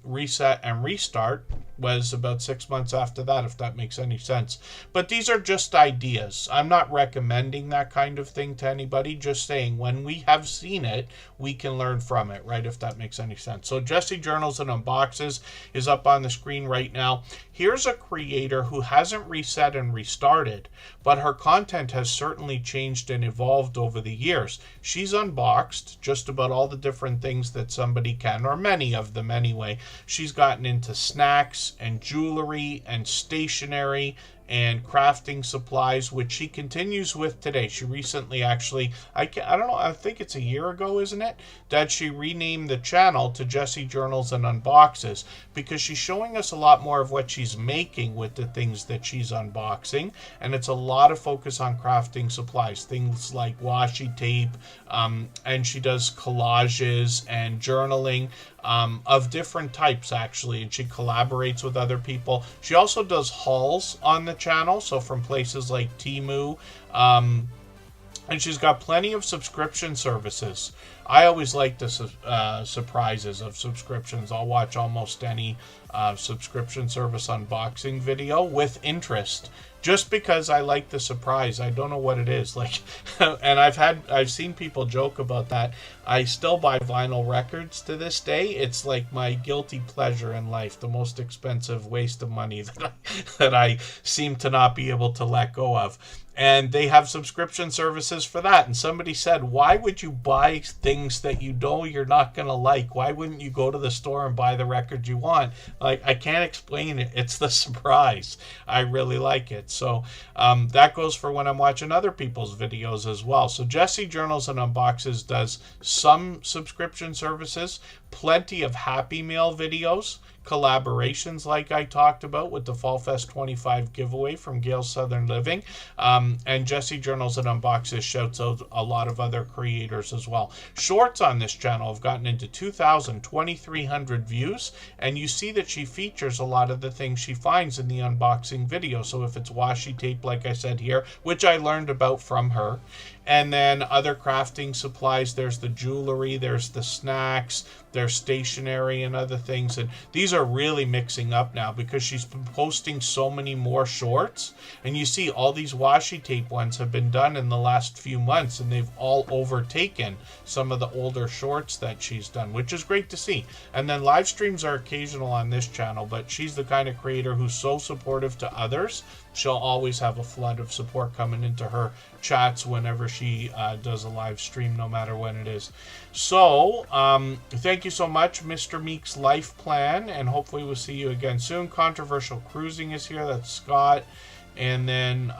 [SPEAKER 1] reset and restart was about 6 months after that, if that makes any sense. But these are just ideas. I'm not recommending that kind of thing to anybody, just saying when we have seen it, we can learn from it, right, if that makes any sense. So Jesse Journals and Unboxes is up on the screen right now. Here's a creator who hasn't reset and restarted, but her content has certainly changed and evolved over the years. She's unboxed just about all the different things that somebody can, or many of them anyway. She's gotten into snacks and jewelry and stationery and crafting supplies, which she continues with today. She recently actually, I don't know, I think it's a year ago, isn't it, that she renamed the channel to Jesse Journals and Unboxes, because she's showing us a lot more of what she's making with the things that she's unboxing, and it's a lot of focus on crafting supplies, things like washi tape, and she does collages and journaling of different types, actually, and she collaborates with other people. She also does hauls on the channel, so from places like Temu, and she's got plenty of subscription services. I always like the surprises of subscriptions. I'll watch almost any subscription service unboxing video with interest, just because I like the surprise. I don't know what it is, like, and I've seen people joke about that. I still buy vinyl records to this day. It's like my guilty pleasure in life, the most expensive waste of money that I seem to not be able to let go of. And they have subscription services for that. And somebody said, why would you buy things that you know you're not going to like? Why wouldn't you go to the store and buy the record you want? Like, I can't explain it. It's the surprise. I really like it. So that goes for when I'm watching other people's videos as well. So Jesse Journals and Unboxes does some subscription services, plenty of Happy Meal videos, collaborations like I talked about with the Fall Fest 25 giveaway from Gale Southern Living, and Jesse Journals and Unboxes shouts out a lot of other creators as well. Shorts on this channel have gotten into 2,300 views, and you see that she features a lot of the things she finds in the unboxing video. So if it's washi tape, like I said here, which I learned about from her, and then other crafting supplies, there's the jewelry, there's the snacks, there's stationery and other things. And these are really mixing up now because she's been posting so many more shorts. And you see all these washi tape ones have been done in the last few months, and they've all overtaken some of the older shorts that she's done, which is great to see. And then live streams are occasional on this channel, but she's the kind of creator who's so supportive to others. She'll always have a flood of support coming into her chats whenever she does a live stream, no matter when it is. So, thank you so much, Mr. Meek's Life Plan, and hopefully we'll see you again soon. Controversial Cruising is here. That's Scott. And then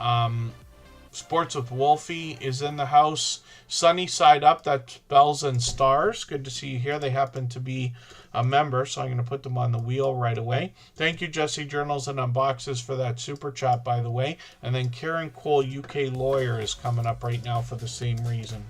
[SPEAKER 1] Sports with Wolfie is in the house. Sunny Side Up, that's Bells and Stars. Good to see you here. They happen to be a member, so I'm going to put them on the wheel right away. Thank you, Jesse Journals and Unboxes, for that super chat, by the way. And then Karen Cole, UK Lawyer, is coming up right now for the same reason.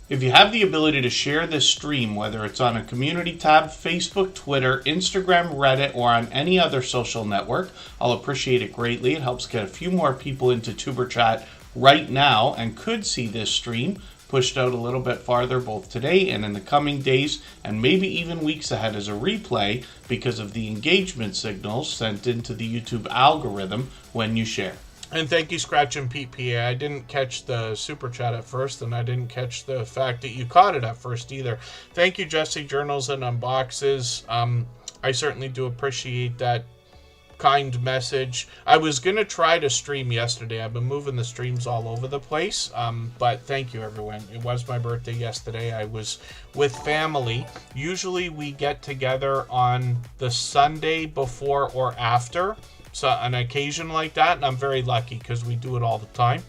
[SPEAKER 1] If you have the ability to share this stream, whether it's on a community tab, Facebook, Twitter, Instagram, Reddit, or on any other social network, I'll appreciate it greatly. It helps get a few more people into Superchat right now and could see this stream pushed out a little bit farther both today and in the coming days, and maybe even weeks ahead as a replay because of the engagement signals sent into the YouTube algorithm when you share. And thank you, Scratch and Pete PA. I didn't catch the super chat at first, and I didn't catch the fact that you caught it at first either. Thank you, Jesse Journals and Unboxes. I certainly do appreciate that kind message. I was going to try to stream yesterday. I've been moving the streams all over the place, but thank you, everyone. It was my birthday yesterday. I was with family. Usually we get together on the Sunday before or after, so an occasion like that, and I'm very lucky because we do it all the time.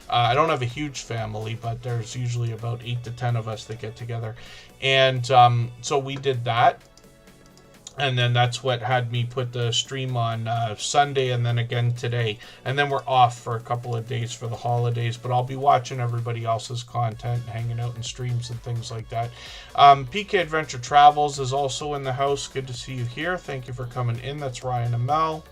[SPEAKER 1] I don't have a huge family, but there's usually about 8 to 10 of us that get together, and so we did that. And then that's what had me put the stream on Sunday and then again today. And then we're off for a couple of days for the holidays. But I'll be watching everybody else's content, hanging out in streams and things like that. PK Adventure Travels is also in the house. Good to see you here. Thank you for coming in. That's Ryan and Mel.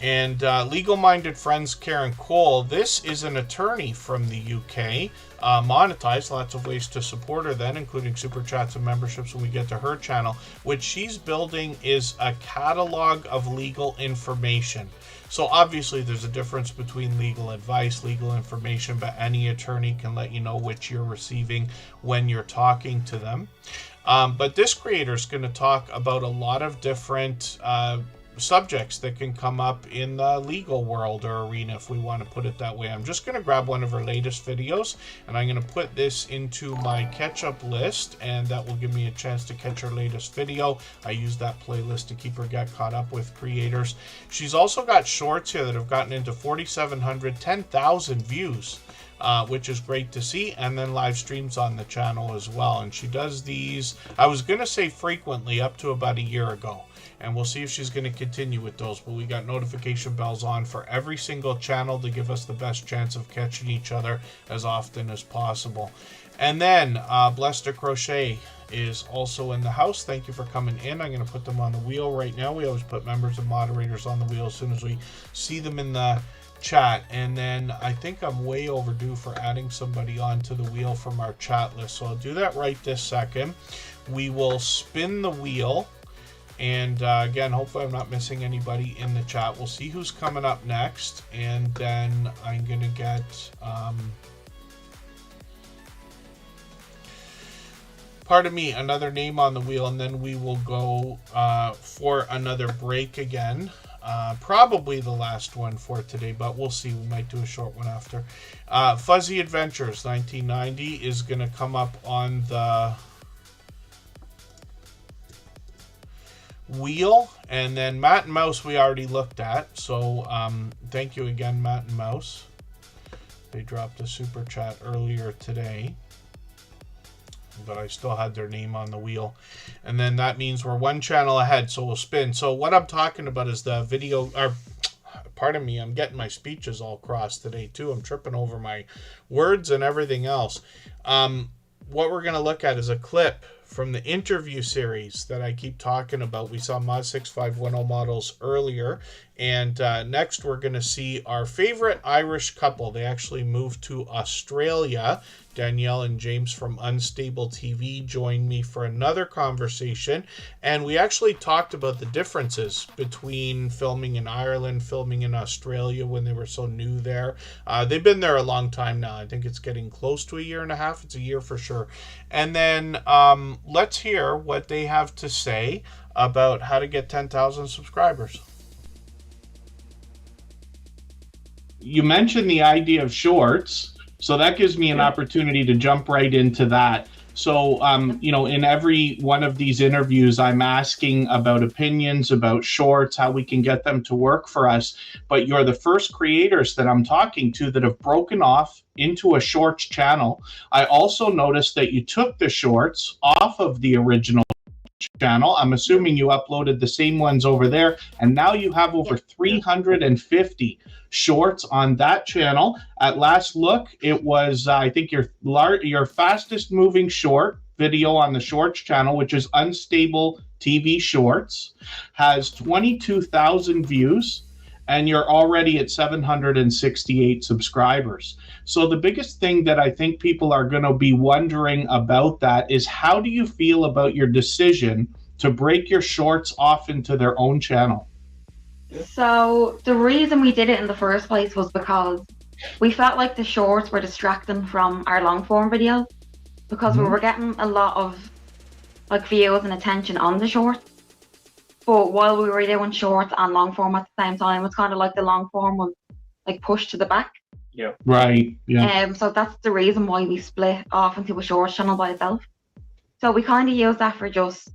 [SPEAKER 1] And Legal Minded Friends Karen Cole. This is an attorney from the UK. Monetized, lots of ways to support her then, including super chats and memberships when we get to her channel. What she's building is a catalog of legal information. So obviously there's a difference between legal advice, legal information, but any attorney can let you know which you're receiving when you're talking to them. But this creator is going to talk about a lot of different subjects that can come up in the legal world or arena, if we want to put it that way. I'm just going to grab one of her latest videos and I'm going to put this into my catch-up list, and that will give me a chance to catch her latest video. I use that playlist to keep her get caught up with creators. She's also got shorts here that have gotten into 4,700, 10,000 views, which is great to see, and then live streams on the channel as well. And she does these, I was going to say frequently, up to about a year ago. And we'll see if she's going to continue with those. But we got notification bells on for every single channel to give us the best chance of catching each other as often as possible. And then Blessed to Crochet is also in the house. Thank you for coming in. I'm going to put them on the wheel right now. We always put members and moderators on the wheel as soon as we see them in the chat, and then I think I'm way overdue for adding somebody onto the wheel from our chat list, so I'll do that right this second. We will spin the wheel, and again, hopefully I'm not missing anybody in the chat. We'll see who's coming up next, and then I'm gonna get pardon me, another name on the wheel, and then we will go for another break again. Probably the last one for today, but we'll see. We might do a short one after. Fuzzy Adventures 1990 is going to come up on the wheel, and then Matt and Mouse we already looked at, so thank you again, Matt and Mouse. They dropped a super chat earlier today, but I still had their name on the wheel. And then that means we're one channel ahead, so we'll spin. So what I'm talking about is the video, or pardon me, I'm getting my speeches all crossed today too. I'm tripping over my words and everything else. What we're going to look at is a clip from the interview series that I keep talking about. We saw Mod 6510 models earlier, and next we're going to see our favorite Irish couple. They actually moved to Australia. Danielle and James from Unstable TV joined me for another conversation, and we actually talked about the differences between filming in Ireland, filming in Australia when they were so new there. They've been there a long time now. I think it's getting close to a year and a half. It's a year for sure. And then let's hear what they have to say about how to get 10,000 subscribers. You mentioned the idea of shorts, so that gives me an opportunity to jump right into that. So, you know, in every one of these interviews, I'm asking about opinions, about shorts, how we can get them to work for us. But you're the first creators that I'm talking to that have broken off into a shorts channel. I also noticed that you took the shorts off of the original channel. I'm assuming you uploaded the same ones over there, and now you have over 350 shorts on that channel. At last look, it was I think your fastest moving short video on the shorts channel, which is Unstable TV Shorts, has 22,000 views, and you're already at 768 subscribers. So the biggest thing that I think people are going to be wondering about that is, how do you feel about your decision to break your shorts off into their own channel?
[SPEAKER 4] So the reason we did it in the first place was because we felt like the shorts were distracting from our long form videos, because we were getting a lot of like views and attention on the shorts. But while we were doing shorts and long form at the same time, it's kind of like the long form was like pushed to the back.
[SPEAKER 1] Yeah. Right. Yeah.
[SPEAKER 4] So that's the reason why we split off into a shorts channel by itself. So we kind of use that for just,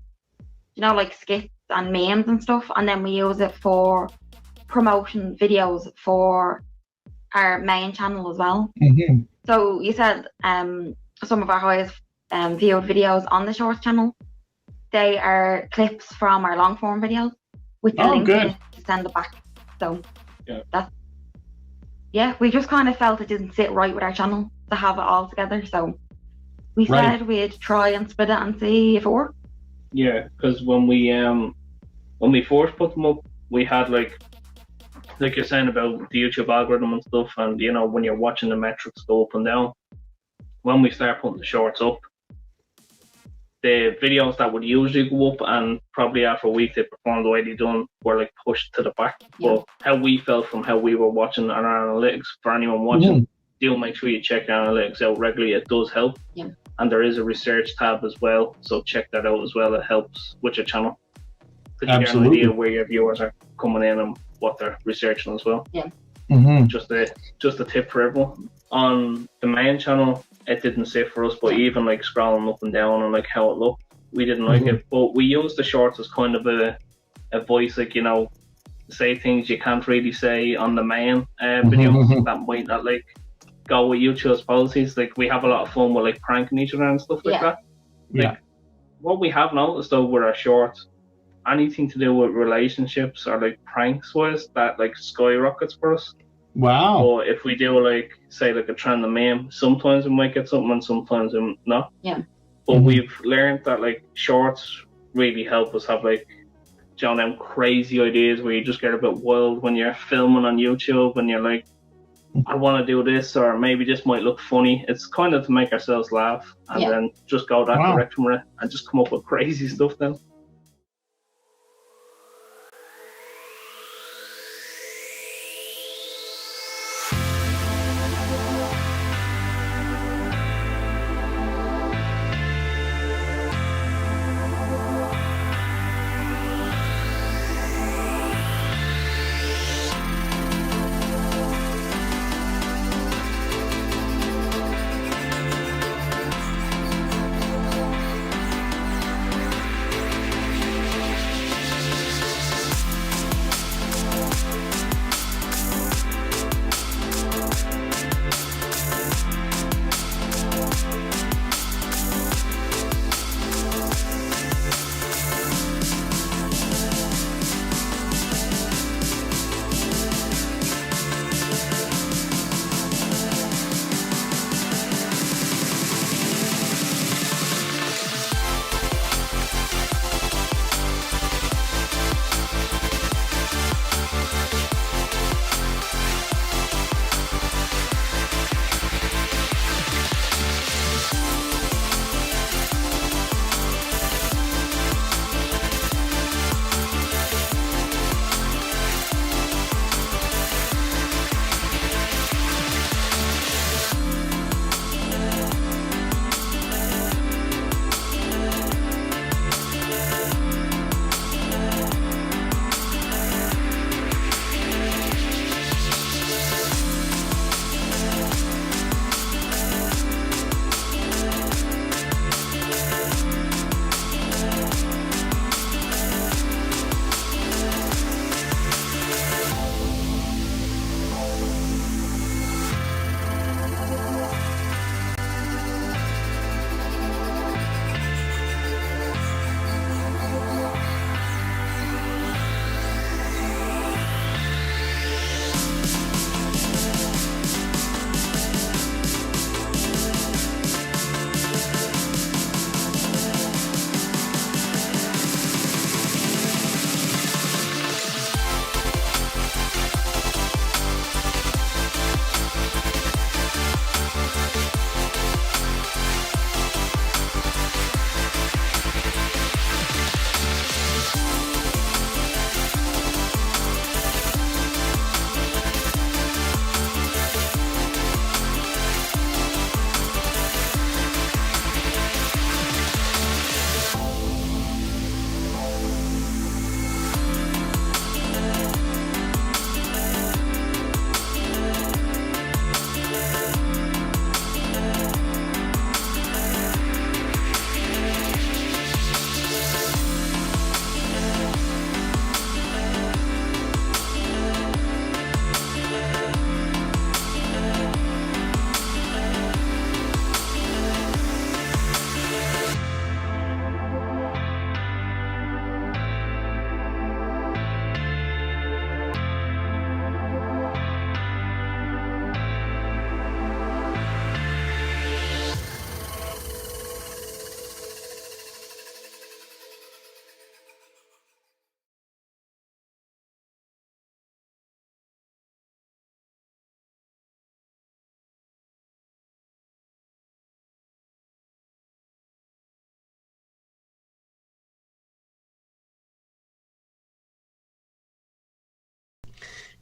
[SPEAKER 4] you know, like skits and memes and stuff, and then we use it for promotion videos for our main channel as well. So you said some of our highest viewed videos on the shorts channel, they are clips from our long form videos with the link in it to send it back. So we just kind of felt it didn't sit right with our channel to have it all together, so we said we'd try and split it and see if it worked.
[SPEAKER 5] Yeah, because when we first put them up, we had like you're saying about the YouTube algorithm and stuff, and you know, when you're watching the metrics go up and down. When we start putting the shorts up, the videos that would usually go up and probably after a week they performed the way they done were like pushed to the back. But how we felt from how we were watching our analytics, for anyone watching, do make sure you check your analytics out regularly. It does help. And there is a research tab as well, so check that out as well. It helps with your channel. Because you get an idea where your viewers are coming in and what they're researching as well. Just a tip for everyone. On the main channel, it didn't sit for us, but even like scrolling up and down and like how it looked, we didn't like it. But we used the shorts as kind of a voice, like, you know, say things you can't really say on the main videos that might not like go with YouTube's policies. Like, we have a lot of fun with like pranking each other and stuff like that. Like, what we have noticed though with our shorts, anything to do with relationships or like pranks wise, that like skyrockets for us.
[SPEAKER 1] Wow.
[SPEAKER 5] But if we do like, say like a trend meme, sometimes we might get something and sometimes not. But we've learned that like shorts really help us have like, you know, them crazy ideas where you just get a bit wild when you're filming on YouTube and you're like I want to do this, or maybe this might look funny. It's kind of to make ourselves laugh, and then just go that direction with it, and just come up with crazy stuff then.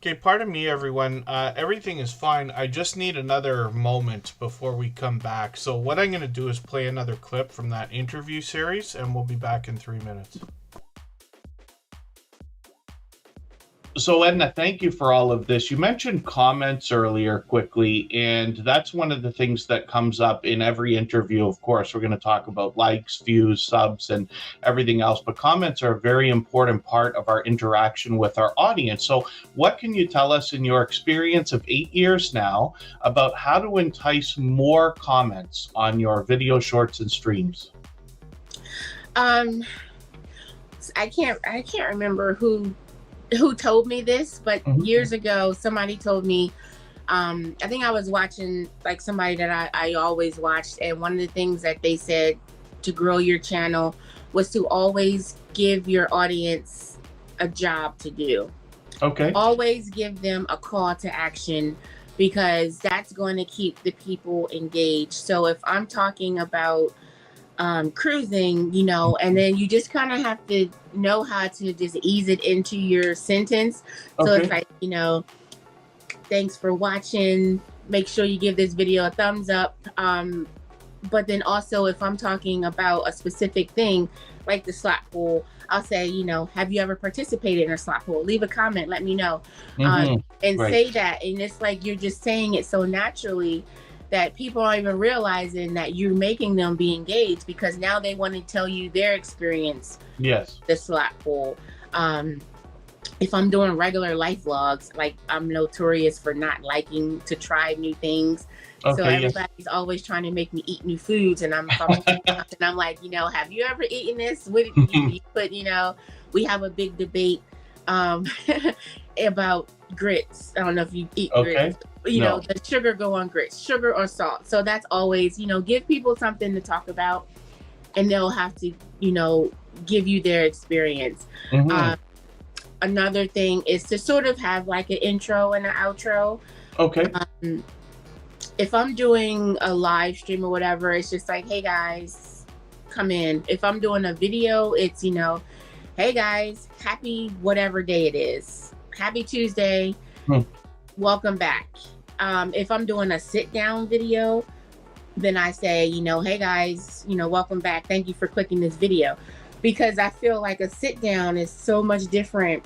[SPEAKER 1] Okay, pardon me, everyone. Everything is fine. I just need another moment before we come back. So what I'm going to do is play another clip from that interview series, and we'll be back in 3 minutes. So Edna, thank you for all of this. You mentioned comments earlier quickly, and that's one of the things that comes up in every interview. Of course, we're going to talk about likes, views, subs, and everything else, but comments are a very important part of our interaction with our audience. So what can you tell us in your experience of 8 years now about how to entice more comments on your video shorts and streams?
[SPEAKER 6] I can't remember who told me this, but years ago somebody told me, I think I was watching like somebody that I always watched, and one of the things that they said to grow your channel was to always give your audience a job to do.
[SPEAKER 1] Okay.
[SPEAKER 6] Always give them a call to action, because that's going to keep the people engaged. So if I'm talking about cruising, you know, and then you just kind of have to know how to just ease it into your sentence. So it's like, you know, thanks for watching. Make sure you give this video a thumbs up. But then also, if I'm talking about a specific thing, like the slot pool, I'll say, you know, have you ever participated in a slot pool? Leave a comment, let me know. And say that. And it's like you're just saying it so naturally that people aren't even realizing that you're making them be engaged, because now they want to tell you their experience.
[SPEAKER 1] Yes.
[SPEAKER 6] The slot pool. If I'm doing regular life vlogs, like I'm notorious for not liking to try new things. So everybody's always trying to make me eat new foods, and I'm like, you know, have you ever eaten this? What did you put? You know, we have a big debate about grits. I don't know if you eat grits. You know, does sugar go on grits, sugar or salt? So that's always, you know, give people something to talk about, and they'll have to, you know, give you their experience. Another thing is to sort of have like an intro and an outro. If I'm doing a live stream or whatever, it's just like, hey guys, come in. If I'm doing a video, it's, you know, hey guys, happy whatever day it is. Happy Tuesday. Welcome back. If I'm doing a sit down video, then I say, you know, hey guys, you know, welcome back. Thank you for clicking this video. Because I feel like a sit down is so much different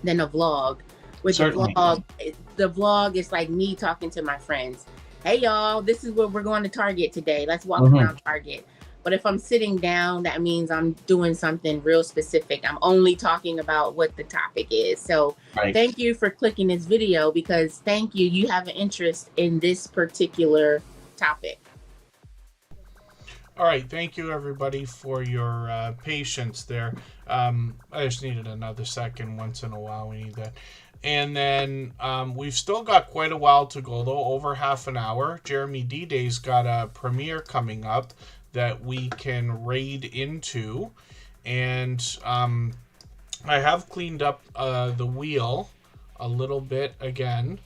[SPEAKER 6] than a vlog. With the vlog is like me talking to my friends. Hey y'all, this is where we're going to Target today. Let's walk around Target. But if I'm sitting down, that means I'm doing something real specific. I'm only talking about what the topic is. So thank you for clicking this video, because thank you. You have an interest in this particular topic.
[SPEAKER 1] All right, thank you everybody for your patience there. I just needed another second. Once in a while we need that. And then we've still got quite a while to go, though, over half an hour. Jeremy D-Day's got a premiere coming up that we can raid into. And I have cleaned up the wheel a little bit again.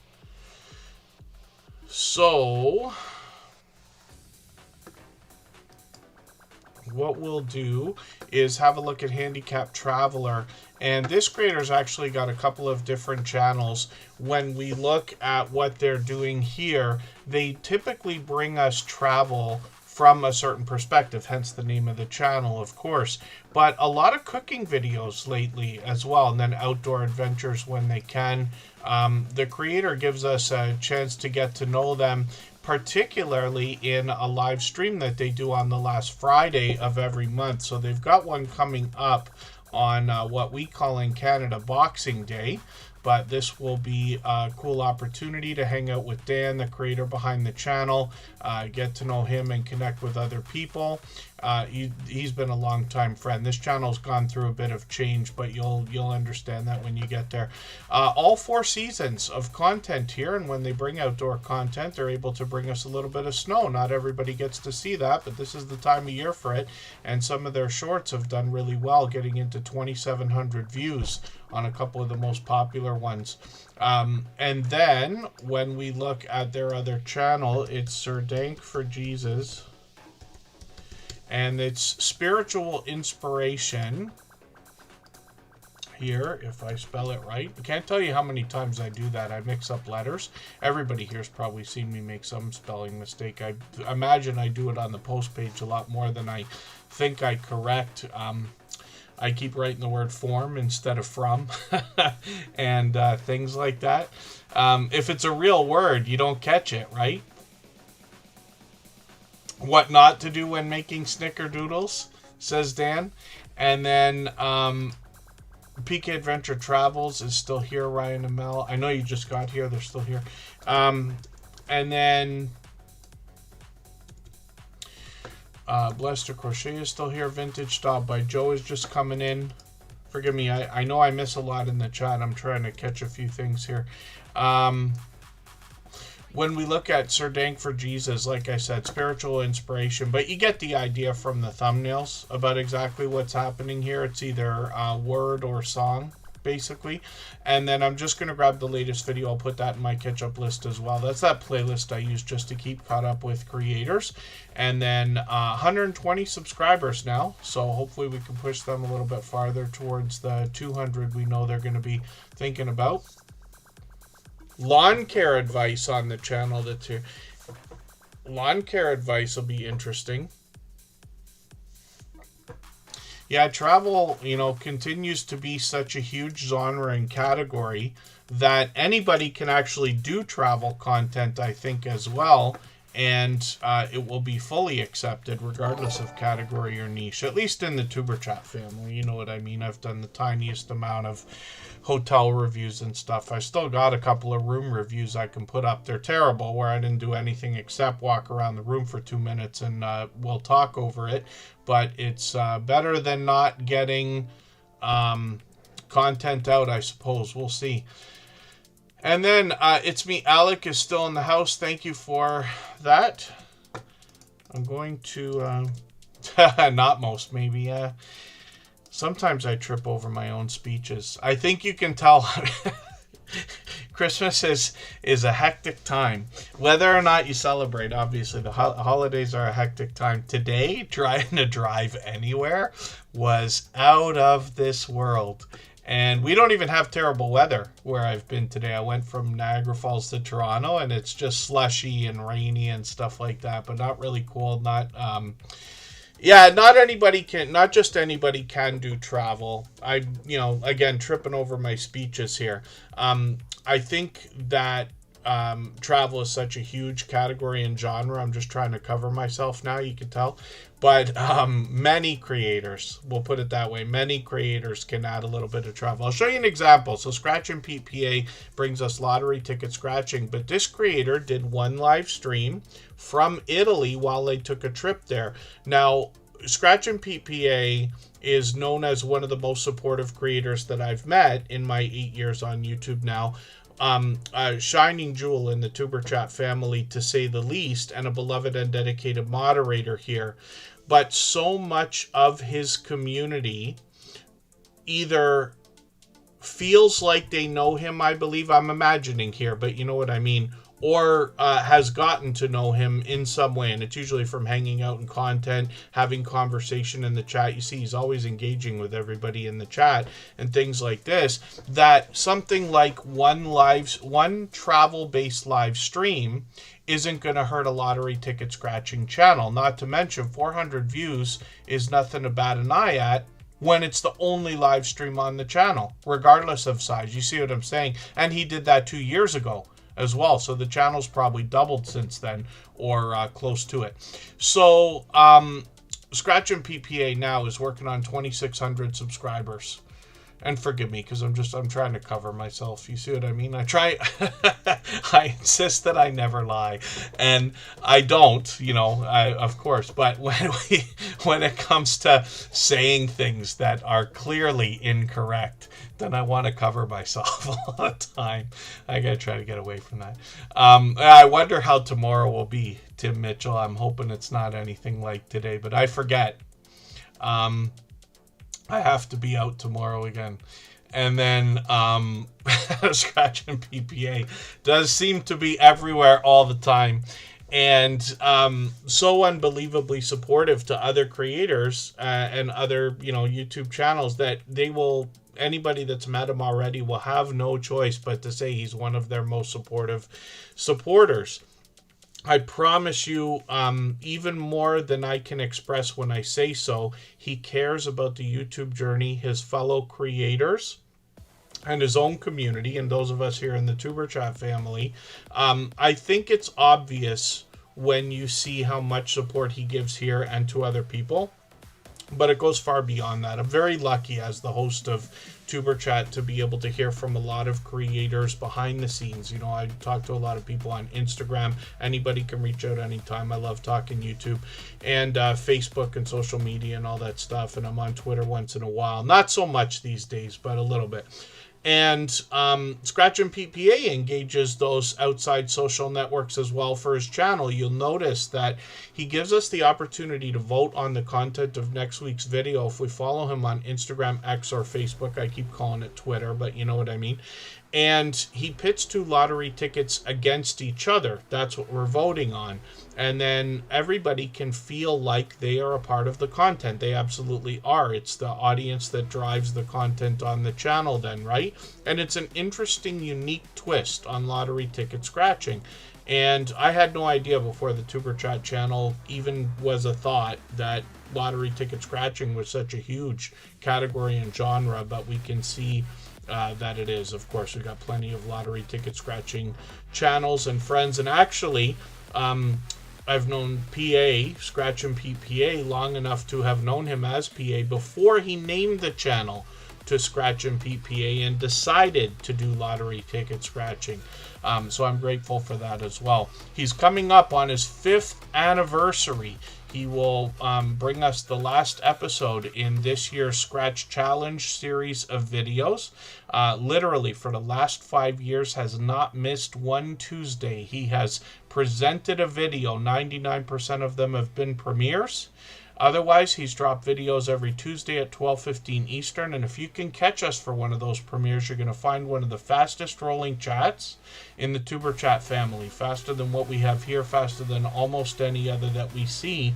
[SPEAKER 1] So what we'll do is have a look at Handicap Traveler, and this creator's actually got a couple of different channels. When we look at what they're doing here, they typically bring us travel from a certain perspective, hence the name of the channel, of course, but a lot of cooking videos lately as well, and then outdoor adventures when they can. The creator gives us a chance to get to know them, particularly in a live stream that they do on the last Friday of every month. So they've got one coming up on what we call in Canada Boxing Day, but this will be a cool opportunity to hang out with Dan, the creator behind the channel, get to know him and connect with other people. He's been a long-time friend. This channel's gone through a bit of change, but you'll understand that when you get there. All 4 seasons of content here, and when they bring outdoor content, they're able to bring us a little bit of snow. Not everybody gets to see that, but this is the time of year for it, and some of their shorts have done really well, getting into 2,700 views on a couple of the most popular ones. And then when we look at their other channel, it's Sir Dank for Jesus, and it's spiritual inspiration here, if I spell it right. I can't tell you how many times I do that. I mix up letters. Everybody here's probably seen me make some spelling mistake. I imagine I do it on the post page a lot more than I think I correct. I keep writing the word form instead of from, and things like that. If it's a real word, you don't catch it, right? What not to do when making snickerdoodles, says Dan. And then PK Adventure Travels is still here, Ryan and Mel. I know you just got here. They're still here. And then Blessed to Crochet is still here. Vintage Stop by Joe is just coming in. Forgive me, I know I miss a lot in the chat. I'm trying to catch a few things here. When we look at Sir Dank for Jesus, like I said, spiritual inspiration, but you get the idea from the thumbnails about exactly what's happening here. It's either word or song. basically. And then I'm just going to grab the latest video. I'll put that in my catch-up list as well. That's that playlist I use just to keep caught up with creators. And then 120 subscribers now, so hopefully we can push them a little bit farther towards the 200 we know they're going to be thinking about. Lawn care advice on the channel. Lawn care advice will be interesting. Yeah, travel, continues to be such a huge genre and category that anybody can actually do travel content, I think, as well. And it will be fully accepted regardless of category or niche, at least in the Tuber Chat family. You know what I mean? I've done the tiniest amount of hotel reviews and stuff. I still got a couple of room reviews I can put up. They're terrible, where I didn't do anything except walk around the room for 2 minutes and we'll talk over it. But it's better than not getting content out, I suppose. We'll see. And then It's Me, Alec is still in the house. Thank you for that. I'm going to, not most, maybe. Sometimes I trip over my own speeches. I think you can tell Christmas is a hectic time. Whether or not you celebrate, obviously, the holidays are a hectic time. Today, trying to drive anywhere was out of this world. And we don't even have terrible weather where I've been today. I went from Niagara Falls to Toronto, and it's just slushy and rainy and stuff like that, but not really cold. Not just anybody can do travel. Again, tripping over my speeches here. I think that travel is such a huge category and genre. I'm just trying to cover myself now, you can tell. But many creators, we'll put it that way, many creators can add a little bit of travel. I'll show you an example. So Scratch and PPA brings us lottery ticket scratching, but this creator did one live stream from Italy while they took a trip there. Now, Scratch and PPA is known as one of the most supportive creators that I've met in my 8 years on YouTube now. A shining jewel in the Tuber Chat family, to say the least, and a beloved and dedicated moderator here. But so much of his community either feels like they know him, I believe, I'm imagining here, but you know what I mean, or has gotten to know him in some way, and it's usually from hanging out in content, having conversation in the chat. You see, he's always engaging with everybody in the chat and things like this, that something like one travel-based live stream isn't going to hurt a lottery ticket scratching channel. Not to mention 400 views is nothing to bat an eye at when it's the only live stream on the channel, regardless of size. You see what I'm saying? And he did that 2 years ago as well, so the channel's probably doubled since then, or close to it. So Scratch and PPA now is working on 2,600 subscribers. And forgive me, because I'm trying to cover myself. You see what I mean? I try, I insist that I never lie. And I don't, of course. But when it comes to saying things that are clearly incorrect, then I want to cover myself all the time. I got to try to get away from that. I wonder how tomorrow will be, Tim Mitchell. I'm hoping it's not anything like today, but I forget. I have to be out tomorrow again. And then Scratch and PPA does seem to be everywhere all the time. And so unbelievably supportive to other creators and other, YouTube channels that anybody that's met him already will have no choice but to say he's one of their most supportive supporters. I promise you, even more than I can express when I say so, he cares about the YouTube journey, his fellow creators, and his own community, and those of us here in the Tuber Chat family. I think it's obvious when you see how much support he gives here and to other people, but it goes far beyond that. I'm very lucky as the host of Tuber Chat to be able to hear from a lot of creators behind the scenes. I talk to a lot of people on Instagram. Anybody can reach out anytime. I love talking YouTube and Facebook and social media and all that stuff. And I'm on Twitter once in a while. Not so much these days, but a little bit. And Scratch and PPA engages those outside social networks as well for his channel. You'll notice that he gives us the opportunity to vote on the content of next week's video if we follow him on Instagram, X, or Facebook. I keep calling it Twitter, but you know what I mean. And he pits 2 lottery tickets against each other. That's what we're voting on. And then everybody can feel like they are a part of the content. They absolutely are. It's the audience that drives the content on the channel then, right? And it's an interesting, unique twist on lottery ticket scratching. And I had no idea before the Superchat channel even was a thought that lottery ticket scratching was such a huge category and genre, but we can see that it is. Of course, we've got plenty of lottery ticket scratching channels and friends. And actually, I've known PA, Scratch and PPA, long enough to have known him as PA before he named the channel to Scratch and PPA and decided to do lottery ticket scratching. So I'm grateful for that as well. He's coming up on his 5th anniversary. He will bring us the last episode in this year's Scratch Challenge series of videos. Literally, for the last 5 years, has not missed one Tuesday. He has presented a video. 99% of them have been premieres. Otherwise, he's dropped videos every Tuesday at 12:15 Eastern. And if you can catch us for one of those premieres, you're going to find one of the fastest rolling chats in the Tuber Chat family. Faster than what we have here, faster than almost any other that we see.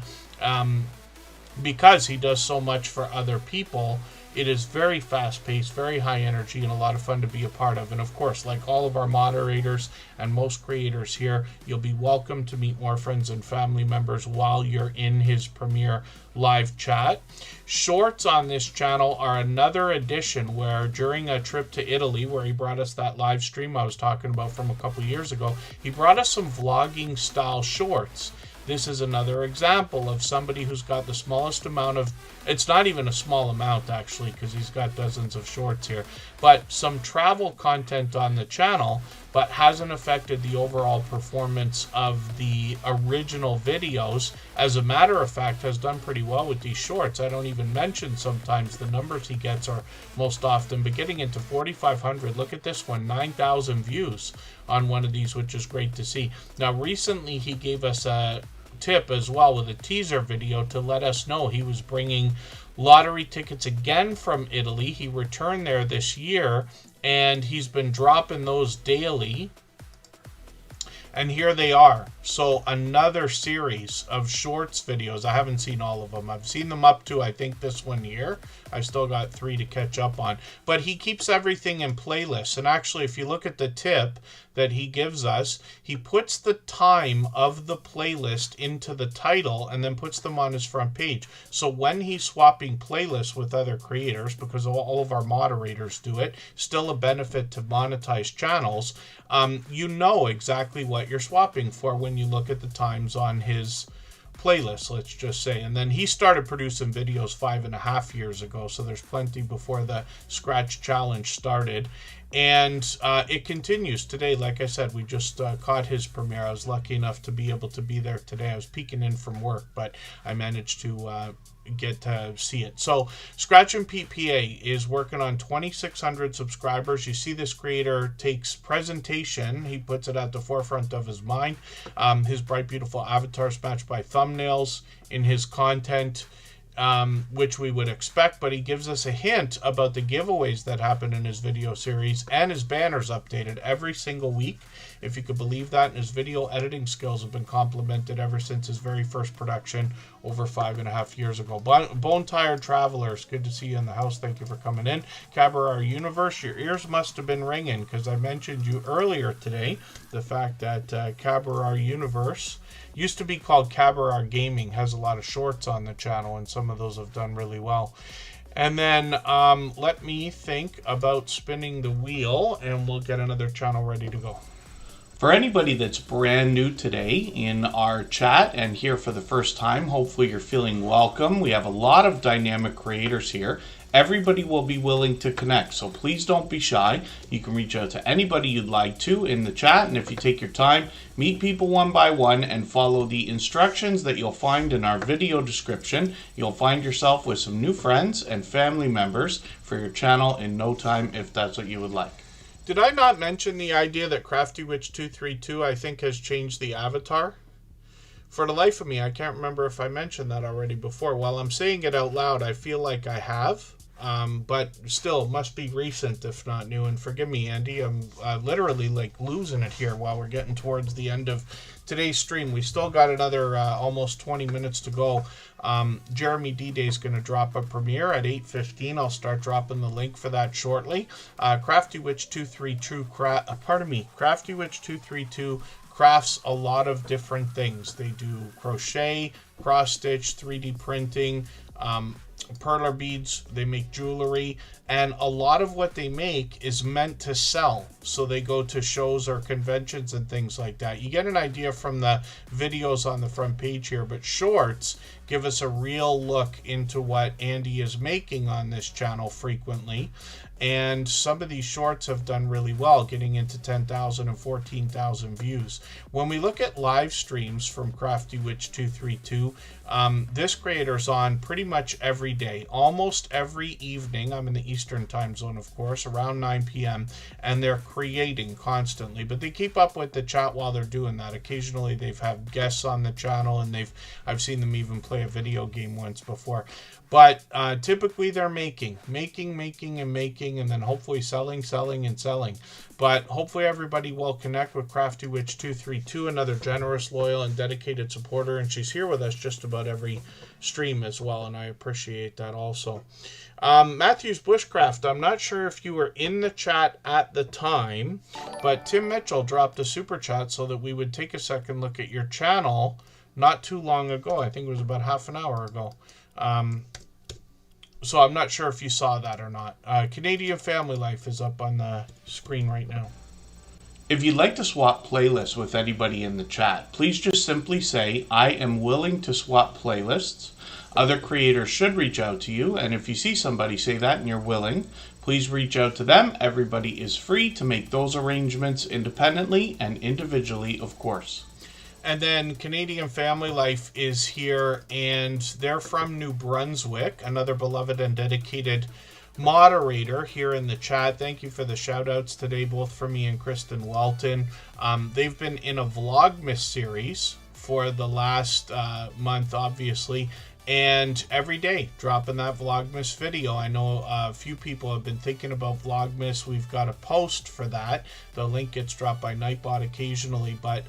[SPEAKER 1] Because he does so much for other people, it is very fast-paced, very high energy, and a lot of fun to be a part of. And of course, like all of our moderators and most creators here, you'll be welcome to meet more friends and family members while you're in his premiere live chat. Shorts on this channel are another addition where during a trip to Italy, where he brought us that live stream I was talking about from a couple years ago, he brought us some vlogging style shorts. This is another example of somebody who's got the smallest amount of, it's not even a small amount actually, because he's got dozens of shorts here, but some travel content on the channel, but hasn't affected the overall performance of the original videos. As a matter of fact, has done pretty well with these shorts. I don't even mention sometimes the numbers he gets are most often, but getting into 4,500, look at this one, 9,000 views on one of these, which is great to see. Now, recently he gave us a tip as well with a teaser video to let us know he was bringing lottery tickets again from Italy. He returned there this year and he's been dropping those daily. And here they are. So another series of shorts videos. I haven't seen all of them. I've seen them up to, I think, this one here. I've still got 3 to catch up on. But he keeps everything in playlists. And actually, if you look at the tip that he gives us, he puts the time of the playlist into the title and then puts them on his front page. So when he's swapping playlists with other creators, because all of our moderators do it, still a benefit to monetize channels, you know exactly what you're swapping for when you look at the times on his playlist, let's just say. And then he started producing videos 5.5 years ago, so there's plenty before the Scratch Challenge started. And it continues today. Like I said, we just caught his premiere. I was lucky enough to be able to be there today. I was peeking in from work, but I managed to get to see it. So Scratch and PPA is working on 2,600 subscribers. You see this creator takes presentation. He puts it at the forefront of his mind. His bright, beautiful avatars matched by thumbnails in his content, which we would expect, but he gives us a hint about the giveaways that happen in his video series, and his banners updated every single week, if you could believe that. And his video editing skills have been complimented ever since his very first production over 5.5 years ago. Bone Tired Travelers, good to see you in the house. Thank you for coming in. Cabaret Universe, your ears must have been ringing, because I mentioned you earlier today, the fact that Cabaret Universe used to be called Cabaret Gaming, has a lot of shorts on the channel, and some of those have done really well. And then let me think about spinning the wheel, and we'll get another channel ready to go. For anybody that's brand new today in our chat and here for the first time, hopefully you're feeling welcome. We have a lot of dynamic creators here. Everybody will be willing to connect, so please don't be shy. You can reach out to anybody you'd like to in the chat, and if you take your time, meet people one by one and follow the instructions that you'll find in our video description. You'll find yourself with some new friends and family members for your channel in no time if that's what you would like. Did I not mention the idea that CraftyWitch232 I think has changed the avatar? For the life of me, I can't remember if I mentioned that already before. While I'm saying it out loud, I feel like I have. But still, must be recent if not new. And forgive me, Andy, I'm literally like losing it here while we're getting towards the end of today's stream. We still got another almost 20 minutes to go. Jeremy D-Day is going to drop a premiere at 8:15. I'll start dropping the link for that shortly. CraftyWitch232 crafts a lot of different things. They do crochet, cross stitch, 3D printing, perler beads, they make jewelry, and a lot of what they make is meant to sell, so they go to shows or conventions and things like that. You get an idea from the videos on the front page here, but shorts give us a real look into what Andy is making on this channel frequently, and some of these shorts have done really well, getting into 10,000 and 14,000 views. When we look at live streams from CraftyWitch232, this creator's on pretty much every day, almost every evening. I'm in the Eastern time zone, of course, around 9 p.m., and they're creating constantly, but they keep up with the chat while they're doing that. Occasionally they've had guests on the channel, and I've seen them even play a video game once before. But typically they're making, and then hopefully selling. But hopefully everybody will connect with CraftyWitch232, another generous, loyal, and dedicated supporter. And she's here with us just about every stream as well, and I appreciate that also. Matthews Bushcraft, I'm not sure if you were in the chat at the time, but Tim Mitchell dropped a super chat so that we would take a second look at your channel not too long ago. I think it was about half an hour ago. So I'm not sure if you saw that or not. Canadian Family Life is up on the screen right now. If you'd like to swap playlists with anybody in the chat, please just simply say, I am willing to swap playlists. Other creators should reach out to you, and if you see somebody say that and you're willing, please reach out to them. Everybody is free to make those arrangements independently and individually, of course. And then Canadian Family Life is here, and they're from New Brunswick, another beloved and dedicated moderator here in the chat. Thank you for the shout outs today, both for me and Kristen Welton. They've been in a Vlogmas series for the last month, obviously, and every day dropping that Vlogmas video. I know a few people have been thinking about Vlogmas. We've got a post for that. The link gets dropped by Nightbot occasionally, but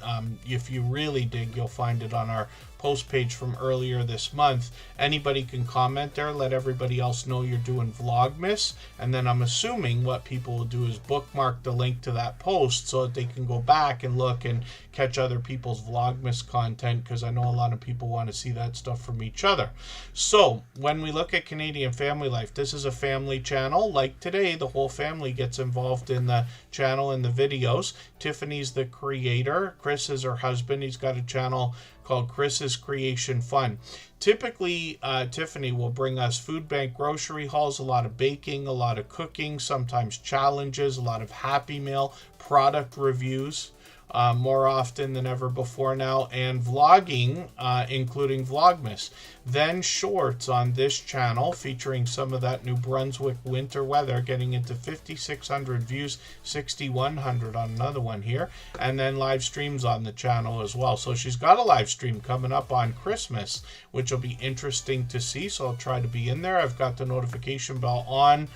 [SPEAKER 1] if you really dig, you'll find it on our post page from earlier this month. Anybody can comment there, let everybody else know you're doing Vlogmas, and then I'm assuming what people will do is bookmark the link to that post so that they can go back and look and catch other people's Vlogmas content, because I know a lot of people want to see that stuff from each other. So when we look at Canadian Family Life, this is a family channel. Like today, the whole family gets involved in the channel and the videos. Tiffany's the creator. Chris is her husband. He's got a channel called Chris's Creation Fun. Typically, Tiffany will bring us food bank grocery hauls, a lot of baking, a lot of cooking, sometimes challenges, a lot of Happy Meal product reviews, more often than ever before now, and vlogging, including Vlogmas. Then shorts on this channel featuring some of that New Brunswick winter weather, getting into 5,600 views, 6,100 on another one here, and then live streams on the channel as well. So she's got a live stream coming up on Christmas, which will be interesting to see, so I'll try to be in there. I've got the notification bell on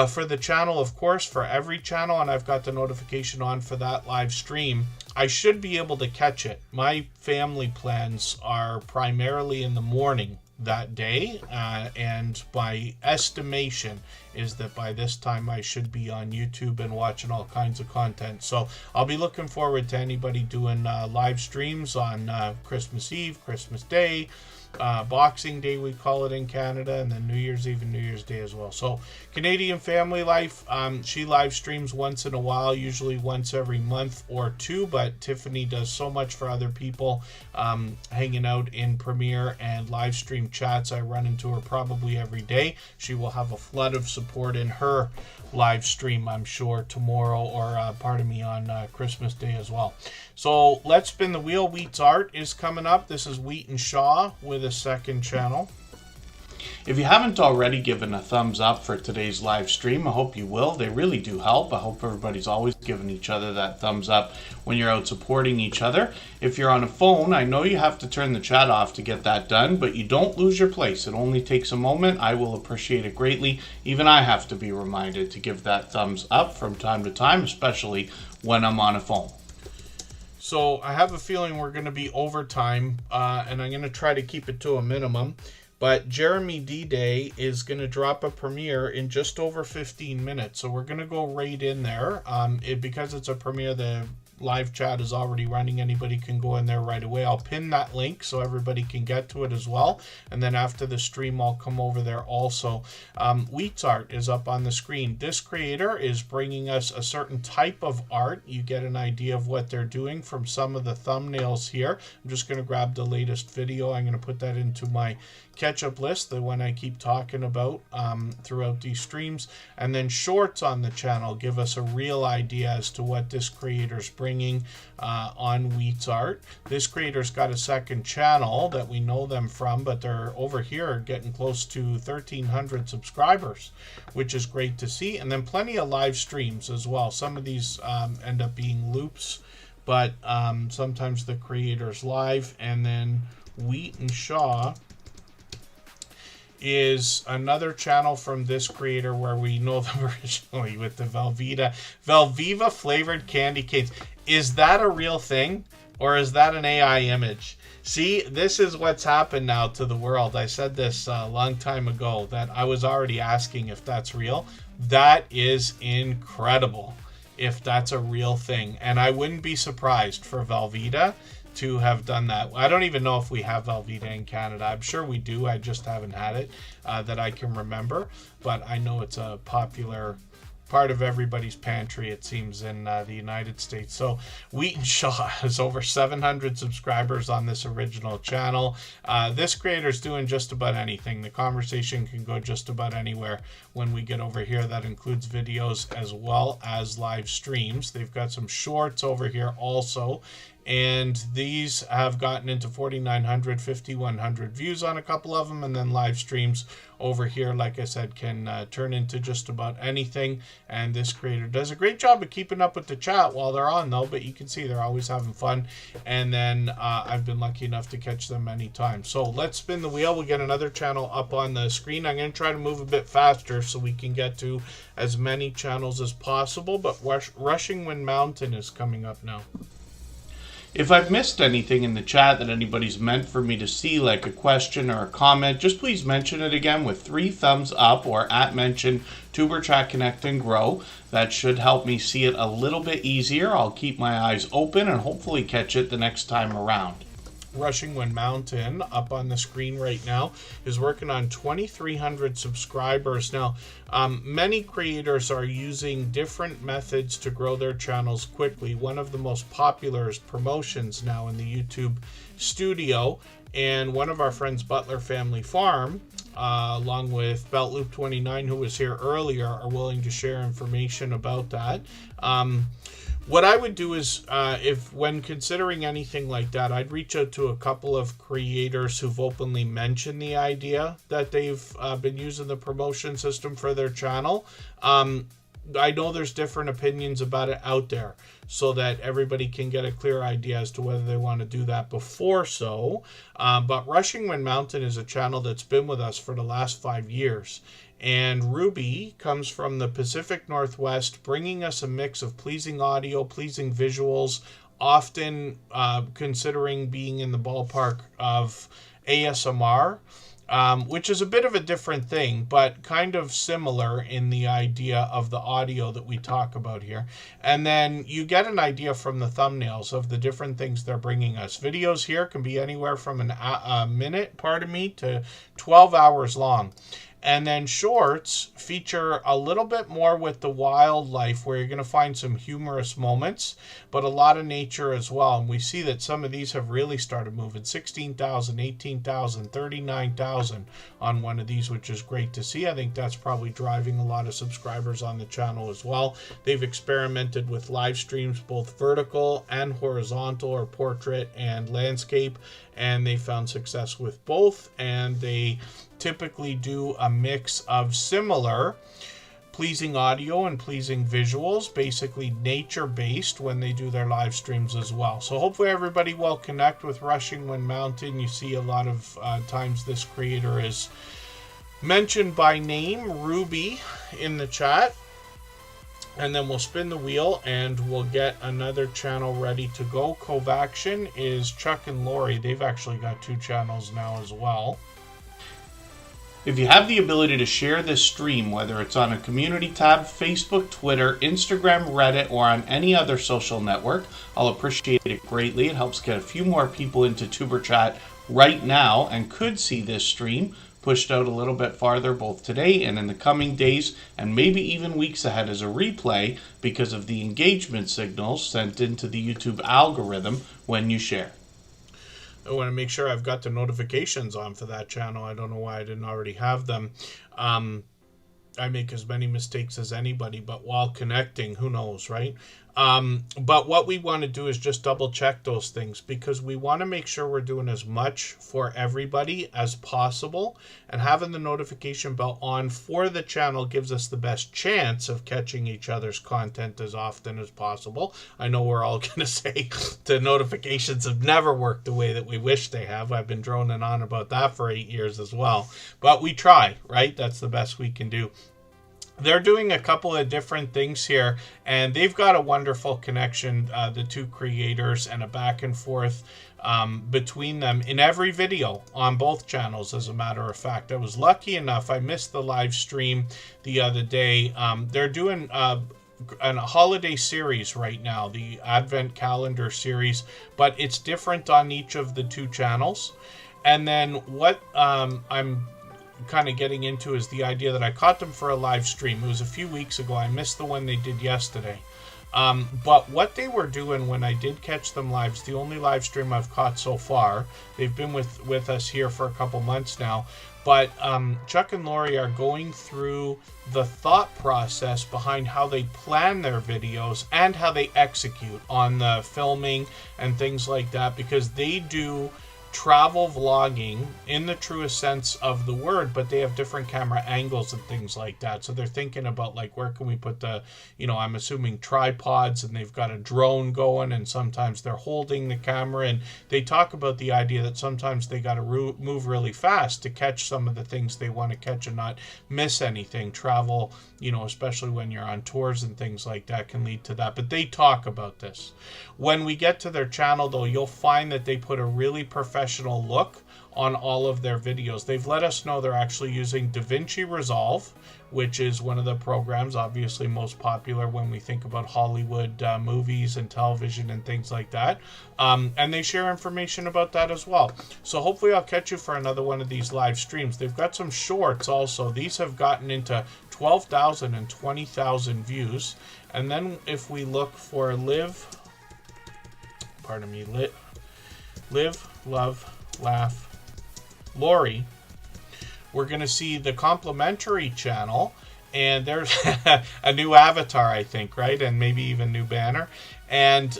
[SPEAKER 1] for the channel, of course, for every channel, and I've got the notification on for that live stream. I should be able to catch it. My family plans are primarily in the morning that day, and my estimation is that by this time I should be on YouTube and watching all kinds of content. So I'll be looking forward to anybody doing live streams on Christmas Eve, Christmas Day, Boxing Day, we call it in Canada, and then New Year's Eve and New Year's Day as well. So Canadian Family Life, she live streams once in a while, usually once every month or two, but Tiffany does so much for other people, hanging out in Premiere and live stream chats. I run into her probably every day. She will have a flood of support in her live stream, I'm sure, tomorrow, or on Christmas Day as well. So let's spin the wheel. Wheat's Art is coming up. This is Wheat and Shaw with a second channel. If you haven't already given a thumbs up for today's live stream, I hope you will. They really do help. I hope everybody's always giving each other that thumbs up when you're out supporting each other. If you're on a phone, I know you have to turn the chat off to get that done, but you don't lose your place. It only takes a moment. I will appreciate it greatly. Even I have to be reminded to give that thumbs up from time to time, especially when I'm on a phone. So I have a feeling we're going to be over time, and I'm going to try to keep it to a minimum. But Jeremy D-Day is going to drop a premiere in just over 15 minutes. So we're going to go right in there. Because it's a premiere, the live chat is already running. Anybody can go in there right away. I'll pin that link so everybody can get to it as well. And then after the stream, I'll come over there also. Wheat's Art is up on the screen. This creator is bringing us a certain type of art. You get an idea of what they're doing from some of the thumbnails here. I'm just going to grab the latest video. I'm going to put that into my catch-up list, the one I keep talking about throughout these streams. And then shorts on the channel give us a real idea as to what this creator's bringing on Wheat's Art. This creator's got a second channel that we know them from, but they're over here getting close to 1,300 subscribers, which is great to see. And then plenty of live streams as well. Some of these end up being loops, but sometimes the creator's live. And then Wheat and Shaw is another channel from this creator where we know them originally with the Velveeta flavored candy canes. Is that a real thing, or is that an AI image? See, this is what's happened now to the world. I said this a long time ago that I was already asking if that's real. That is incredible if that's a real thing, and I wouldn't be surprised for Velveeta to have done that. I don't even know if we have Velveeta in Canada. I'm sure we do. I just haven't had it that I can remember. But I know it's a popular part of everybody's pantry, it seems, in the United States. So Wheat and Shaw has over 700 subscribers on this original channel. This creator's doing just about anything. The conversation can go just about anywhere when we get over here. That includes videos as well as live streams. They've got some shorts over here also. And these have gotten into 4,900, 5,100 views on a couple of them. And then live streams over here, like I said, can turn into just about anything. And this creator does a great job of keeping up with the chat while they're on, though. But you can see they're always having fun. And then I've been lucky enough to catch them many times. So let's spin the wheel. We get another channel up on the screen. I'm going to try to move a bit faster so we can get to as many channels as possible. But Rushing Wind Mountain is coming up now. If I've missed anything in the chat that anybody's meant for me to see, like a question or a comment, just please mention it again with 3 thumbs up or @mention Superchat Connect and Grow. That should help me see it a little bit easier. I'll keep my eyes open and hopefully catch it the next time around. Rushing Wind Mountain up on the screen right now is working on 2,300 subscribers. Now, many creators are using different methods to grow their channels quickly. One of the most popular is promotions now in the YouTube studio. And one of our friends, Butler Family Farm, along with Beltloop 29, who was here earlier, are willing to share information about that. What I would do is, when considering anything like that, I'd reach out to a couple of creators who've openly mentioned the idea that they've been using the promotion system for their channel. I know there's different opinions about it out there, so that everybody can get a clear idea as to whether they want to do that before so. But Rushing Wind Mountain is a channel that's been with us for the last 5 years. And Ruby comes from the Pacific Northwest, bringing us a mix of pleasing audio, pleasing visuals, often considering being in the ballpark of ASMR. which is a bit of a different thing, but kind of similar in the idea of the audio that we talk about here. And then you get an idea from the thumbnails of the different things they're bringing us. Videos here can be anywhere from a minute, to 12 hours long. And then shorts feature a little bit more with the wildlife, where you're going to find some humorous moments, but a lot of nature as well. And we see that some of these have really started moving. 16,000, 18,000, 39,000 on one of these, which is great to see. I think that's probably driving a lot of subscribers on the channel as well. They've experimented with live streams, both vertical and horizontal, or portrait and landscape, and they found success with both. And they typically do a mix of similar pleasing audio and pleasing visuals, basically nature-based, when they do their live streams as well. So hopefully everybody will connect with Rushing Wind Mountain. You see a lot of times this creator is mentioned by name, Ruby, in the chat. And then we'll spin the wheel and we'll get another channel ready to go. Covaction is Chuck and Lori. They've actually got 2 channels now as well. If you have the ability to share this stream, whether it's on a community tab, Facebook, Twitter, Instagram, Reddit, or on any other social network, I'll appreciate it greatly. It helps get a few more people into Tuber Chat right now and could see this stream pushed out a little bit farther both today and in the coming days, and maybe even weeks ahead as a replay, because of the engagement signals sent into the YouTube algorithm when you share. I want to make sure I've got the notifications on for that channel. I don't know why I didn't already have them. I make as many mistakes as anybody, but while connecting, who knows, right? But what we want to do is just double check those things, because we want to make sure we're doing as much for everybody as possible, and having the notification bell on for the channel gives us the best chance of catching each other's content as often as possible. I know we're all going to say the notifications have never worked the way that we wish they have. I've been droning on about that for 8 years as well, but we try, right? That's the best we can do. They're doing a couple of different things here, and they've got a wonderful connection, the 2 creators, and a back and forth between them in every video on both channels. As a matter of fact, I was lucky enough, I missed the live stream the other day. They're doing a holiday series right now, the Advent Calendar series, but it's different on each of the 2 channels. And then what I'm kind of getting into is the idea that I caught them for a live stream. It was a few weeks ago. I missed the one they did yesterday. But what they were doing when I did catch them live, is the only live stream I've caught so far. They've been with us here for a couple months now. But Chuck and Lori are going through the thought process behind how they plan their videos and how they execute on the filming and things like that, because they do travel vlogging in the truest sense of the word, but they have different camera angles and things like that. So they're thinking about, like, where can we put the, I'm assuming tripods, and they've got a drone going, and sometimes they're holding the camera, and they talk about the idea that sometimes they got to move really fast to catch some of the things they want to catch and not miss anything. Travel, especially when you're on tours and things like that, can lead to that. But they talk about this. When we get to their channel, though, you'll find that they put a really professional look on all of their videos. They've let us know they're actually using DaVinci Resolve, which is one of the programs obviously most popular when we think about Hollywood movies and television and things like that. And they share information about that as well. So hopefully I'll catch you for another one of these live streams. They've got some shorts also. These have gotten into 12,000 and 20,000 views. And then if we look for Live, Love, Laugh, Lori, we're going to see the complimentary channel, and there's a new avatar, I think, right? And maybe even new banner. And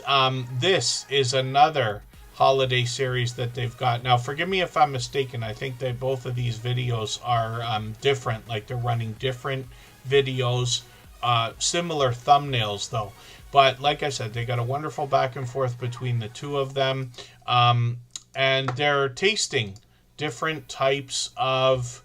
[SPEAKER 1] this is another holiday series that they've got. Now, forgive me if I'm mistaken. I think that both of these videos are different. Like, they're running different videos, similar thumbnails, though. But like I said, they got a wonderful back and forth between the 2 of them. And they're tasting different types of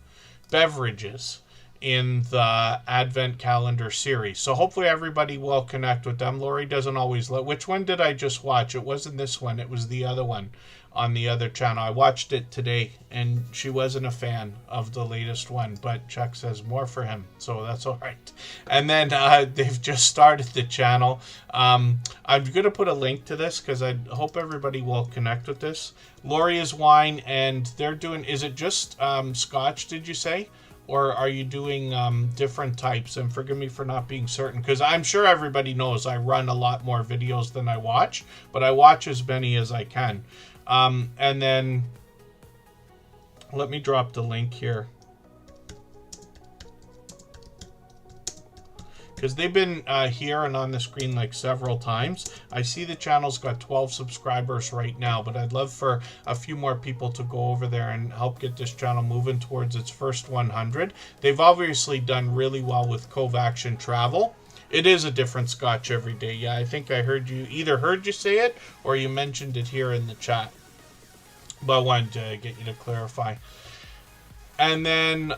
[SPEAKER 1] beverages. in the Advent Calendar series. So hopefully everybody will connect with them. Lori doesn't always let. Which one did I just watch? It wasn't this one. It was the other one on the other channel. I watched it today, and she wasn't a fan of the latest one, but Chuck says more for him, so that's all right. And then they've just started the channel. I'm going to put a link to this because I hope everybody will connect with this. Lori is wine, and they're doing, is it just Scotch, did you say? Or are you doing different types? And forgive me for not being certain, because I'm sure everybody knows I run a lot more videos than I watch, but I watch as many as I can. And then let me drop the link here, because they've been here and on the screen like several times. I see the channel's got 12 subscribers right now, but I'd love for a few more people to go over there and help get this channel moving towards its first 100. They've obviously done really well with Cove Action Travel. It is a different Scotch every day. Yeah, I think I heard you, either heard you say it or you mentioned it here in the chat. But I wanted to get you to clarify. And then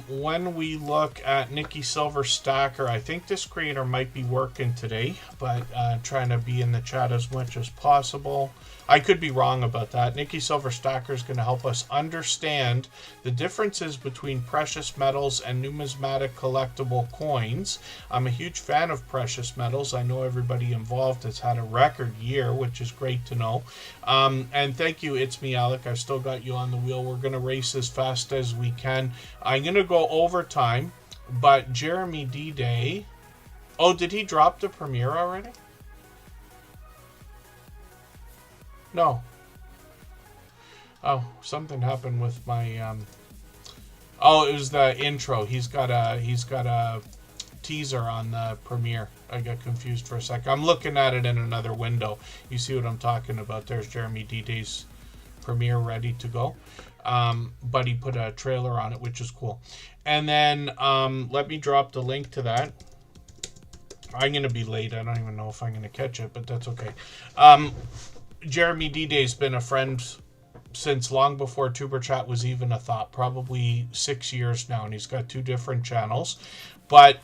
[SPEAKER 1] when we look at Nikki Silver Stacker, I think this creator might be working today, but trying to be in the chat as much as possible. I could be wrong about that. Nikki Silver Stacker is going to help us understand the differences between precious metals and numismatic collectible coins. I'm a huge fan of precious metals. I know everybody involved has had a record year, which is great to know. And thank you, It's Me, Alec. I've still got you on the wheel. We're going to race as fast as we can. I'm going to go overtime, but Jeremy D-Day... Oh, did he drop the premiere already? No. Oh, something happened with my oh, it was the intro. He's got a teaser on the premiere. I got confused for a second. I'm looking at it in another window. You see what I'm talking about? There's Jeremy D-Day's premiere ready to go. But he put a trailer on it, which is cool. And then let me drop the link to that. I'm going to be late. I don't even know if I'm going to catch it, but that's okay. Jeremy D-Day's been a friend since long before Tuber Chat was even a thought, probably 6 years now, and he's got 2 different channels. But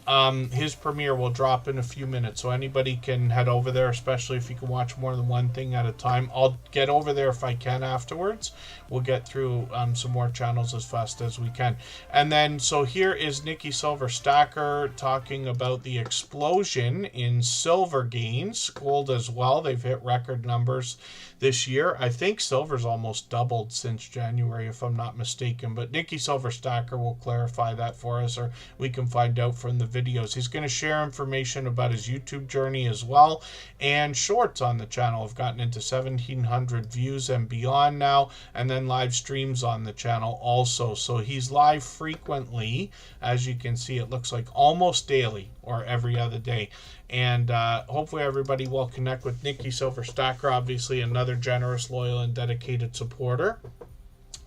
[SPEAKER 1] his premiere will drop in a few minutes, so anybody can head over there, especially if you can watch more than one thing at a time. I'll get over there if I can afterwards. We'll get through some more channels as fast as we can. And then, so here is Nikki Silver Stacker talking about the explosion in silver gains. Gold as well. They've hit record numbers this year. I think silver's almost doubled since January, if I'm not mistaken. But Nikki Silver Stacker will clarify that for us, or we can find out from the videos. He's going to share information about his YouTube journey as well, and shorts on the channel have gotten into 1,700 views and beyond now, and then live streams on the channel also. So he's live frequently. As you can see, it looks like almost daily or every other day. And hopefully everybody will connect with Nikki Silver Stacker, obviously another generous, loyal, and dedicated supporter.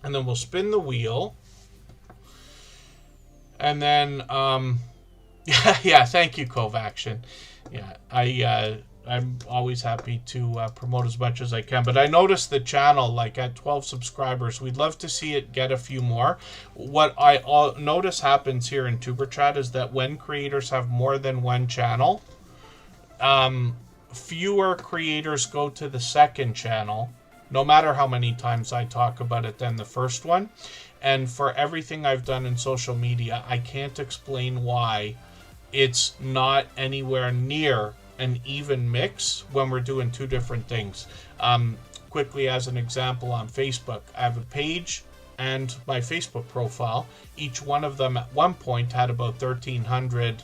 [SPEAKER 1] And then we'll spin the wheel. And then yeah, thank you, Cove Action. Yeah, I'm always happy to promote as much as I can. But I noticed the channel, like at 12 subscribers, we'd love to see it get a few more. What I notice happens here in Tuber Chat is that when creators have more than one channel, fewer creators go to the second channel, no matter how many times I talk about it, than the first one. And for everything I've done in social media, I can't explain why it's not anywhere near an even mix when we're doing 2 different things. Quickly, as an example, on Facebook, I have a page and my Facebook profile. Each one of them at one point had about 1,300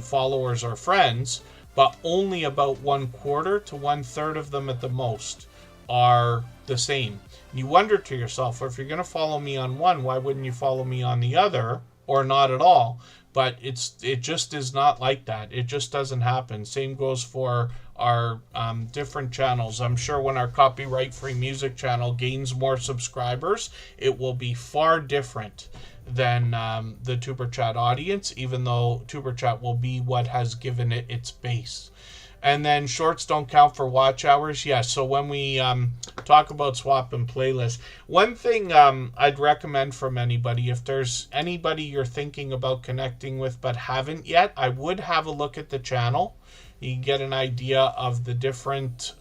[SPEAKER 1] followers or friends, but only about 1/4 to 1/3 of them at the most are the same. You wonder to yourself, well, if you're going to follow me on one, why wouldn't you follow me on the other, or not at all? But it just is not like that. It just doesn't happen. Same goes for our different channels. I'm sure when our copyright-free music channel gains more subscribers, it will be far different than the Tuber Chat audience, even though Tuber Chat will be what has given it its base. And then shorts don't count for watch hours. Yes. So when we talk about swapping playlists, one thing I'd recommend from anybody, if there's anybody you're thinking about connecting with but haven't yet, I would have a look at the channel. You can get an idea of the different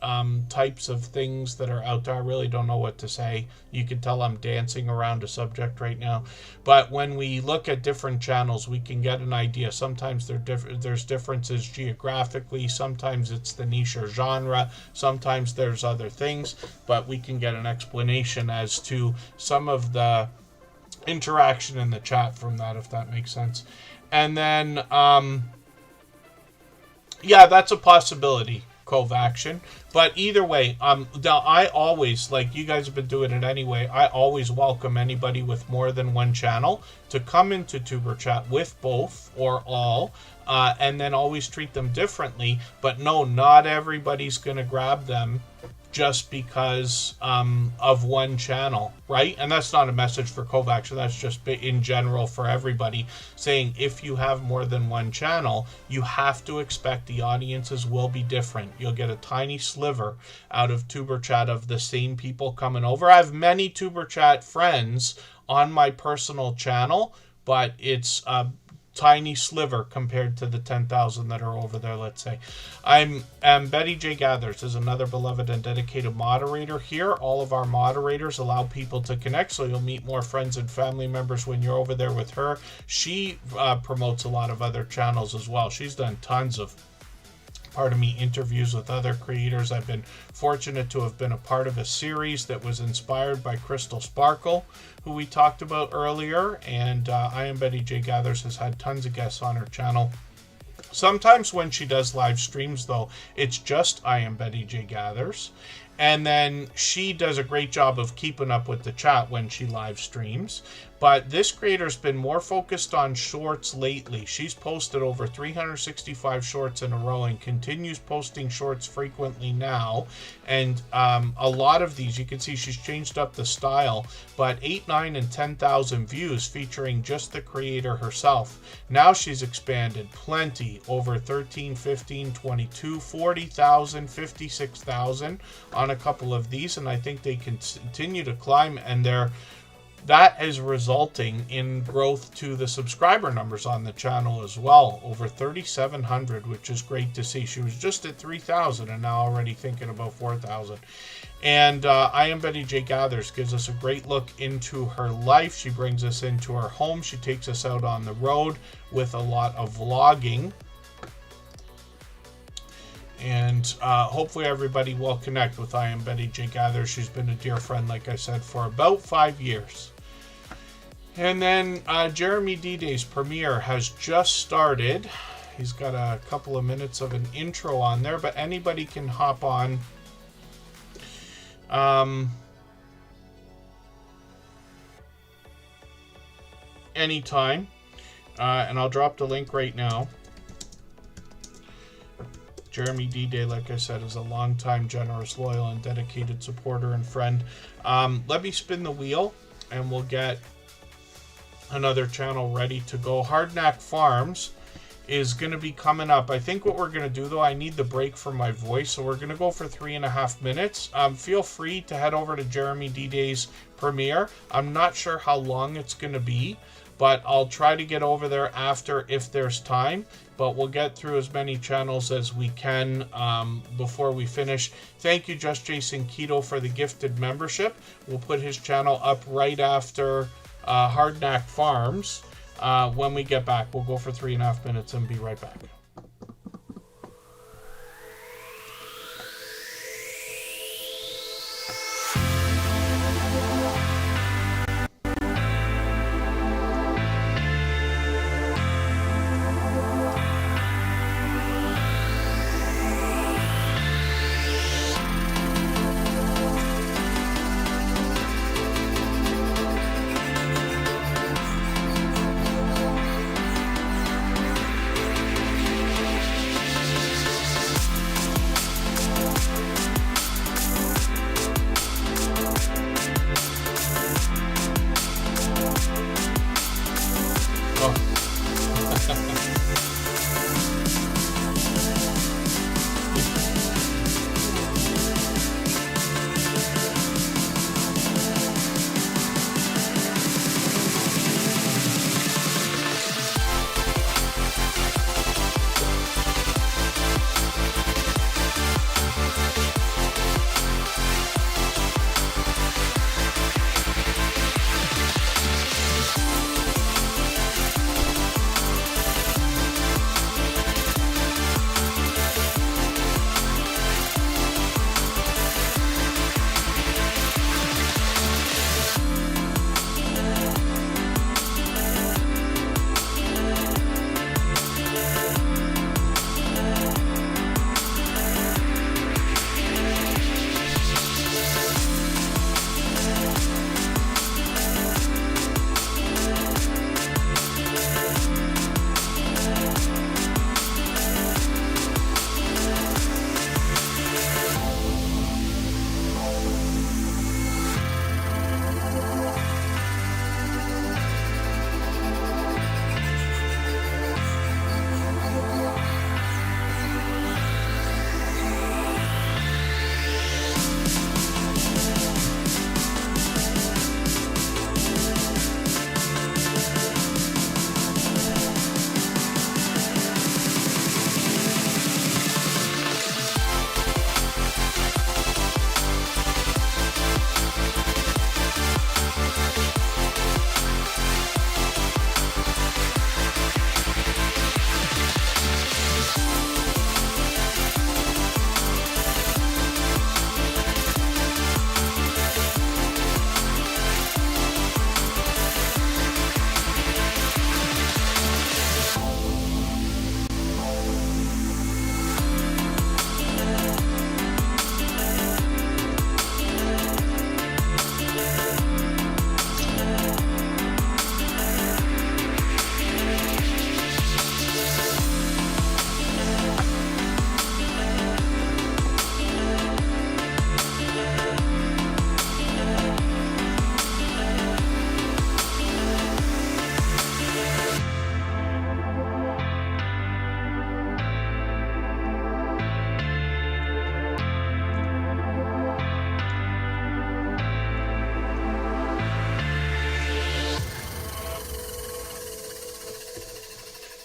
[SPEAKER 1] types of things that are out there. I really don't know what to say. You can tell I'm dancing around a subject right now. But when we look at different channels, we can get an idea. Sometimes there's differences geographically. Sometimes it's the niche or genre. Sometimes there's other things. But we can get an explanation as to some of the interaction in the chat from that, if that makes sense. And then... yeah, that's a possibility, Cove Action. But either way, now I always, like you guys have been doing it anyway, I always welcome anybody with more than one channel to come into Tuber Chat with both or all, and then always treat them differently. But no, not everybody's going to grab them just because of one channel, right? And that's not a message for Cove Action. That's just in general for everybody, saying if you have more than one channel, you have to expect the audiences will be different. You'll get a tiny sliver out of Tuber Chat of the same people coming over. I have many Tuber Chat friends on my personal channel, but it's tiny sliver compared to the 10,000 that are over there, let's say. I'm Betty J. Gathers is another beloved and dedicated moderator here. All of our moderators allow people to connect, so you'll meet more friends and family members when you're over there with her. She promotes a lot of other channels as well. She's done tons of interviews with other creators. I've been fortunate to have been a part of a series that was inspired by Crystal Sparkle, who we talked about earlier, and I Am Betty J. Gathers has had tons of guests on her channel. Sometimes when she does live streams, though, it's just I Am Betty J. Gathers, and then she does a great job of keeping up with the chat when she live streams. But this creator's been more focused on shorts lately. She's posted over 365 shorts in a row and continues posting shorts frequently now. And a lot of these, you can see she's changed up the style, but 8, 9, and 10,000 views featuring just the creator herself. Now she's expanded plenty, over 13, 15, 22, 40,000, 56,000 on a couple of these. And I think they continue to climb, and that is resulting in growth to the subscriber numbers on the channel as well. Over 3,700, which is great to see. She was just at 3,000 and now already thinking about 4,000. And I Am Betty J. Gathers gives us a great look into her life. She brings us into her home. She takes us out on the road with a lot of vlogging. And hopefully everybody will connect with I Am Betty J. Gathers. She's been a dear friend, like I said, for about 5 years. And then Jeremy D-Day's premiere has just started. He's got a couple of minutes of an intro on there, but anybody can hop on. Anytime. And I'll drop the link right now. Jeremy D-Day, like I said, is a longtime, generous, loyal, and dedicated supporter and friend. Let me spin the wheel, and we'll get another channel ready to go. Hardknack Farms is going to be coming up. I think what we're going to do, though, I need the break for my voice, so we're going to go for 3.5 minutes. Feel free to head over to Jeremy D-Day's premiere. I'm not sure how long it's going to be, but I'll try to get over there after if there's time. But we'll get through as many channels as we can before we finish. Thank you, Just Jason Keto, for the gifted membership. We'll put his channel up right after Hardknack Farms. When we get back, we'll go for 3.5 minutes and be right back.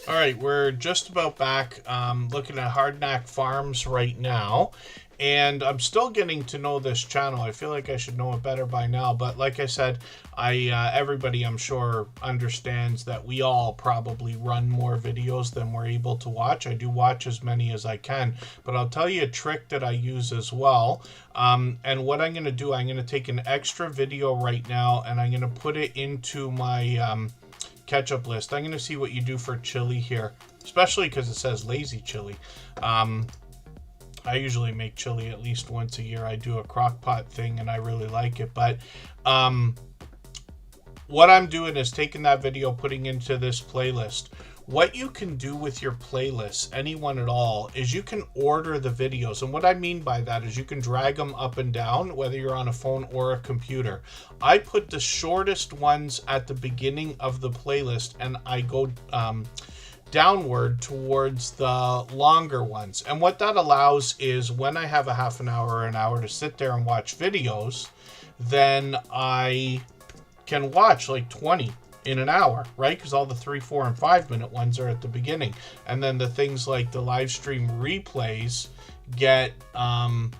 [SPEAKER 1] All right, we're just about back looking at Hardknack Farms right now. And I'm still getting to know this channel. I feel like I should know it better by now. But like I said, everybody, I'm sure, understands that we all probably run more videos than we're able to watch. I do watch as many as I can. But I'll tell you a trick that I use as well. And what I'm going to do, I'm going to take an extra video right now, and I'm going to put it into my ketchup list. I'm going to see what you do for chili here, especially because it says lazy chili. I usually make chili at least once a year. I do a crock pot thing and I really like it. But what I'm doing is taking that video, putting into this playlist. What you can do with your playlist, anyone at all, is you can order the videos. And what I mean by that is you can drag them up and down, whether you're on a phone or a computer. I put the shortest ones at the beginning of the playlist, and I go downward towards the longer ones. And what that allows is when I have a half an hour or an hour to sit there and watch videos, then I can watch like 20 in an hour, right? Because all the 3, 4, and 5 minute ones are at the beginning. And then the things like the live stream replays get run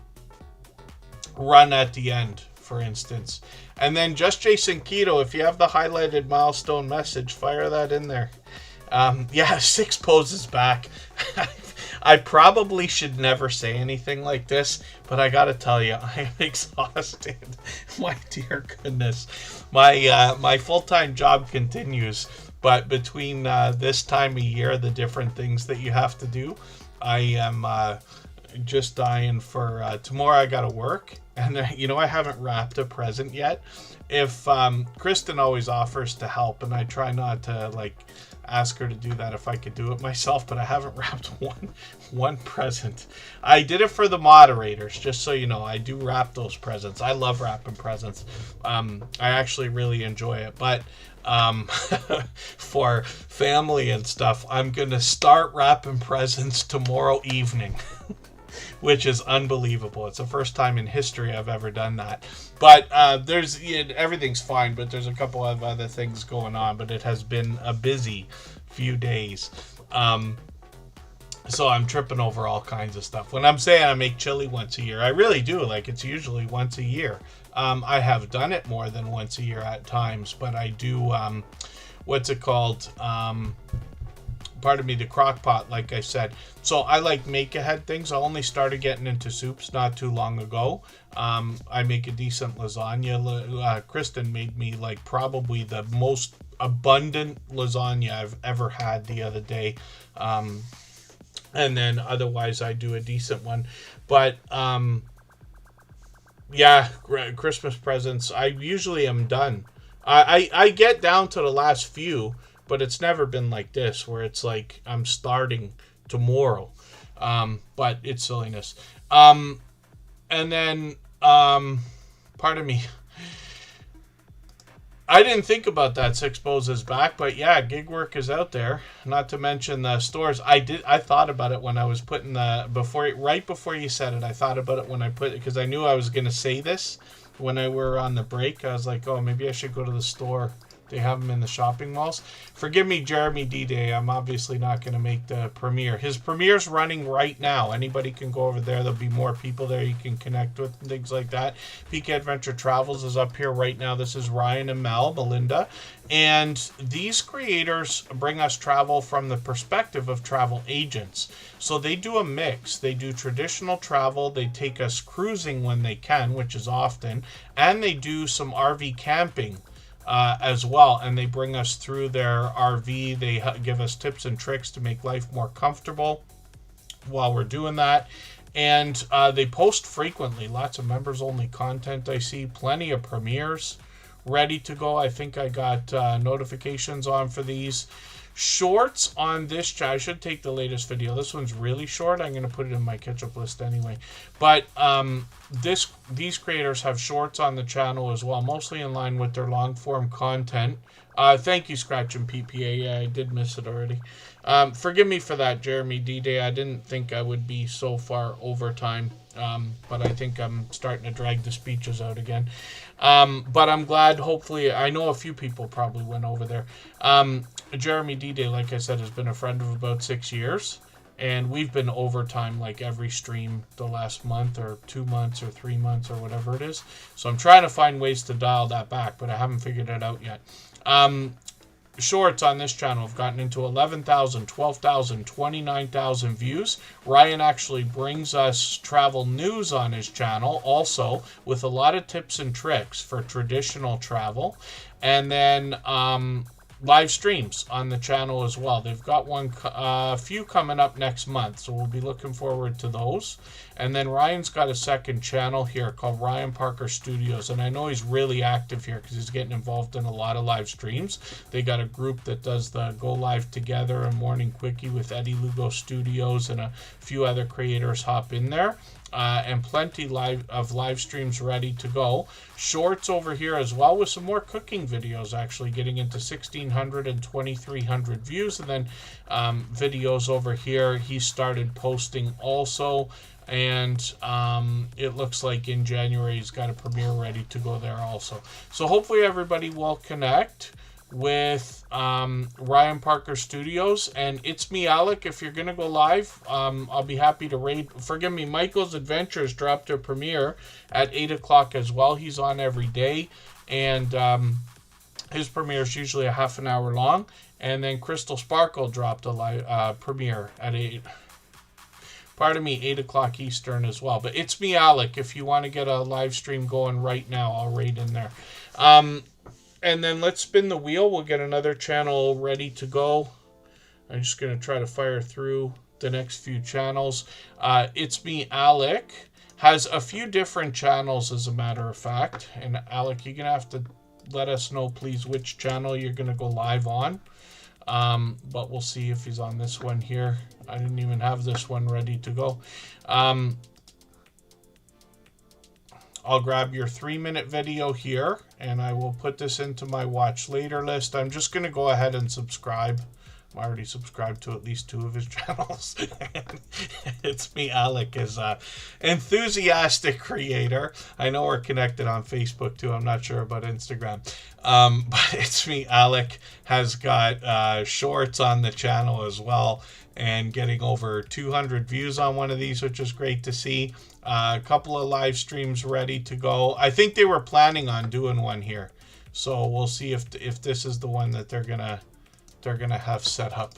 [SPEAKER 1] at the end, for instance. And then just Jason Keto, if you have the highlighted milestone message, fire that in there. Yeah, 6 poses back. I probably should never say anything like this, but I gotta tell you, I am exhausted. My dear goodness. My full-time job continues, but between this time of year, the different things that you have to do, I am just dying for tomorrow. I gotta work, and I haven't wrapped a present yet. If Kristen always offers to help, and I try not to ask her to do that if I could do it myself, but I haven't wrapped one present. I did it for the moderators, just so you know. I do wrap those presents. I love wrapping presents. I actually really enjoy it, but for family and stuff, I'm gonna start wrapping presents tomorrow evening. Which is unbelievable. It's the first time in history I've ever done that. But everything's fine, but there's a couple of other things going on. But it has been a busy few days. So I'm tripping over all kinds of stuff. When I'm saying I make chili once a year, I really do. It's usually once a year. I have done it more than once a year at times, but I do, pardon me, the crock pot, like I said. So I like make-ahead things. I only started getting into soups not too long ago. I make a decent lasagna. Kristen made me probably the most abundant lasagna I've ever had the other day. And then otherwise I do a decent one. But yeah, Christmas presents, I usually am done. I get down to the last few, but it's never been like this, where it's I'm starting tomorrow. But it's silliness. And then, pardon me. I didn't think about that 6 poses back, but yeah, gig work is out there. Not to mention the stores. I thought about it when I was putting right before you said it. I thought about it when I put it, because I knew I was going to say this when I were on the break. I was like, oh, maybe I should go to the store. They have them in the shopping malls. Forgive me, Jeremy D-Day. I'm obviously not going to make the premiere. His premiere's running right now. Anybody can go over there. There'll be more people there you can connect with and things like that. PK Adventure Travels is up here right now. This is Ryan and Melinda. And these creators bring us travel from the perspective of travel agents. So they do a mix. They do traditional travel. They take us cruising when they can, which is often. And they do some RV camping as well, and they bring us through their RV. They give us tips and tricks to make life more comfortable while we're doing that. And they post frequently. Lots of members only content. I see plenty of premieres ready to go. I think I got notifications on for these. Shorts on this channel. I should take the latest video. This one's really short. I'm going to put it in my catch-up list anyway. But these creators have shorts on the channel as well, mostly in line with their long-form content. Thank you, Scratch and PPA. Yeah, I did miss it already. Forgive me for that, Jeremy D-Day. I didn't think I would be so far over time. But I think I'm starting to drag the speeches out again. But I'm glad, hopefully, I know a few people probably went over there. Jeremy D-Day, like I said, has been a friend of about 6 years. And we've been overtime like every stream the last month or 2 months or 3 months or whatever it is. So I'm trying to find ways to dial that back, but I haven't figured it out yet. Shorts on this channel have gotten into 11,000, 12,000, 29,000 views. Ryan actually brings us travel news on his channel also, with a lot of tips and tricks for traditional travel. And then live streams on the channel as well. They've got a few coming up next month, so we'll be looking forward to those. And then Ryan's got a second channel here called Ryan Parker Studios, and I know he's really active here because he's getting involved in a lot of live streams. They got a group that does the Go Live Together and Morning Quickie with Eddie Lugo Studios, and a few other creators hop in there. And plenty of live streams ready to go. Shorts over here as well, with some more cooking videos, actually getting into 1,600 and 2,300 views. And then videos over here he started posting also. And it looks like in January he's got a premiere ready to go there also. So hopefully everybody will connect with Ryan Parker Studios. And It's Me Alec, if you're gonna go live, I'll be happy to raid. Forgive me, Michael's Adventures dropped their premiere at 8 o'clock as well. He's on every day, and his premiere is usually a half an hour long. And then Crystal Sparkle dropped a live premiere at 8 o'clock Eastern as well. But It's Me Alec, if you want to get a live stream going right now, I'll raid in there. And then let's spin the wheel. We'll get another channel ready to go. I'm just going to try to fire through the next few channels. It's Me Alec has a few different channels, as a matter of fact. And Alec, you're going to have to let us know, please, which channel you're going to go live on. But we'll see if he's on this one here. I didn't even have this one ready to go. I'll grab your 3-minute video here, and I will put this into my watch later list. I'm just going to go ahead and subscribe. I'm already subscribed to at least 2 of his channels. It's Me Alec is an enthusiastic creator. I know we're connected on Facebook too. I'm not sure about Instagram. But It's Me Alec has got shorts on the channel as well, and getting over 200 views on one of these, which is great to see. A couple of live streams ready to go. I think they were planning on doing one here, so we'll see if this is the one that they're gonna have set up.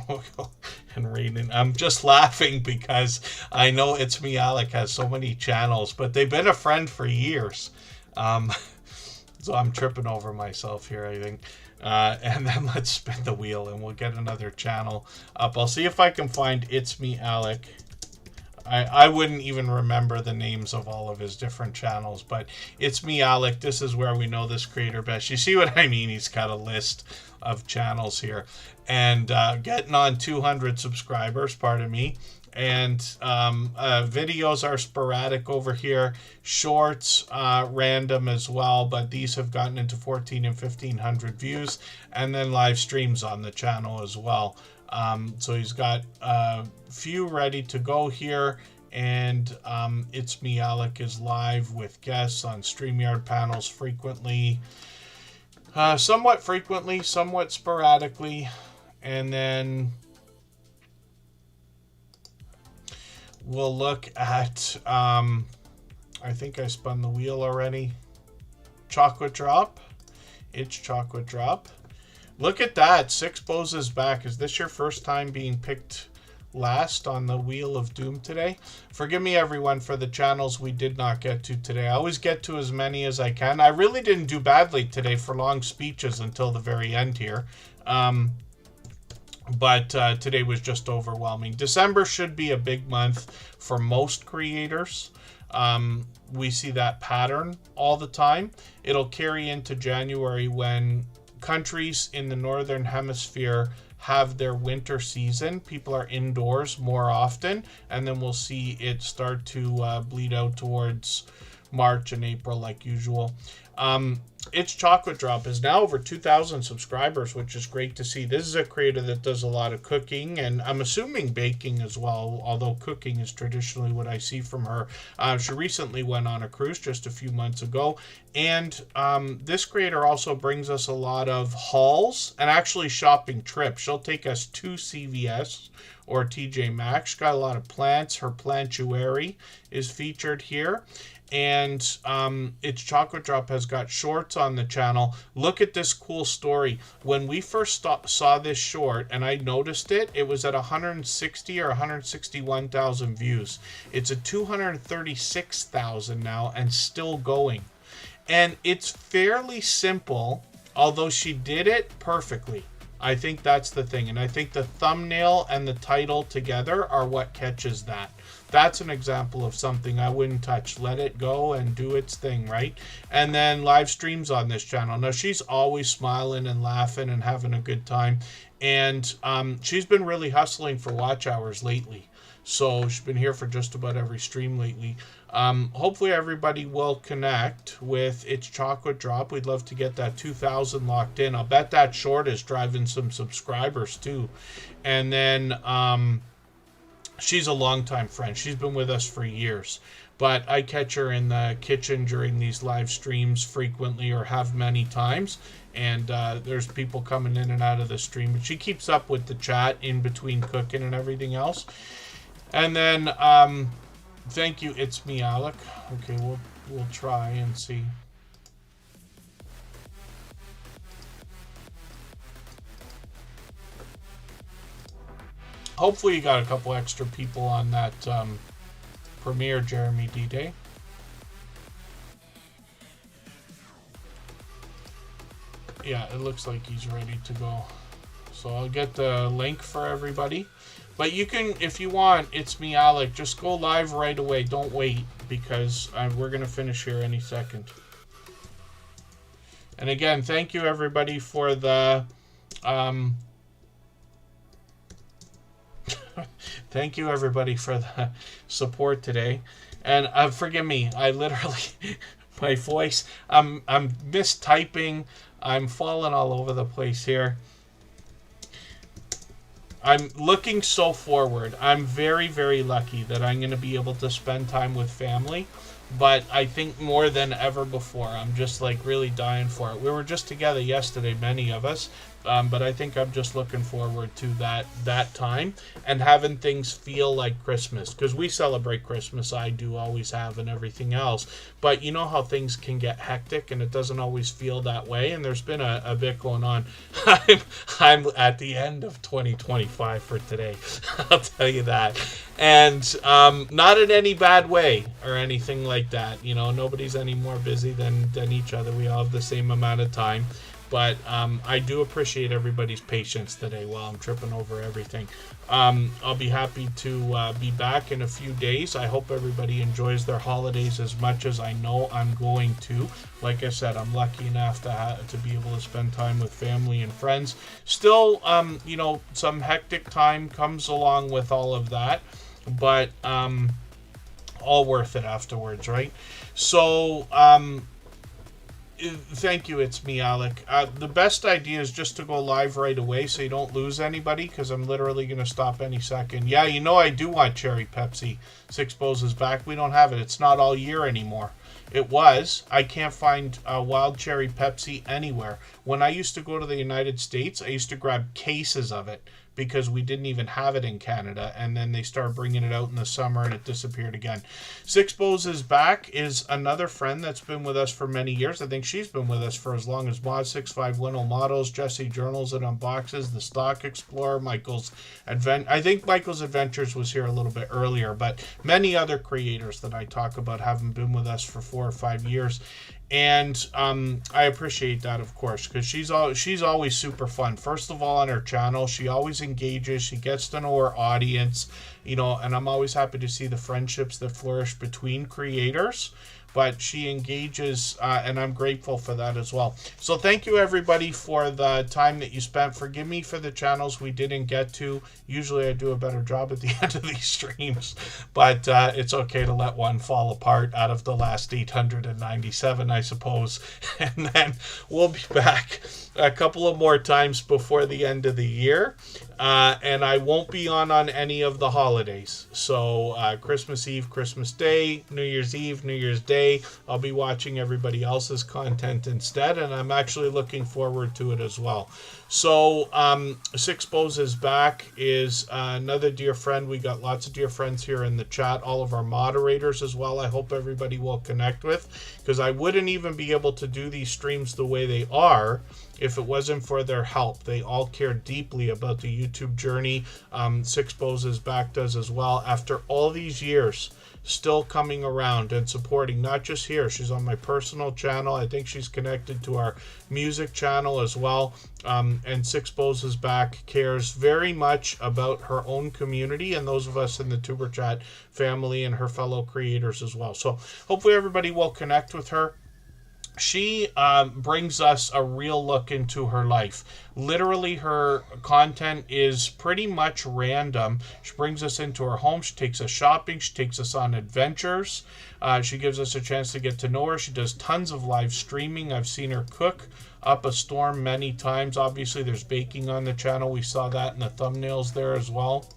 [SPEAKER 1] We'll go and read it. I'm just laughing because I know It's Me Alec has so many channels, but they've been a friend for years. So I'm tripping over myself here, I think. And then let's spin the wheel and we'll get another channel up. I'll see if I can find It's Me Alec. I wouldn't even remember the names of all of his different channels, but It's Me Alec, this is where we know this creator best. You see what I mean? He's got a list of channels here. And getting on 200 subscribers, pardon me. And videos are sporadic over here. Shorts, random as well, but these have gotten into 1,400 and 1,500 views. And then live streams on the channel as well. So he's got a few ready to go here. And It's Me Alec is live with guests on StreamYard panels frequently. Somewhat frequently, somewhat sporadically. And then we'll look at, I think I spun the wheel already. Chocolate Drop. It's Chocolate Drop. Look at that. 6 poses back. Is this your first time being picked last on the Wheel of Doom today? Forgive me, everyone, for the channels we did not get to today. I always get to as many as I can. I really didn't do badly today for long speeches until the very end here. But today was just overwhelming. December should be a big month for most creators. We see that pattern all the time. It'll carry into January when countries in the Northern Hemisphere have their winter season. People are indoors more often, and then we'll see it start to bleed out towards March and April like usual. It's Chocolate Drop is now over 2,000 subscribers, which is great to see. This is a creator that does a lot of cooking, and I'm assuming baking as well, although cooking is traditionally what I see from her. She recently went on a cruise just a few months ago, and this creator also brings us a lot of hauls and actually shopping trips. She'll take us to CVS or TJ Maxx. She's got a lot of plants. Her plantuary is featured here. And It's Chocolate Drop has got shorts on the channel. Look at this cool story. When we first saw this short and I noticed it, it was at 160 or 161,000 views. It's at 236,000 now and still going. And it's fairly simple, although she did it perfectly. I think that's the thing. And I think the thumbnail and the title together are what catches that. That's an example of something I wouldn't touch. Let it go and do its thing, right? And then live streams on this channel. Now, she's always smiling and laughing and having a good time. And she's been really hustling for watch hours lately. So she's been here for just about every stream lately. Hopefully everybody will connect with It's Chocolate Drop. We'd love to get that 2,000 locked in. I'll bet that short is driving some subscribers too. And then she's a longtime friend. She's been with us for years. But I catch her in the kitchen during these live streams frequently, or have many times. And there's people coming in and out of the stream. But she keeps up with the chat in between cooking and everything else. And then, thank you, It's Me, Alec. Okay, we'll try and see. Hopefully you got a couple extra people on that premiere, Jeremy D-Day. Yeah, it looks like he's ready to go. So I'll get the link for everybody. But you can, if you want, It's Me, Alec, just go live right away. Don't wait, because we're going to finish here any second. And again, thank you everybody for the... thank you everybody for the support today. And forgive me, I literally... my voice, I'm mistyping. I'm falling all over the place here. I'm looking so forward. I'm very, very lucky that I'm going to be able to spend time with family. But I think more than ever before, I'm just like really dying for it. We were just together yesterday, many of us. But I think I'm just looking forward to that time and having things feel like Christmas, because we celebrate Christmas. I do, always have, and everything else. But you know how things can get hectic and it doesn't always feel that way. And there's been a bit going on. I'm at the end of 2025 for today. I'll tell you that. And not in any bad way or anything like that. You know, nobody's any more busy than each other. We all have the same amount of time. But I do appreciate everybody's patience today while I'm tripping over everything. I'll be happy to be back in a few days. I hope everybody enjoys their holidays as much as I know I'm going to. Like I said, I'm lucky enough to be able to spend time with family and friends. Still, you know, some hectic time comes along with all of that. But all worth it afterwards, right? So... thank you, It's Me, Alec. The best idea is just to go live right away so you don't lose anybody, because I'm literally going to stop any second. Yeah, you know I do want cherry Pepsi. Six Bows is back. We don't have it. It's not all year anymore. It was. I can't find wild cherry Pepsi anywhere. When I used to go to the United States, I used to grab cases of it, because we didn't even have it in Canada, and then they started bringing it out in the summer and it disappeared again. Six Bows is back is another friend that's been with us for many years. I think she's been with us for as long as Mod 651 Models, Jesse Journals and Unboxes, The Stock Explorer, Michael's I think Michael's Adventures was here a little bit earlier, but many other creators that I talk about haven't been with us for 4 or 5 years. And I appreciate that, of course, because she's always super fun. First of all, on her channel, she always engages. She gets to know her audience, you know, and I'm always happy to see the friendships that flourish between creators. but she engages, and I'm grateful for that as well. So thank you everybody for the time that you spent. Forgive me for the channels we didn't get to. Usually I do a better job at the end of these streams, but it's okay to let one fall apart out of the last 897, I suppose. And then we'll be back a couple of more times before the end of the year. And I won't be on any of the holidays. So Christmas Eve, Christmas Day, New Year's Eve, New Year's Day, I'll be watching everybody else's content instead, and I'm actually looking forward to it as well. So Sixpose is back is another dear friend. We got lots of dear friends here in the chat, all of our moderators as well. I hope everybody will connect with, because I wouldn't even be able to do these streams the way they are if it wasn't for their help. They all care deeply about the YouTube journey. Sixpose is back does as well. After all these years, still coming around and supporting, not just here. She's on my personal channel. I think she's connected to our music channel as well. And Sixpose is back, cares very much about her own community and those of us in the Tuber Chat family and her fellow creators as well. So hopefully everybody will connect with her. She brings us a real look into her life. Literally, her content is pretty much random. She brings us into her home. She takes us shopping. She takes us on adventures. She gives us a chance to get to know her. She does tons of live streaming. I've seen her cook up a storm many times. Obviously, there's baking on the channel. We saw that in the thumbnails there as well.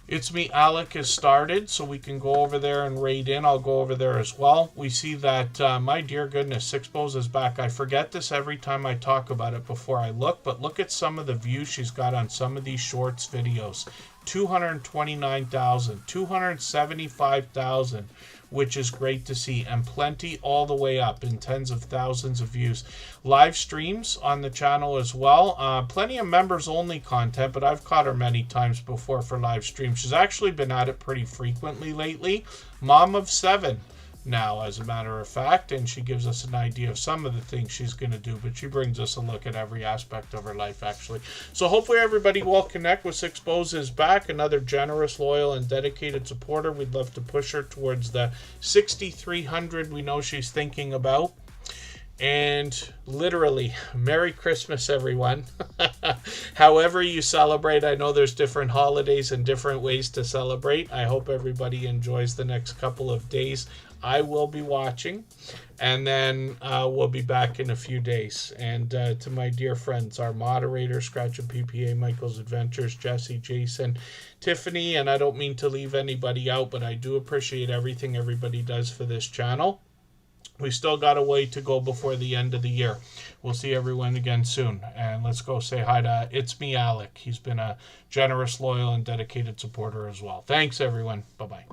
[SPEAKER 1] It's Me Alec has started, so we can go over there and raid in. I'll go over there as well. We see that, my dear goodness, Sixpose is back. I forget this every time I talk about it before I look, but look at some of the views she's got on some of these shorts videos. 229,000, 275,000, which is great to see, and plenty all the way up in tens of thousands of views. Live streams on the channel as well. Plenty of members only content, but I've caught her many times before for live streams. She's actually been at it pretty frequently lately. Mom of 7 now, as a matter of fact, and she gives us an idea of some of the things she's going to do, but she brings us a look at every aspect of her life, actually. So hopefully everybody will connect with Sixpose is back, another generous, loyal, and dedicated supporter. We'd love to push her towards the 6,300 we know she's thinking about. And literally, Merry Christmas, everyone. However you celebrate, I know there's different holidays and different ways to celebrate. I hope everybody enjoys the next couple of days. I will be watching, and then we'll be back in a few days. And to my dear friends, our moderators, Scratch and PPA, Michael's Adventures, Jesse, Jason, Tiffany, and I don't mean to leave anybody out, but I do appreciate everything everybody does for this channel. We still got a way to go before the end of the year. We'll see everyone again soon. And let's go say hi to It's Me Alec. He's been a generous, loyal, and dedicated supporter as well. Thanks, everyone. Bye-bye.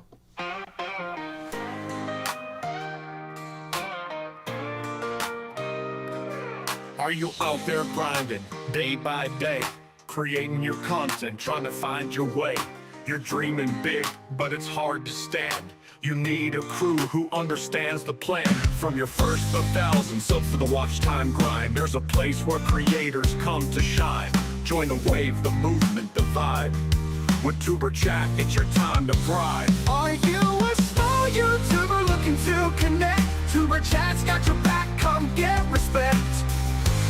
[SPEAKER 7] Are you out there grinding day by day, creating your content, trying to find your way? You're dreaming big, but it's hard to stand. You need a crew who understands the plan. From your first of thousands up for the watch time grind, there's a place where creators come to shine. Join the wave, the movement, the vibe. With Tuber Chat, it's your time to thrive. Are you a small YouTuber looking to connect? Tuber Chat's got your back, come get respect.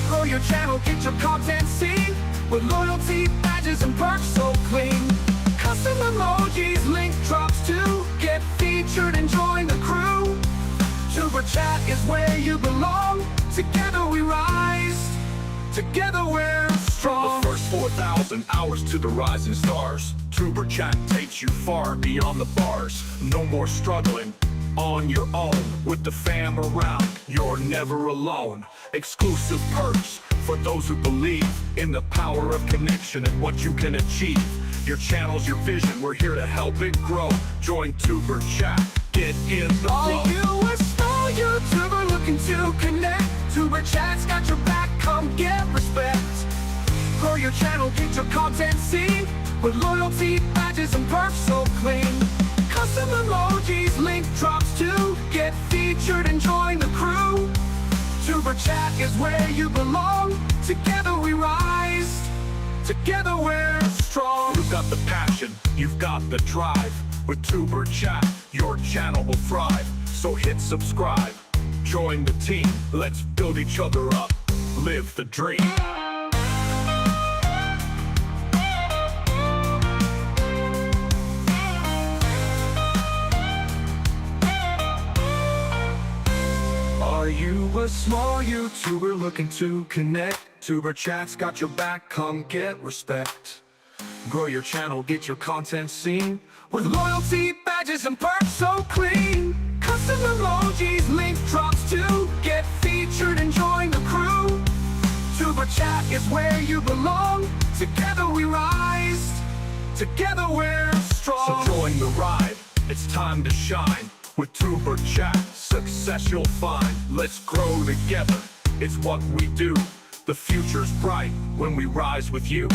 [SPEAKER 7] Grow your channel, get your content seen, with loyalty, badges, and perks so clean. Custom emojis, link drops too. Get featured and join the crew. Tuber Chat is where you belong. Together we rise. Together we're strong. The first 4,000 hours to the rising stars. Tuber Chat takes you far beyond the bars. No more struggling on your own. With the fam around, you're never alone. Exclusive perks for those who believe in the power of connection and what you can achieve. Your channel's your vision, we're here to help it grow. Join Tuber Chat, get in the flow. Are you a small YouTuber looking to connect? Tuber Chat's got your back, come get respect. Grow your channel, get your content seen, with loyalty, badges, and perks so clean. Custom emojis, link drops too. Get featured and join the crew. Tuber Chat is where you belong. Together we rise. Together we're strong. You've got the passion, you've got the drive. With Tuber Chat, your channel will thrive. So So hit subscribe, join the team, let's build each other up, live the dream. Are you a small YouTuber looking to connect? Superchat's got your back, come get respect. Grow your channel, get your content seen, with loyalty badges and perks so clean. Custom emojis, link drops too. Get featured and join the crew. Superchat is where you belong. Together we rise, together we're strong. So join the ride, it's time to shine. With Superchat, success you'll find. Let's grow together, it's what we do. The future's bright when we rise with you.